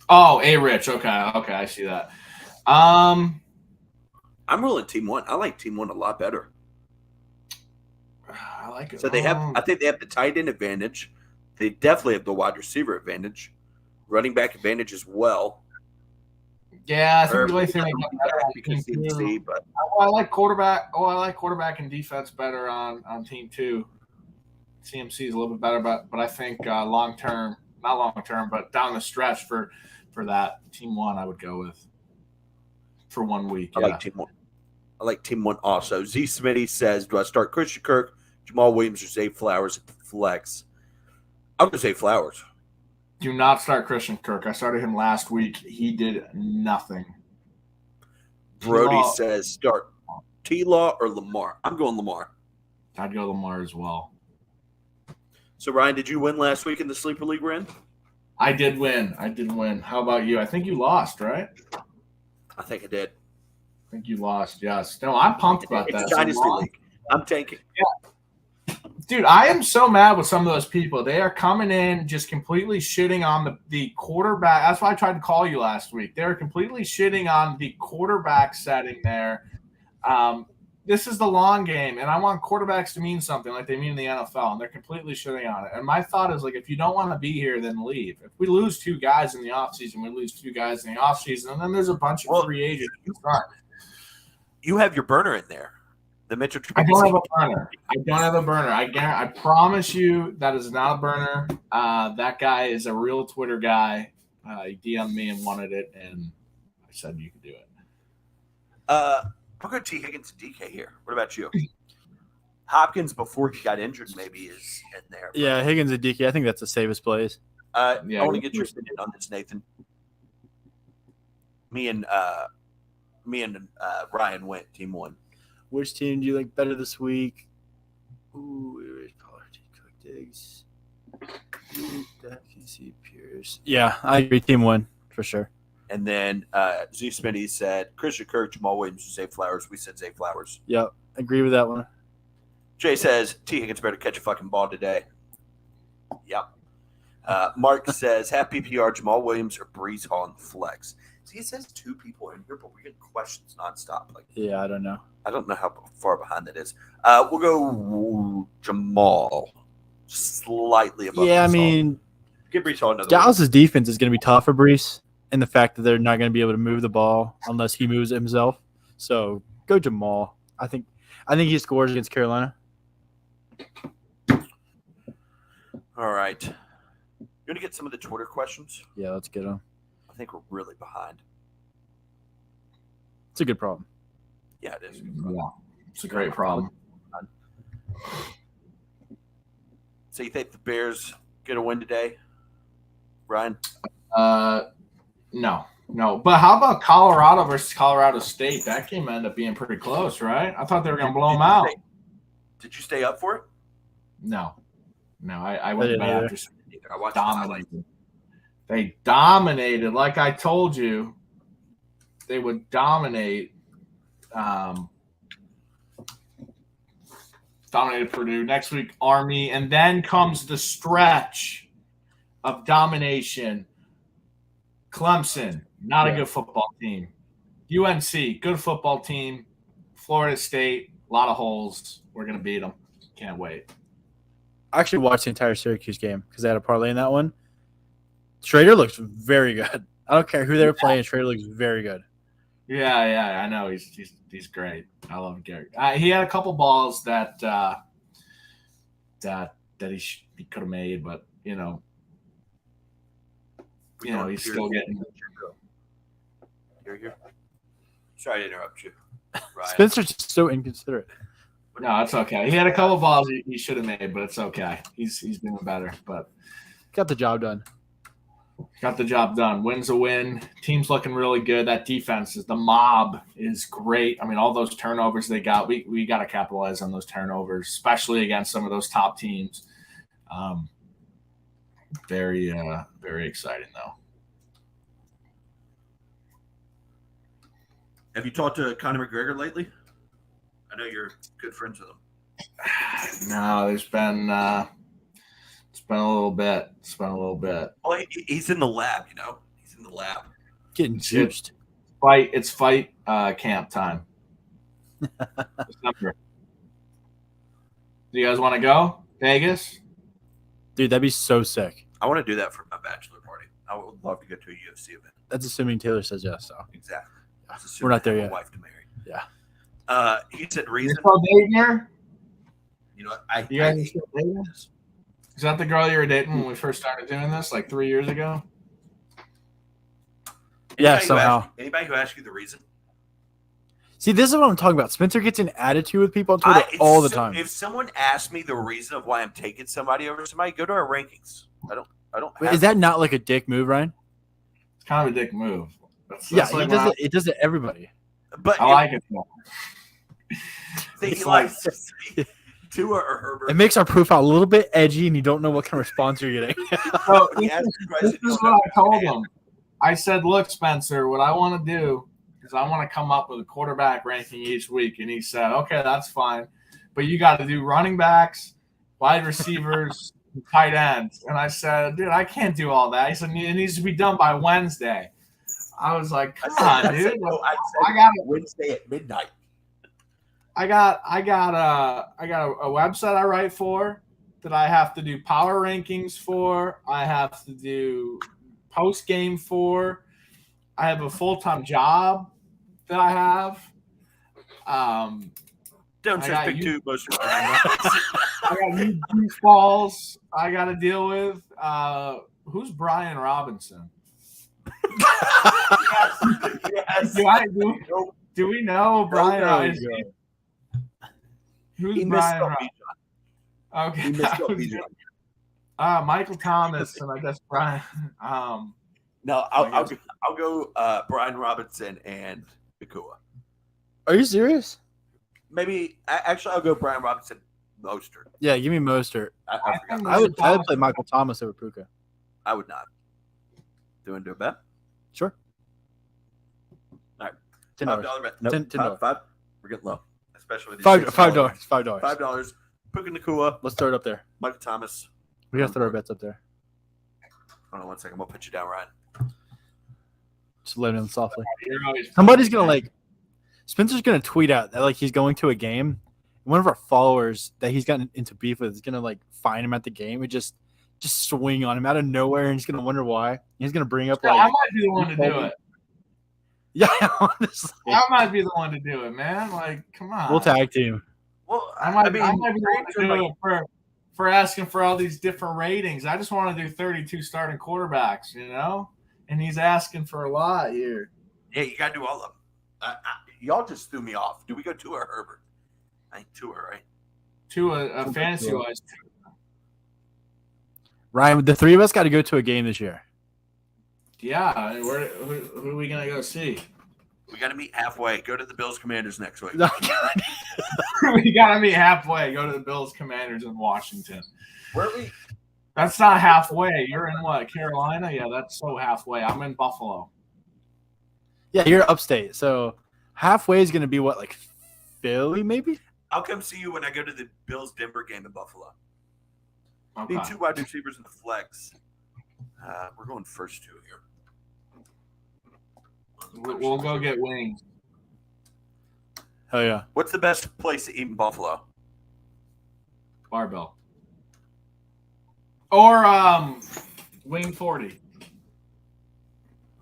Oh, Rich. Okay, I see that. I'm rolling team one. I like team one a lot better. I like it. So they have. I think they have the tight end advantage. They definitely have the wide receiver advantage, running back advantage as well. Yeah, I think Or the only thing they got better on because team two. CMC, but I like quarterback. I like quarterback and defense better on team two. CMC is a little bit better, but I think long term, not long term, but down the stretch for that team one, I would go with for 1 week. I like team one. I like team one also. Z Smitty says, do I start Christian Kirk, Jamal Williams, or Zay Flowers at the flex? I'm gonna say Flowers. Do not start Christian Kirk. I started him last week. He did nothing. Brody T-Law, says start T-Law or Lamar. I'm going Lamar. I'd go Lamar as well. So Ryan, did you win last week in the sleeper league win? I did win. How about you? I think you lost, right? I think I did. I think you lost. Yes. No, I'm pumped about that. It's a dynasty league. I'm tanking. Dude, I am so mad with some of those people. They are coming in just completely shitting on the quarterback. That's why I tried to call you last week. They're completely shitting on the quarterback setting there. This is the long game, and I want quarterbacks to mean something like they mean in the NFL, and they're completely shitting on it. And my thought is, like, if you don't want to be here, then leave. If we lose 2 guys in the offseason, we lose 2 guys in the offseason, and then there's a bunch of free agents. You have your burner in there. The Mitchell I don't have a burner. I promise you that is not a burner. That guy is a real Twitter guy. He DM'd me and wanted it, and I said you could do it. I'll go T. Higgins and DK here. What about you? Hopkins, before he got injured, maybe is in there. Yeah, Higgins and DK. I think that's the safest plays. I want to get your opinion on this, Nathan. Me and Ryan went team one. Which team do you like better this week? Ooh, Pollard, Cook, Diggs, Pierce. Yeah, I agree. Team one for sure. And then Z Smitty said Christian Kirk, Jamal Williams, Zay Flowers. We said Zay Flowers. Yep, agree with that one. Jay says T. Higgins better catch a fucking ball today. Yep. Mark says half PPR, Jamal Williams or Breeze Hall in the flex. See, it says 2 people in here, but we're getting questions nonstop. Like, yeah, I don't know. I don't know how far behind that is. We'll go Jamal, slightly above. Yeah, I Breece Hall. mean, give Breece Hall another. Dallas's defense is going to be tough for Breece, and the fact that they're not going to be able to move the ball unless he moves it himself. So go Jamal. I think he scores against Carolina. All right. You want to get some of the Twitter questions? Yeah, let's get them. I think we're really behind. It's a good problem. Yeah, it is. Yeah, it's a great problem. So you think the Bears get a win today, Ryan? No. But how about Colorado versus Colorado State? That game ended up being pretty close, right? I thought they were going to blow them out. Did you stay up for it? No, I went to bed after. I watched dominated. They dominated, like I told you. They would dominate. Dominated Purdue. Next week, Army, and then comes the stretch of domination. Clemson, not a good football team. UNC, good football team. Florida State, a lot of holes. We're gonna beat them. Can't wait. I actually watched the entire Syracuse game because I had a parlay in that one. Schrader looks very good. I don't care who they were playing. Schrader looks very good. Yeah, I know he's great. I love Gary. He had a couple balls that he could have made, but he's still getting. You're here. Sorry to interrupt you, Ryan. Spencer's so inconsiderate. No, it's okay. He had a couple balls he should have made, but it's okay. He's doing better, but Got the job done. got the job done. Win's a win. Team's looking really good. That defense the mob is great. I mean, all those turnovers they got, we got to capitalize on those turnovers, especially against some of those top teams. Very exciting though. Have you talked to Conor McGregor lately? I know you're good friends with him. No, it's been a little bit. Well, he's in the lab, you know. He's in the lab. Getting juiced. It's fight camp time. December. Do you guys want to go? Vegas? Dude, that'd be so sick. I want to do that for my bachelor party. I would love to go to a UFC event. That's assuming Taylor says yes. So Exactly. We're not there I have yet. a wife to marry. Yeah. He said reason. You still dating her? You know, I You guys hate still dating? Is that the girl you were dating when we first started doing this, like 3 years ago? Yeah, Anybody who somehow. asks- Anybody who asks you the reason? See, this is what I'm talking about. Spencer gets an attitude with people on Twitter all the time. If someone asks me the reason of why I'm taking somebody over somebody, go to our rankings. I don't. Wait, have is that not like a dick move, Ryan? It's kind of a dick move. That's Yeah, like it does it to everybody. But I like it. Though. He It's likes to see Tua or Herbert. It makes our profile a little bit edgy, and you don't know what kind of response you're getting. So He asked the this question, is you what don't I told know. him. I said, look, Spencer, what I want to do is I want to come up with a quarterback ranking each week. And he said, okay, that's fine. But you got to do running backs, wide receivers, and tight ends. And I said, dude, I can't do all that. He said, it needs to be done by Wednesday. I was like, come on, I said, dude. no, I I said got Wednesday at midnight. I got a website I write for that I have to do power rankings for. I have to do post game for. I have a full-time job that I have. Don't I just got pick you- two most. I got new balls I got to deal with. Who's Brian Robinson? Yes. Do we know Brian No, Robinson? Who's He missed Brian up Robinson? Okay. He missed up I was- Michael Thomas and I guess Brian. No, I I'll go Brian Robinson and Nakua. Are you serious? Maybe actually I'll go Brian Robinson, Mostert. Yeah, give me Mostert. I forgot. think I would Thomas- play Michael Thomas over Puka. I would not. Do you want to do a bet? Sure. All right. $10. $5 bet. Nope. $10. Five. We're getting low, especially with these $5. $6. $5. $5. Puka Nakua, Let's throw it up there. Michael Thomas. We got to throw our bets up there. Hold on 1 second. We'll put you down, Ryan. Just let it in softly. You're always- Somebody's gonna Spencer's gonna tweet out that he's going to a game. One of our followers that he's gotten into beef with is gonna find him at the game and just swing on him out of nowhere, and he's gonna wonder why. He's gonna bring up Yeah, I might be the one to do it. yeah, honestly, I might be the one to do it, man. Like, come on. we'll tag team. Well, I might be the one to do it for asking for all these different ratings. I just want to do 32 starting quarterbacks, and he's asking for a lot here. Yeah, you got to do all of them. Y'all just threw me off. Do we go Tua or Herbert? I think Tua, right? To a fantasy wise. Ryan, the three of us got to go to a game this year. Yeah, who are we gonna go see? We got to meet halfway. Go to the Bills Commanders next week. We gotta meet halfway. Go to the Bills Commanders in Washington. Where are we? That's not halfway. You're in what, Carolina? Yeah, that's so halfway. I'm in Buffalo. Yeah, you're upstate, so halfway is gonna be what, like Philly, maybe? I'll come see you when I go to the Bills Denver game in Buffalo. Okay. Need 2 wide receivers in the flex. We're going first 2 here. We'll go get wings. Hell yeah. What's the best place to eat in Buffalo? Barbell. Or Wing 40.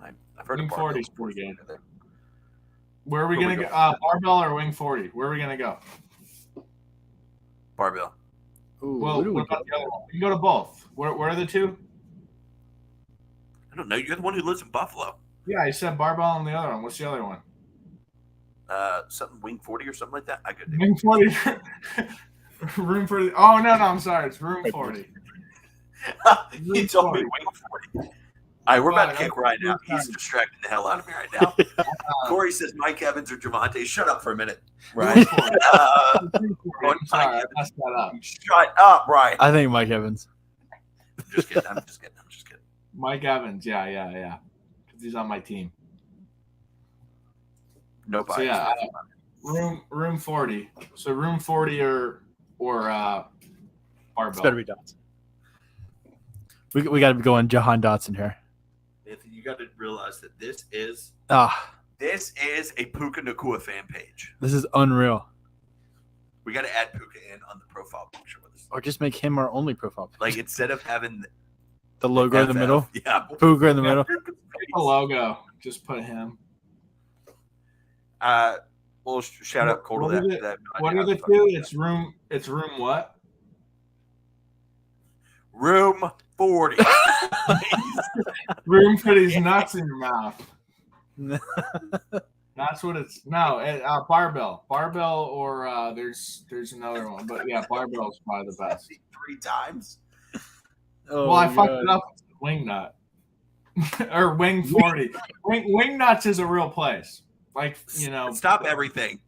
I've heard Wing of 40 Barbell's is pretty good. over there. Where are we Where gonna we go? go? Barbell or Wing 40? Where are we gonna go? Barbell. Ooh, Well, where do we what about go? the other one? We can go to both. Where are the two? I don't know. You're the one who lives in Buffalo. Yeah, I said Barbell and the other one. What's the other one? something Wing 40 or something like that. I could. Room 40. Room 40. Oh, no, I'm sorry. It's room 40. He told me Room Wing 40. All right, we're about to Right, kick Ryan out. He's distracting the hell out of me right now. Corey says Mike Evans or Javante. Shut up for a minute, Ryan. I'm sorry, I messed that up. Shut up, Ryan. I think Mike Evans. I'm just kidding. I'm just kidding. Mike Evans. Yeah. Because he's on my team. No bias. So, yeah, room 40. So, room 40 or It's barbell. better be Dotson. We got to be going Jahan Dotson here. Nathan, you got to realize that this is a Puka Nakua fan page. This is unreal. We got to add Puka in on the profile picture with us. Or just make him our only profile picture. Like instead of having the logo in the FF, middle, yeah, Puka in the middle. The logo. Just put him. Well, shout out Cole What to are that. What are the two? It's room what? Room 40. Room for these nuts in your mouth. That's what it's. No, barbell. Barbell or there's another one. But yeah, barbell is probably the best. 3 times. Oh, Well, I fucked God. it up with wing nut. Or wing 40. Wing nuts is a real place. Like, Stop everything.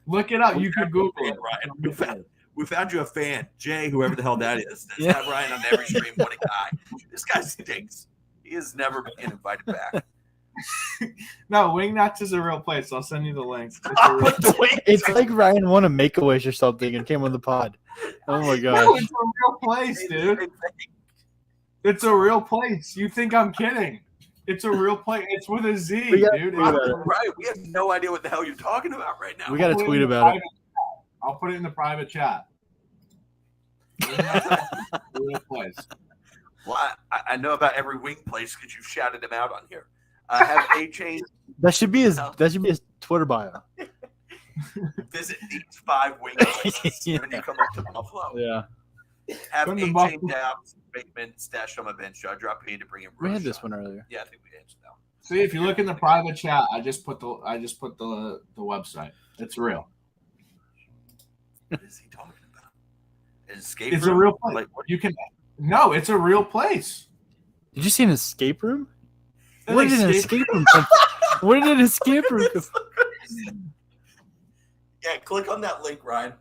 look it up. You could Google it. Ryan. We found you a fan, Jay, whoever the hell that is. That's Yeah. not Ryan on every stream. What a guy. This guy stinks. He has never been invited back. No, wing nuts is a real place. I'll send you the link. It's a real- Put the wing. It's like Ryan won a Make-A-Wish or something and came on the pod. Oh my No, gosh. it's a real place, dude. It's a real place. You think I'm kidding? It's a real place. It's with a Z, We gotta dude. tweet about it. Right. We have no idea what the hell you're talking about right now. We got to tweet about it. I'll put it in the private chat. It's a real place. Well, I know about every wing place because you've shouted him out on here. Have A Chain That should be his Twitter bio. visit these 5 wing places Yeah. when you come up to Buffalo. Yeah. Have Come A to Chain Buffalo. Downs Bateman stashed on my bench. So I dropped P to bring him. We had Roshan. this one earlier. Yeah, I think we answered that one. See, if you look in the private chat, I just put the website. It's real. What is he talking about? An escape It's room? a real place. Like, what? You can. No, it's a real place. Did you see an escape room? An Where did an escape- escape room come from? Where did an escape room come from? Yeah, click on that link, Ryan.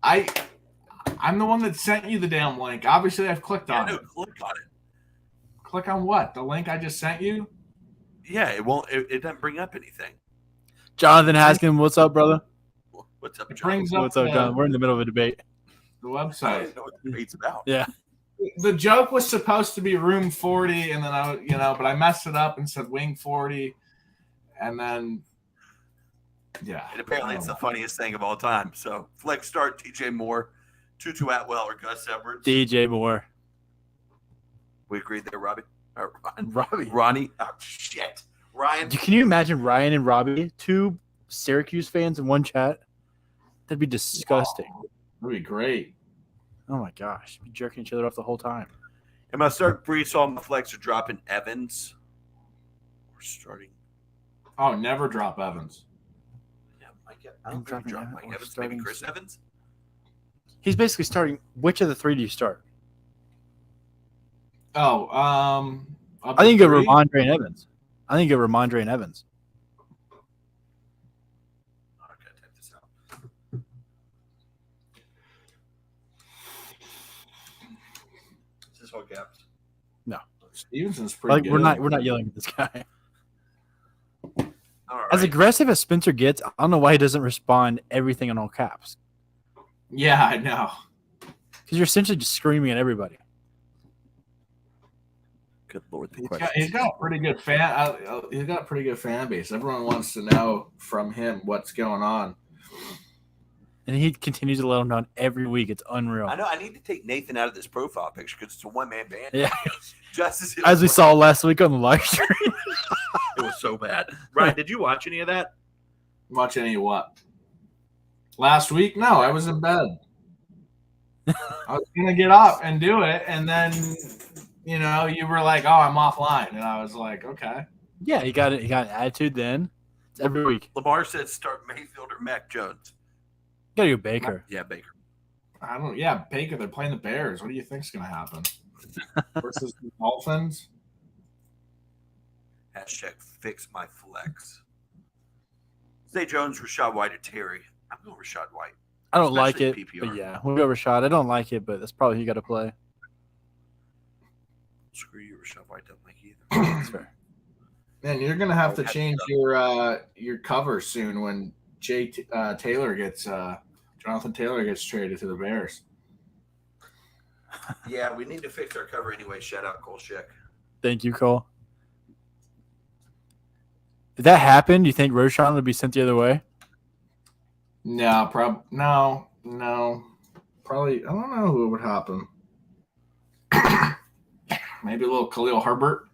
I'm the one that sent you the damn link. Obviously, I've clicked Yeah, on no, it. click on it. Click on what? The link I just sent you? Yeah, it won't. It doesn't bring up anything. Jonathan Haskin, what's up, brother? What's up, It John? brings up What's up, John? We're in the middle of a debate. the I website. don't know what the debate's about. Yeah. The joke was supposed to be room 40, and then but I messed it up and said wing 40, and then yeah. And apparently, it's the funniest thing of all time. So, flex start, TJ Moore, Tutu Atwell, or Gus Edwards. DJ Moore. We agreed there, Robbie. Or Robbie. Ronnie. Oh, shit. Ryan. Can you imagine Ryan and Robbie, 2 Syracuse fans in one chat? That'd be disgusting. That'd be great. Oh my gosh. Be jerking each other off the whole time. Am I start Brees on the flex or dropping Evans? We're starting. Oh, never drop Evans. Yeah, I don't think we drop Mike Evans. Maybe Chris Evans. He's basically starting. Which of the 3 do you start? Oh, I think you go 3? Ramondre and Evans. I think you go Ramondre and Evans. Oh, I gotta type this out. Is this all caps? Stevenson's pretty Like good. we're not yelling at this guy. All right. As aggressive as Spencer gets, I don't know why he doesn't respond everything in all caps. Yeah, I know. Because you're essentially just screaming at everybody. Good Lord, the He's got a pretty good fan. He's got a pretty good fan base. Everyone wants to know from him what's going on. And he continues to let them down every week. It's unreal. I know. I need to take Nathan out of this profile picture because it's a one-man band. Yeah. Just As we saw last week on the live stream. it was so bad. Ryan, did you watch any of that? Watch any of what? Last week? No, I was in bed. I was gonna get up and do it, and then you were like, "Oh, I'm offline," and I was like, "Okay." Yeah, he got it. He got an attitude then. It's every week. Lamar said start Mayfield or Mac Jones. Gotta go Baker. Yeah, Baker. I don't. Yeah, Baker. They're playing the Bears. What do you think's going to happen versus the Dolphins? Hashtag fix my flex. Zay Jones, Rashad White, or Terry. I'm going Rashad White. I don't like it, Especially but PPR. yeah, we'll go Rashad. I don't like it, but that's probably who you got to play. Screw you, Rashad White don't like either. That's fair. Man, you're going to have to change your cover soon when Jonathan Taylor gets traded to the Bears. Yeah, we need to fix our cover anyway. Shout out Cole Sheck. Thank you, Cole. If that happened, do you think Roshan would be sent the other way? No, no. Probably, I don't know who would happen. Maybe a little Khalil Herbert.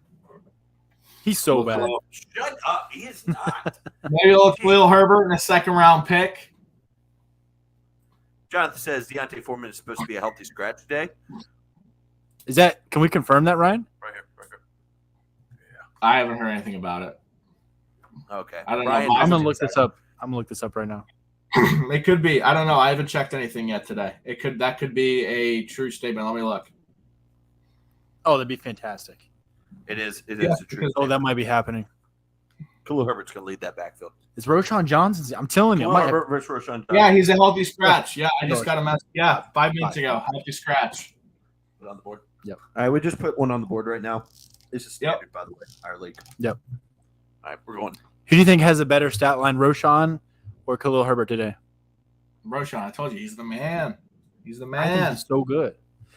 He's so bad. Shut up. He is not. Maybe a little Khalil Herbert and a second-round pick. Jonathan says Deontay Foreman is supposed to be a healthy scratch today. Is that? Can we confirm that, Ryan? Right here. Right here. I haven't heard anything about it. Okay. I don't know. Ryan, I'm Mine- gonna look this up. I'm gonna look this up right now. It could be. I don't know. I haven't checked anything yet today. That could be a true statement. Let me look. Oh, that'd be fantastic. It is. It Yeah, is a true. Oh, that might be happening. Khalil Herbert's going to lead that backfield. It's Roshan Johnson. I'm telling you. I Khalil might have- Herbert versus Roshan Johnson. Yeah, he's a healthy scratch. Yeah, I just got a message. Yeah, 5 minutes Fine. ago. Healthy scratch. Put it on the board. Yep. All right, we just put one on the board right now. This is Yep. standard, by the way. Our league. Yep. All right, we're going. Who do you think has a better stat line, Roshan or Khalil Herbert today? Roshan, I told you, he's the man. He's the I think man. he's so good.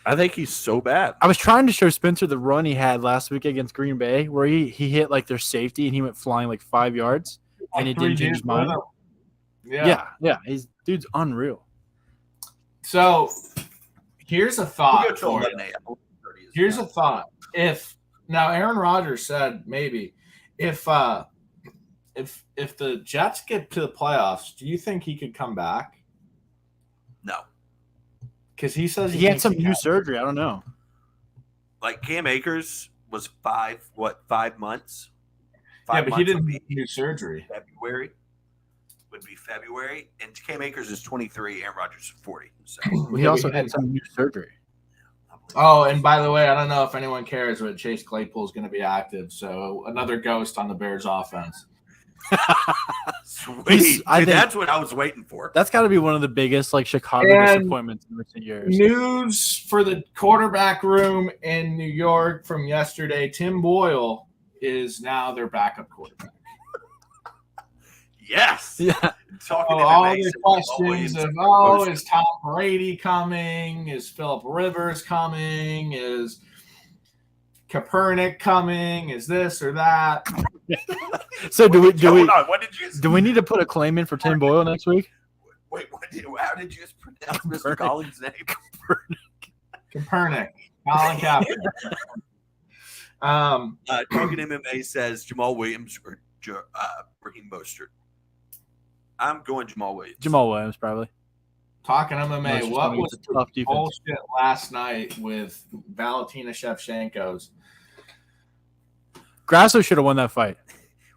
I think he's so bad. I was trying to show Spencer the run he had last week against Green Bay, where he hit like their safety and he went flying like 5 yards, and it didn't change his mind. Yeah. He's dude's unreal. So here's a We'll thought. go till for you. 11 a.m. Here's a thought. If now Aaron Rodgers said maybe if the Jets get to the playoffs, do you think he could come back? No. Because he says He had thinks some he new can. surgery. I don't know. Like Cam Akers was 5 months? Yeah, 5 but he months didn't would do be new surgery. February. Would be February. And Cam Akers is 23, Aaron Rodgers is 40. So, He Yeah, also we had had- some new surgery. Oh, and by the way, I don't know if anyone cares, but Chase Claypool is going to be active. So another ghost on the Bears offense. Sweet. I Dude, think- that's what I was waiting for. That's got to be one of the biggest like Chicago And- disappointments in recent years. News for the quarterback room in New York from yesterday. Tim Boyle is now their backup quarterback. Yes. Yeah, Talking Oh, to all MMA, the said questions of, always- is Tom Brady coming? Is Philip Rivers coming? Is Kaepernick coming? Is this or that? So do we Hold on. What did you? do we need to put a claim in for Tim Boyle next week? Wait. How did you just pronounce Mr. Collins' name? Kaepernick. Colin Kaepernick. Talking MMA says Jamal Williams or Raheem Mostert. I'm going Jamal Williams. Jamal Williams probably. Talking MMA. Mostert's What gonna was get the a tough defense. bullshit last night with Valentina Shevchenko's? Grasso should have won that fight.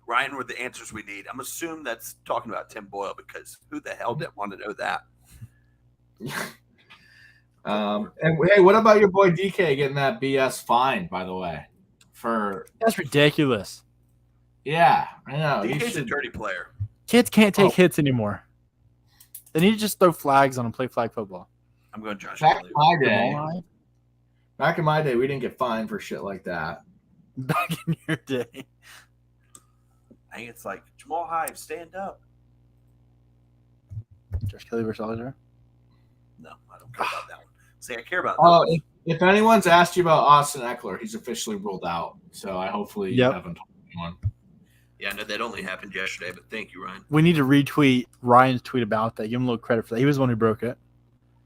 Ryan, with the answers we need. I'm assuming that's talking about Tim Boyle because who the hell didn't want to know that? And hey, what about your boy DK getting that BS fine? By the way, for That's ridiculous. yeah, I know. He DK's a should- dirty player. Kids can't take Oh. hits anymore. They need to just throw flags on and play flag football. I'm going Josh Back Kelly. in my day, Jamal, back in my day, we didn't get fined for shit like that. back in your day. I think it's like Jamal Hive, stand up. Josh Kelly versus Oliver. No, I don't care about that one. See, I care about Oh, that. if anyone's asked you about Austin Eckler, he's officially ruled out. So I hopefully you Yep. haven't told anyone. Yeah, no, that only happened yesterday, but thank you, Ryan. We need to retweet Ryan's tweet about that. Give him a little credit for that. He was the one who broke it.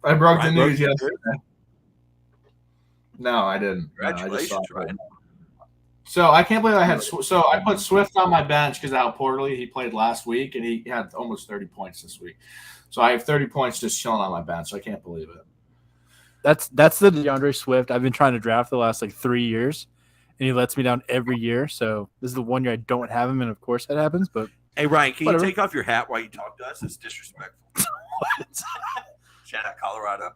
I broke the Ryan news broke it. yesterday. No, I didn't. No, I just Congratulations, saw it. Ryan. So I can't believe I had so I put Swift on my bench because of how poorly he played last week, and he had almost 30 points this week. So I have 30 points just chilling on my bench. I can't believe it. That's the DeAndre Swift I've been trying to draft the last like 3 years, and he lets me down every year. So this is the one year I don't have him, and of course that happens. But Hey, Ryan, can Whatever. you take off your hat while you talk to us? It's disrespectful. Shout out Colorado.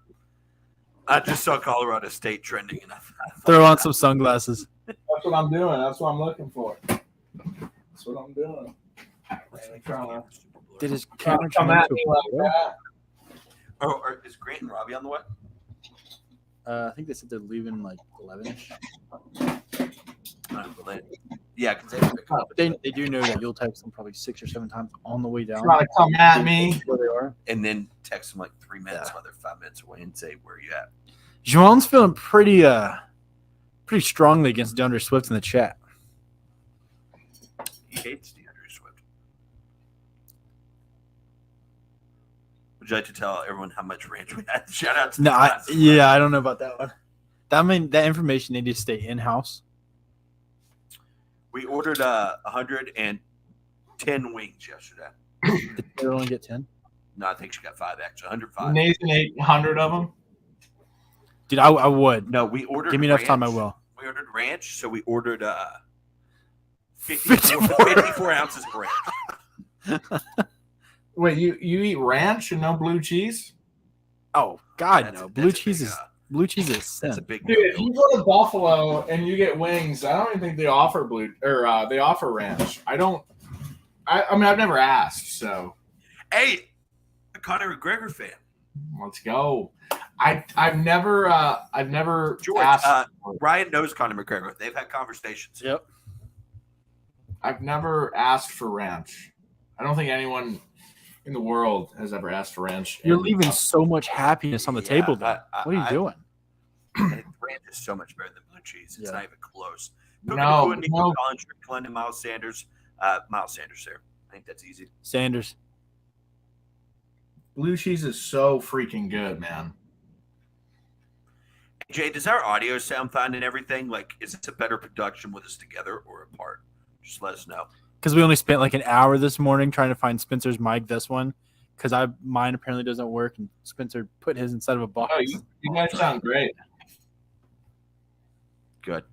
I just saw Colorado State trending, and I thought Throw on some sunglasses. That's what I'm doing. That's what I'm looking for. That's what I'm doing. Did his Trying camera to come turn at into me a like photo? that. Oh, is Grant and Robbie on the way? I think they said they're leaving like 11ish. Yeah, because they pick up. They do know that you'll text them probably 6 or 7 times on the way down. Trying to come at me. Where they are. And then text them like 3 minutes while they're 5 minutes away and say, "Where are you at?" Juwan's feeling pretty strongly against DeAndre Swift in the chat. He hates DeAndre Swift. Would you like to tell everyone how much ranch we had? Shout out to No, the I class. don't know about that one. That information needs to stay in house. We ordered 110 wings yesterday. Did they only get 10? No, I think she got 5 extra. 105. Nathan ate 100 of them. Dude, I would. No, we ordered. Give me enough time, I ranch. will. We ordered ranch, so we ordered 54 ounces of ranch. Wait, you eat ranch and no blue cheese? Oh God, That's no! a Blue big, cheese is sin. That's a big Dude, if you go to Buffalo and you get wings, I don't even think they offer they offer ranch. I mean, I've never asked, so Hey, a Conor McGregor fan. let's go. I've never George, asked. Ryan knows Conor McGregor. They've had conversations. Yep. I've never asked for ranch. I don't think anyone in the world has ever asked for ranch. You're leaving so much happiness on the table. Though. What are you doing? Ranch is so much better than blue cheese. It's Yeah. not even close. No, Nico Collins, Strickland, and Miles Sanders. Miles Sanders there. I think that's easy. Sanders. Blue cheese is so freaking good, man. Jay, does our audio sound fine and everything? Like, is this a better production with us together or apart? Just let us know. Because we only spent like an hour this morning trying to find Spencer's mic. This one, because mine apparently doesn't work, and Spencer put his inside of a box. Oh, you guys sound great. Good.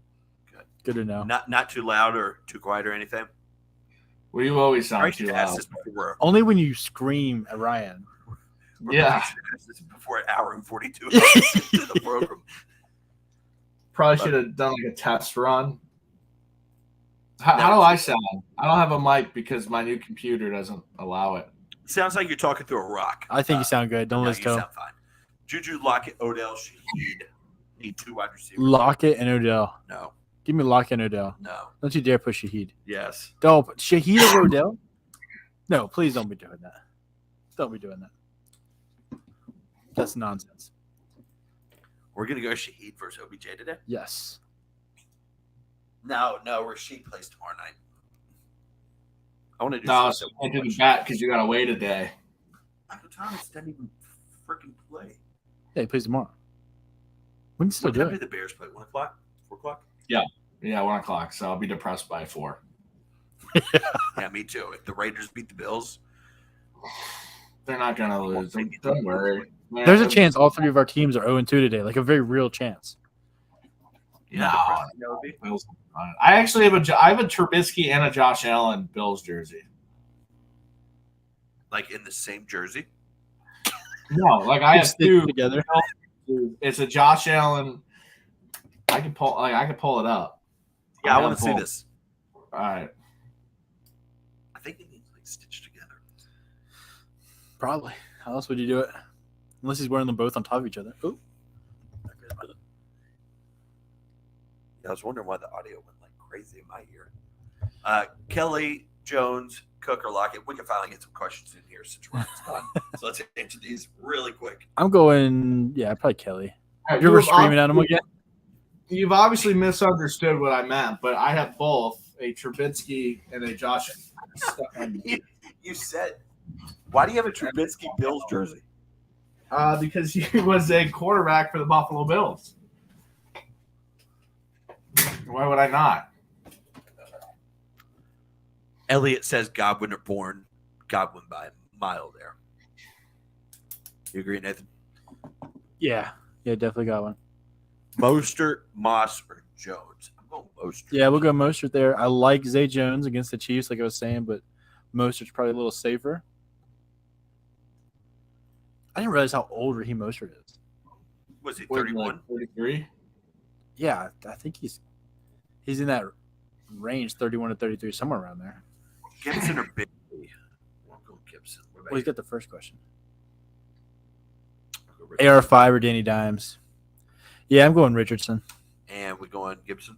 Good to know. Not too loud or too quiet or anything. Well, you always I sound should too ask loud. this before. Only when you scream at Ryan. Yeah. I should ask this before an hour and 42 minutes into the program. Probably should have done like a test run. How do I sound? I don't have a mic because my new computer doesn't allow it. Sounds like you're talking through a rock. I think you sound good. Don't No, listen you to him. sound fine. Juju, Lockett, Odell, Shaheed need 2 wide receivers. Lockett and Odell. No. Give me Lockett and Odell. No. Don't you dare push Shaheed. Yes. Don't Shaheed or Odell? No, please don't be doing that. Don't be doing that. That's nonsense. We're gonna go Shaheed versus OBJ today. Yes. No, Rasheed plays tomorrow night. I want to do No, something. so can't do the bat because you got to wait a day. Michael Thomas doesn't even freaking play. Yeah, he plays tomorrow. We can still What do time do it. the Bears play? 1 o'clock? 4 o'clock? Yeah, 1 o'clock. So I'll be depressed by 4. Yeah, me too. If the Raiders beat the Bills, They're not gonna lose. Don't worry. There's a chance all 3 of our teams are 0-2 today, like a very real chance. yeah, No. depressing that would be. Bills. I actually have a Trubisky and a Josh Allen Bills jersey. Like in the same jersey. No, like I have Stick 2 together. It's a Josh Allen. I can pull it up. Yeah, I Okay, want to see pull. this. All right. I think it needs like stitched together. Probably. How else would you do it? Unless he's wearing them both on top of each other. Ooh. Yeah, I was wondering why the audio went like crazy in my ear. Kelly, Jones, Cook, or Lockett. We can finally get some questions in here since Ryan's gone. So let's answer these really quick. I'm going, yeah, probably Kelly. All right, You're ever you've screaming at him again? You've obviously misunderstood what I meant, but I have both a Trubisky and a Josh. You said, why do you have a Trubisky Bills jersey? Because he was a quarterback for the Buffalo Bills. Why would I not? Elliot says Godwin or Bourne. Godwin by a mile there. You agree, Nathan? Yeah. Yeah, definitely got one. Mostert, Moss, or Jones? I'm going Mostert. Yeah, we'll go Mostert there. I like Zay Jones against the Chiefs, like I was saying, but Mostert's probably a little safer. I didn't realize how old Raheem Mostert is. Was he What, 31? like 33? Yeah, I think he's in that range, 31 to 33, somewhere around there. Gibson or Bigby? I'll go Gibson. What about Well, he's you? got the first question. I'll go Richardson. AR5 or Danny Dimes? Yeah, I'm going Richardson. And we go on Gibson.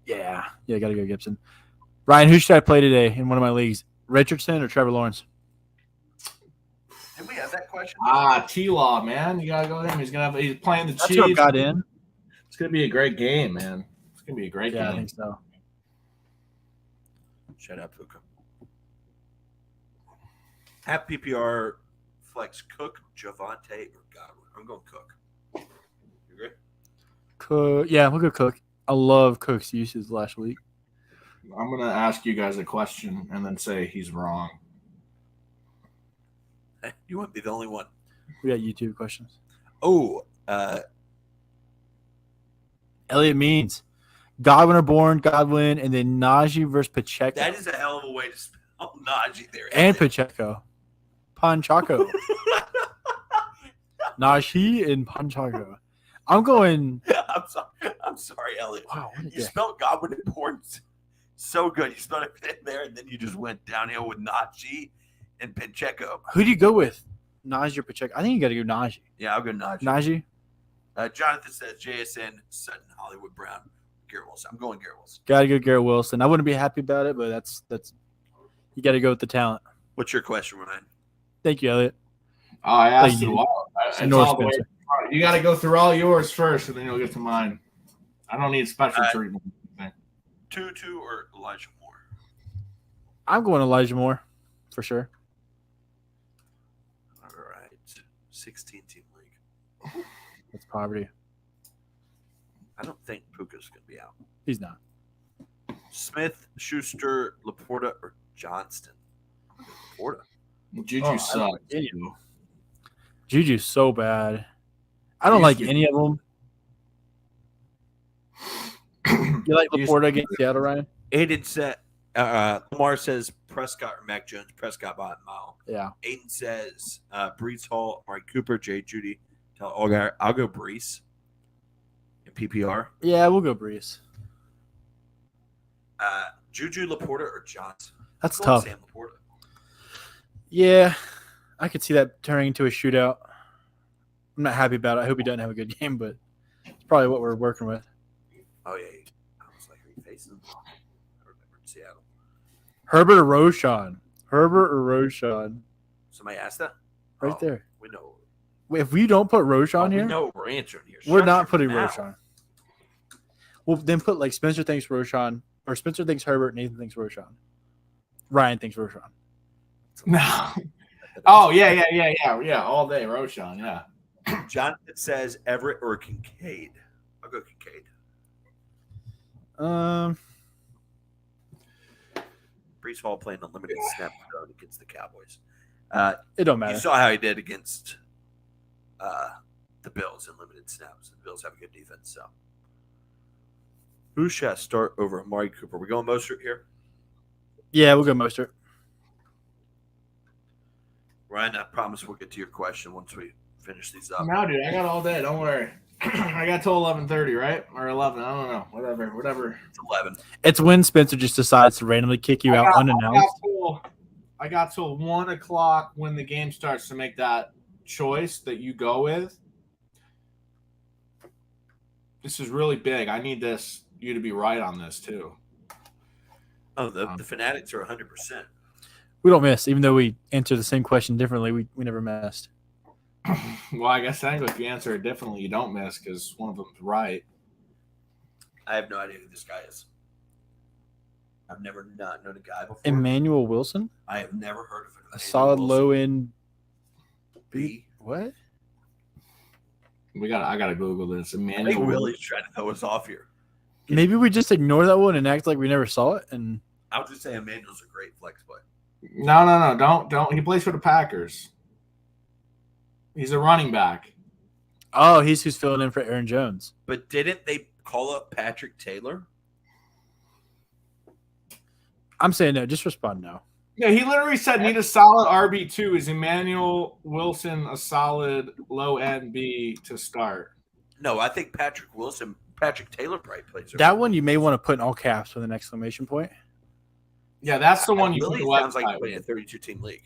Yeah, got to go Gibson. Ryan, who should I play today in one of my leagues? Richardson or Trevor Lawrence? Did we have that question? T-Law, man. You gotta go with him. He's playing the That's what Chiefs. got in. It's gonna be a great game, man. It's gonna be a great Yeah, I game. think so. Shut up, Puka. Have PPR flex Cook, Javante, or Godwin. I'm going Cook. You agree? Cook. Yeah, we'll go Cook. I love Cook's uses last week. I'm gonna ask you guys a question and then say he's wrong. You wouldn't be the only one. We got YouTube questions. Oh, Elliot Means. Godwin or Bourne, Godwin, and then Najee versus Pacheco. that is a hell of a way to spell Najee there. and Pacheco. Panchaco. Najee and Panchaco. I'm going. I'm sorry, Elliot. Wow, what a You day. spelled Godwin and Bourne so good. You spelled it there, and then you just went downhill with Najee and Pacheco. Who do you go with? Najee or Pacheco? I think you got to go Najee. Yeah, I'll go Najee. Najee? Jonathan says JSN, Sutton, Hollywood Brown, Garrett Wilson. I'm going Garrett Wilson. Got to go Garrett Wilson. I wouldn't be happy about it, but that's you got to go with the talent. What's your question, Ryan? Thank you, Elliot. Oh, I asked Thank you. you. Well, it's And North all the way- Spencer. You got to go through all yours first, and then you'll get to mine. I don't need special treatment. Tutu or Elijah Moore? I'm going Elijah Moore for sure. All right. 16-team league. That's poverty. I don't think Puka's going to be out. He's not. Smith, Schuster, Laporta, or Johnston? Laporta. Juju Oh, I sucks. don't like any of them. Juju's so bad. I don't like any of them. You like Laporta against Seattle, Ryan? Aiden said, Lamar says Prescott or Mac Jones. Prescott bought Mile. Yeah. Aiden says Brees Hall, Amari Cooper, Jay Judy. I'll go Brees in PPR. Yeah, we'll go Brees. Juju, Laporta, or Johnson? That's I'm going tough. Sam Laporta. Yeah, I could see that turning into a shootout. I'm not happy about it. I hope he doesn't have a good game, but it's probably what we're working with. Oh, yeah. I was like, are you facing them? I remember Seattle. Herbert or Roshan? Herbert or Roshan? Somebody asked that? Right Oh, there. We know. If we don't put Roshan We here, know what we're answering here. we're Shut not your putting mouth. Roshan. Well, then put like Spencer thinks Roshan, or Spencer thinks Herbert, Nathan thinks Roshan. Ryan thinks Roshan. No. Oh, yeah. All day, Roshan, yeah. Jonathan says Everett or Kincaid. I'll go Kincaid. Brees Hall playing unlimited snap zone against the Cowboys. It don't You matter. saw how he did against the Bills in limited snaps. The Bills have a good defense. So, who shall start over Amari Cooper? We going Mostert here? Yeah, we'll go Mostert. Ryan, I promise we'll get to your question once we finish these up. No, dude, I got all day. Don't worry. I got till 11:30, right? Or 11. I don't know. Whatever. It's 11. It's when Spencer just decides to randomly kick you out unannounced. I got till 1 o'clock when the game starts to make that choice that you go with. This is really big. I need you to be right on this too. Oh, the Fanatics are 100%. We don't miss, even though we answer the same question differently. We never missed. Well, I guess technically if you answer it differently, you don't miss because one of them's right. I have no idea who this guy is. I've never not known a guy before. Emmanuel Wilson, I have never heard of him. a solid low end. B. What? I gotta Google this. I think Emmanuel. Willie's trying to throw us off here. Maybe we just ignore that one and act like we never saw it. And I'll just say Emmanuel's a great flex play. No. Don't. He plays for the Packers. He's a running back. oh, he's who's filling in for Aaron Jones. But didn't they call up Patrick Taylor? I'm saying no. Just respond no. Yeah, he literally said need a solid RB2. Is Emmanuel Wilson a solid low end B to start? No, I think Patrick Taylor probably plays. That one you may want to put in all caps with an exclamation point. Yeah, that's the one you really put the sounds like website playing a with. 32-team league.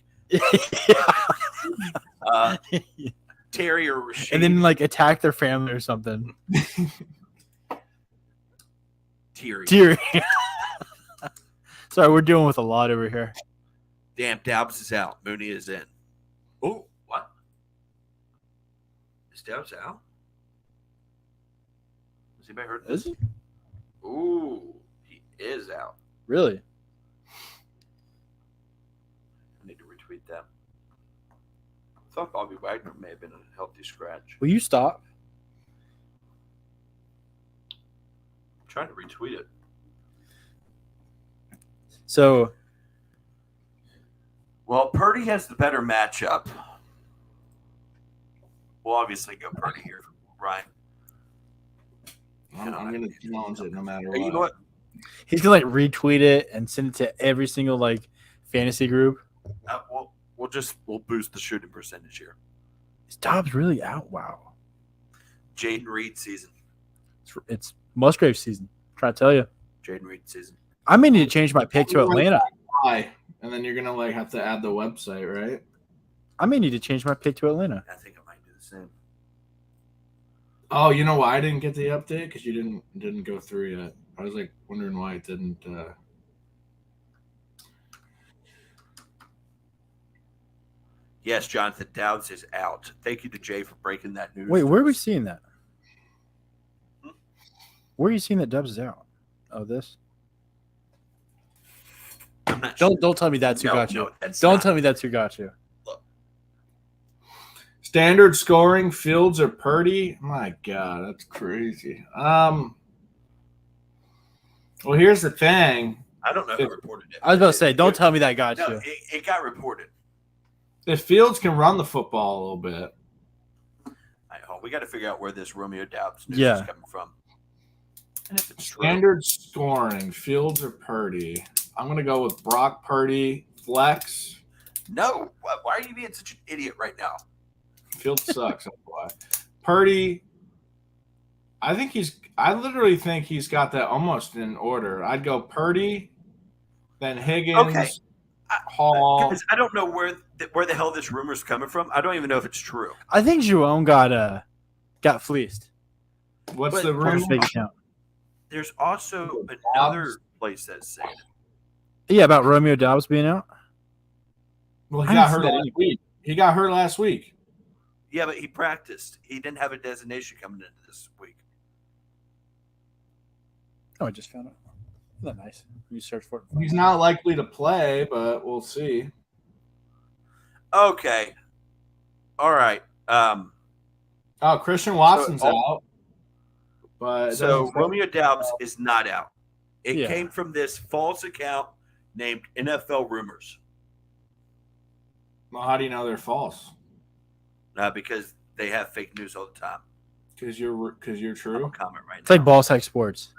Yeah. Terry or Rashid. And then like attack their family or something. Terry. Sorry, we're dealing with a lot over here. Damn, Doubs is out. Mooney is in. Oh, what? Is Doubs out? Has anybody heard this? Is he? Ooh, he is out. Really? I need to retweet that. I thought Bobby Wagner may have been a healthy scratch. Will you stop? I'm trying to retweet it. So, Well, Purdy has the better matchup. We'll obviously go Purdy here, Ryan. I'm going to challenge it no matter what. Hey, you know what? he's gonna like retweet it and send it to every single like fantasy group. We'll boost the shooting percentage here. Is Dobbs really out? Wow. Jaden Reed season. It's Musgrave season. I'm trying to tell you. Jaden Reed season. I may need to change my pick to Atlanta. Why? And then you're going to like have to add the website, right? I may need to change my pick to Atlanta. I think I might do the same. Oh, you know why I didn't get the update? Because you didn't go through yet. I was like wondering why it didn't. Yes, Jonathan Dowds is out. Thank you to Jay for breaking that news. Wait, where are we seeing that? Where are you seeing that Dobbs is out? Oh, this. I'm not sure. Don't tell me that's who got you. No, that's Don't not. tell me that's who got you. Standard scoring, Fields or Purdy? My God, that's crazy. Well, here's the thing. I don't know who reported it. I was about to say, don't tell me that got No, you. it got reported. If Fields can run the football a little bit, We got to figure out where this Romeo Doubs news Yeah. is coming from. And if it's true. standard scoring, Fields or Purdy? I'm going to go with Brock Purdy, flex. No. Why are you being such an idiot right now? Fields sucks. That's why. Purdy, I literally think he's got that almost in order. I'd go Purdy, then Higgins, Okay. Hall. Because I don't know where the hell this rumor is coming from. I don't even know if it's true. I think Jerome got fleeced. What's But- the From his rumor? fake account. There's also another place that's saying it. Yeah, about Romeo Dobbs being out. Well, I he got haven't hurt seen that last week. He got hurt last week. Yeah, but he practiced. He didn't have a designation coming into this week. Oh, I just found it. Isn't that nice? You search for it. He's not likely to play, but we'll see. Okay. All right. Oh, Christian Watson's So- out. But it So doesn't say- Romeo Doubs is not out. It Yeah. came from this false account named NFL Rumors well, how do you know they're false? because they have fake news all the time. Because you're I'm true. a comment right It's now. like ball sack sports.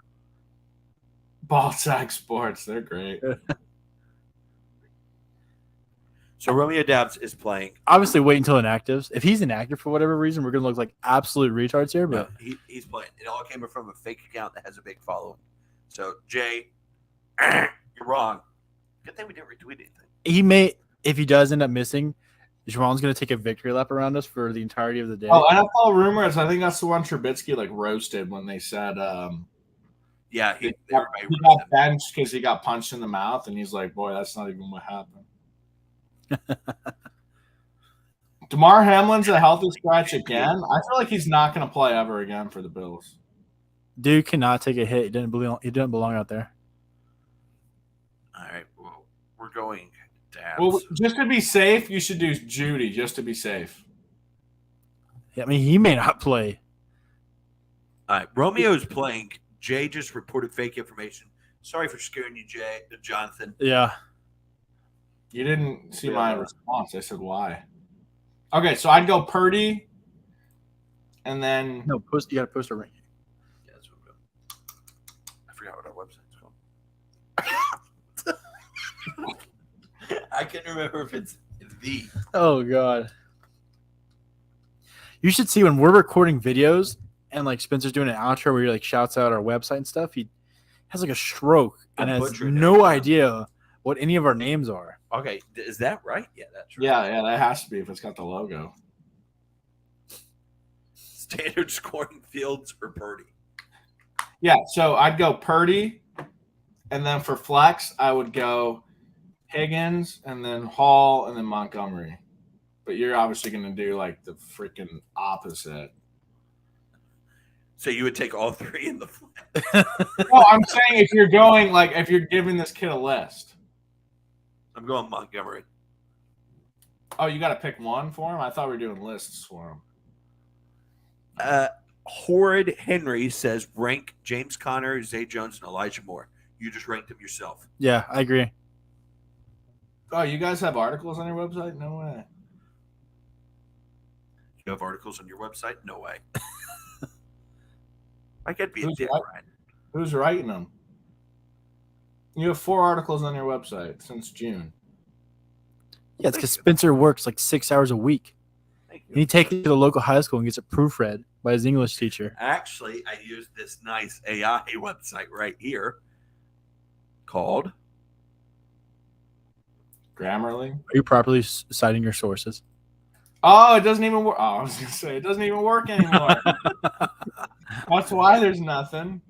Ball sack sports, they're great. So Romeo Doubs is playing. Obviously, wait until inactives. If he's inactive for whatever reason, we're gonna look like absolute retards here. But He's playing. It all came from a fake account that has a big following. So Jay, you're wrong. Good thing we didn't retweet anything. he may, if he does end up missing, Jerome's gonna take a victory lap around us for the entirety of the day. Oh, NFL rumors. I think that's the one Trubisky like roasted when they said Yeah, he everybody got roasted him. benched because he got punched in the mouth, and he's like, "Boy, that's not even what happened." DeMar Hamlin's a healthy scratch again. I feel like he's not going to play ever again for the Bills. Dude cannot take a hit. He didn't belong out there. All right, well, we're going Doubs. Well, just to be safe, you should do Judy just to be safe. Yeah, I mean, he may not play. All right, Romeo's playing. Jay just reported fake information. Sorry for scaring you, Jonathan. Yeah. You didn't see my response. I said why. Okay, so I'd go Purdy, and then No, post. You got to post a ranking. Yeah, that's what we're doing. I forgot what our website's called. I can't remember if it's the. Oh god. You should see when we're recording videos and like Spencer's doing an outro where he like shouts out our website and stuff. He has like a stroke and I has butcher it every no time. idea what any of our names are. Okay, is that right? Yeah, that's right. Yeah, that has to be if it's got the logo. Standard scoring Fields or Purdy. Yeah, so I'd go Purdy, and then for flex, I would go Higgins, and then Hall, and then Montgomery. But you're obviously going to do like the freaking opposite. So you would take all three in the flex. Well, I'm saying if you're going like if you're giving this kid a list. I'm going Montgomery. Oh, you got to pick one for him. I thought we were doing lists for him. Horrid Henry says rank James Conner, Zay Jones, and Elijah Moore. You just ranked them yourself. Yeah, I agree. Oh, you guys have articles on your website? No way. You have articles on your website? No way. I could be a Who's dick, that? Ryan. Who's writing them? You have 4 articles on your website since June. Yeah, it's because Spencer works like 6 hours a week. Thank And he takes it to the local high school and gets it proofread by his English teacher. Actually, I used this nice AI website right here called Grammarly. Are you properly citing your sources? Oh, it doesn't even work. Oh, I was gonna say it doesn't even work anymore. That's why there's nothing.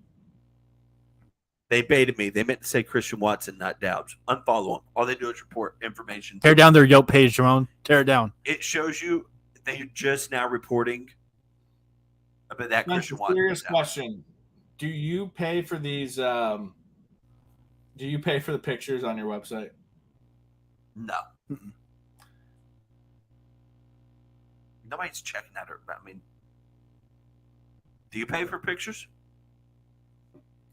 They baited me. They meant to say Christian Watson, not Doubs. Unfollow them. All they do is report information. Tear down their Yelp page, Jerome. Tear it down. It shows you they're just now reporting about that That's Christian a Watson. serious is out. question. Do you pay for these? Do you pay for the pictures on your website? No. Mm-mm. Nobody's checking that. I mean, do you pay for pictures?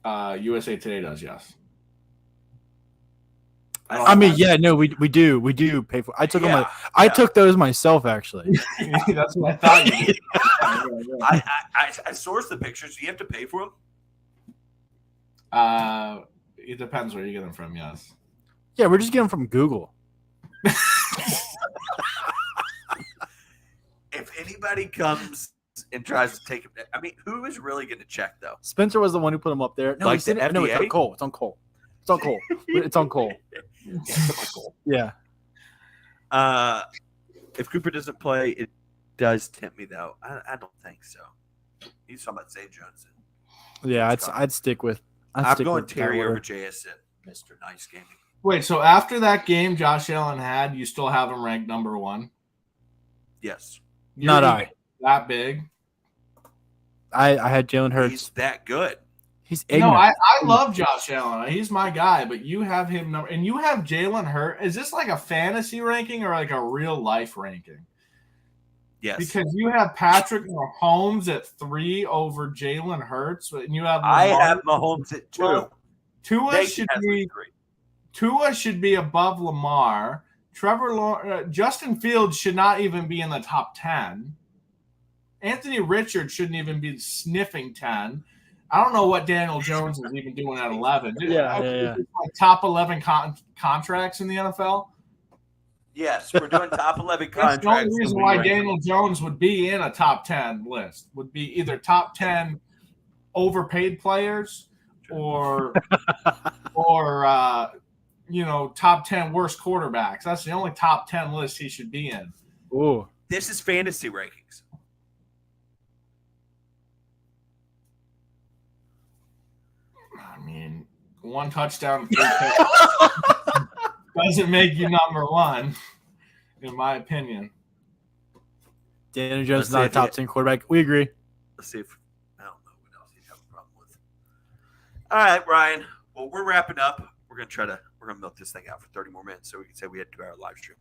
USA Today does, yes. I mean, yeah, no, we do pay for. I took them. I took those myself, actually. That's what I thought you did. I source the pictures. Do you have to pay for them? It depends where you get them from, yes. Yeah, we're just getting them from Google. If anybody comes and tries to take it, I mean, who is really going to check though? Spencer was the one who put them up there. No, Like he said the it. No, it's FDA? on Cole. It's on Cole. It's on Cole. It's on Cole. Yeah. If Cooper doesn't play, it does tempt me though. I don't think so. He's talking about Zay Jones. Yeah, I'd stick with. I'm going with Terry that over order. JSN, Mr. Nice Gaming. Wait, so after that game Josh Allen had, you still have him ranked number 1? Yes. Not I. That big. I had Jalen Hurts. He's that good. He's No, ignorant. I love Josh Allen. He's my guy, but you have him number, and you have Jalen Hurts. Is this like a fantasy ranking or like a real life ranking? Yes. Because you have Patrick Mahomes at 3 over Jalen Hurts, and you have I Lamar. have Mahomes at 2. Well, Tua Nathan should has me be 3. Tua should be above Lamar. Justin Fields should not even be in the top 10. Anthony Richards shouldn't even be sniffing 10. I don't know what Daniel Jones is even doing at 11. Yeah. Like top 11 contracts in the NFL. Yes, we're doing top 11 That's contracts. the only and reason we why rank them. Daniel Jones would be in a top 10 list. Would be either top 10 overpaid players or top 10 worst quarterbacks. That's the only top 10 list he should be in. Ooh. This is fantasy rankings. I mean, 1 touchdown, 3 picks doesn't make you number 1, in my opinion. Daniel Let's Jones is see not a if top 10 quarterback. We agree. Let's see if I don't know what else he'd have a problem with. All right, Ryan. Well, we're wrapping up. We're gonna milk this thing out for 30 more minutes so we can say we had a 2-hour live stream.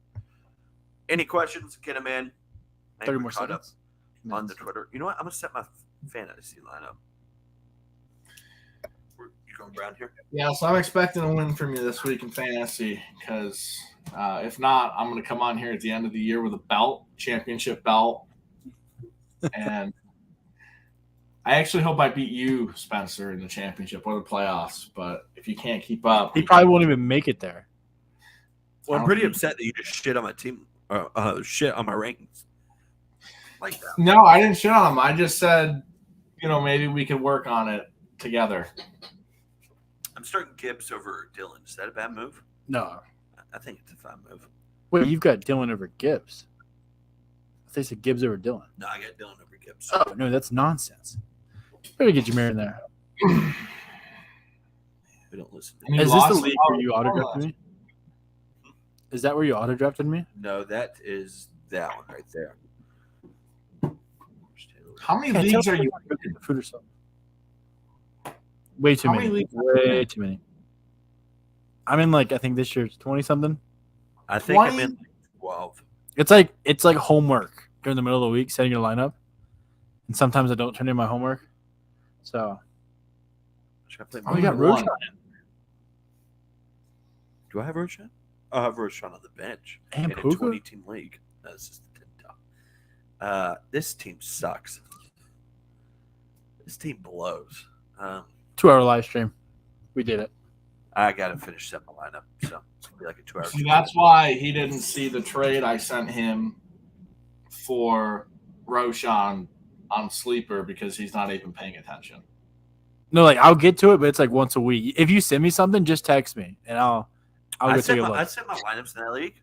Any questions? Get them in. I think 30 we're more caught seconds. up on the Twitter. You know what? I'm gonna set my fantasy lineup. You going Brown here? Yeah, so I'm expecting a win from you this week in fantasy because if not, I'm going to come on here at the end of the year with a championship belt. And I actually hope I beat you, Spencer, in the championship or the playoffs. But if you can't keep up, He probably won't even make it there. Well, I'm pretty upset that you just shit on my team, shit on my rankings. Like that. No, I didn't shit on him. I just said, maybe we could work on it together. I'm starting Gibbs over Dylan. Is that a bad move? No. I think it's a fine move. Wait, you've got Dylan over Gibbs. I think you said Gibbs over Dylan. No, I got Dylan over Gibbs. Oh, no, that's nonsense. Better get Jameer in there. We don't listen. And you Is this the lost league a lot where you of auto-drafted me? Is that where you auto-drafted me? No, that is that one right there. How many Can't leagues tell are you if I'm the food or something. Way too How many. many leagues Way too many. I'm in I think this year's 20-something. I think I'm 20? in 12. It's like homework during the middle of the week, setting your lineup. And sometimes I don't turn in my homework. So Should I play Oh, we got you won. Roshan in. Do I have Roshan? I'll have Roshan on the bench And in a Puka? 20-team league. No, this is dumb. This team sucks. This team blows. 2-hour live stream. We did it. I got to finish setting my lineup, so it's going to be like a 2-hour. See, that's why he didn't see the trade I sent him for Roshan on Sleeper because he's not even paying attention. No, I'll get to it, but it's once a week. If you send me something, just text me and I'll I go set take a my look. lineups in that league.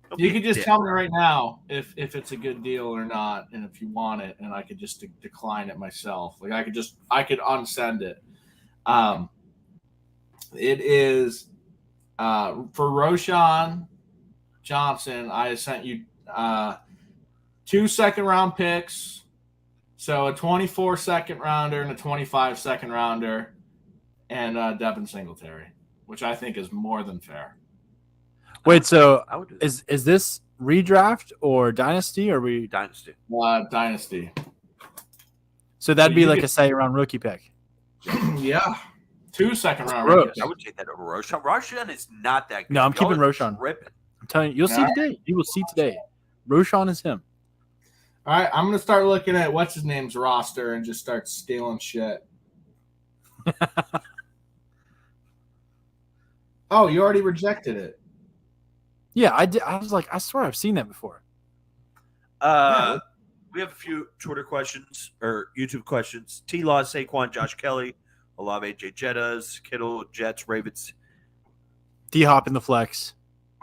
Don't You be could a just dick. tell me right now if it's a good deal or not, and if you want it, and I could just decline it myself. I could unsend it. It is for Roshan Johnson. I sent you 2 second-round picks, so a 24 second-rounder and a 25 second-rounder, and Devin Singletary, which I think is more than fair. Wait, so I would do that. is this redraft or dynasty, or are we? Dynasty. Dynasty. So that'd So be you like could- a second round rookie pick. Yeah. 2 second-round Gross. picks. I would take that over Roshan. Roshan is not that good. No, I'm Y'all keeping are Roshan. tripping. I'm telling you, you'll see Yeah. today. You will see today. Roshan is him. All right, I'm gonna start looking at what's his name's roster and just start stealing shit. Oh, you already rejected it. Yeah, I did. I was like, I swear I've seen that before. We have a few Twitter questions or YouTube questions. T-Law, Saquon, Josh Kelly, Olave, J. Jettas, Kittle, Jets, Ravens. D Hop in the flex.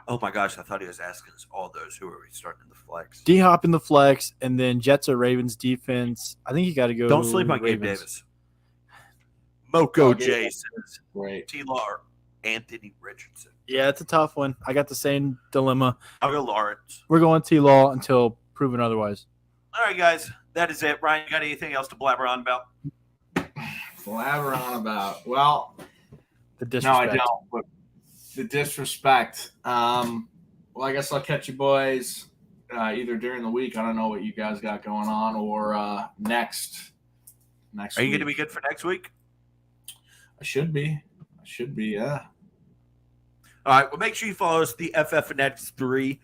Oh my gosh, I thought he was asking us all those. Who are we starting in the flex? D Hop in the flex, and then Jets or Ravens defense. I think you got to go. Don't sleep on Gabe Ravens. Davis. Moko Oh, J Gabe. says Great. T-Law or Anthony Richardson. Yeah, it's a tough one. I got the same dilemma. I'll go Lawrence. We're going T-Law until proven otherwise. All right, guys. That is it. Ryan, you got anything else to blabber on about? Blabber on about. Well, The no, disrespect. I don't. But the disrespect. Well, I guess I'll catch you boys either during the week. I don't know what you guys got going on, or next. Are you going to be good for next week? I should be. Yeah. All right. Well, make sure you follow us, the FF Fanatics 3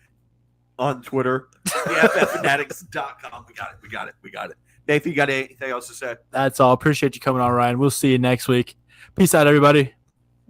on Twitter, the FFFanatics.com. We got it. Nathan, you got anything else to say? That's all. Appreciate you coming on, Ryan. We'll see you next week. Peace out, everybody.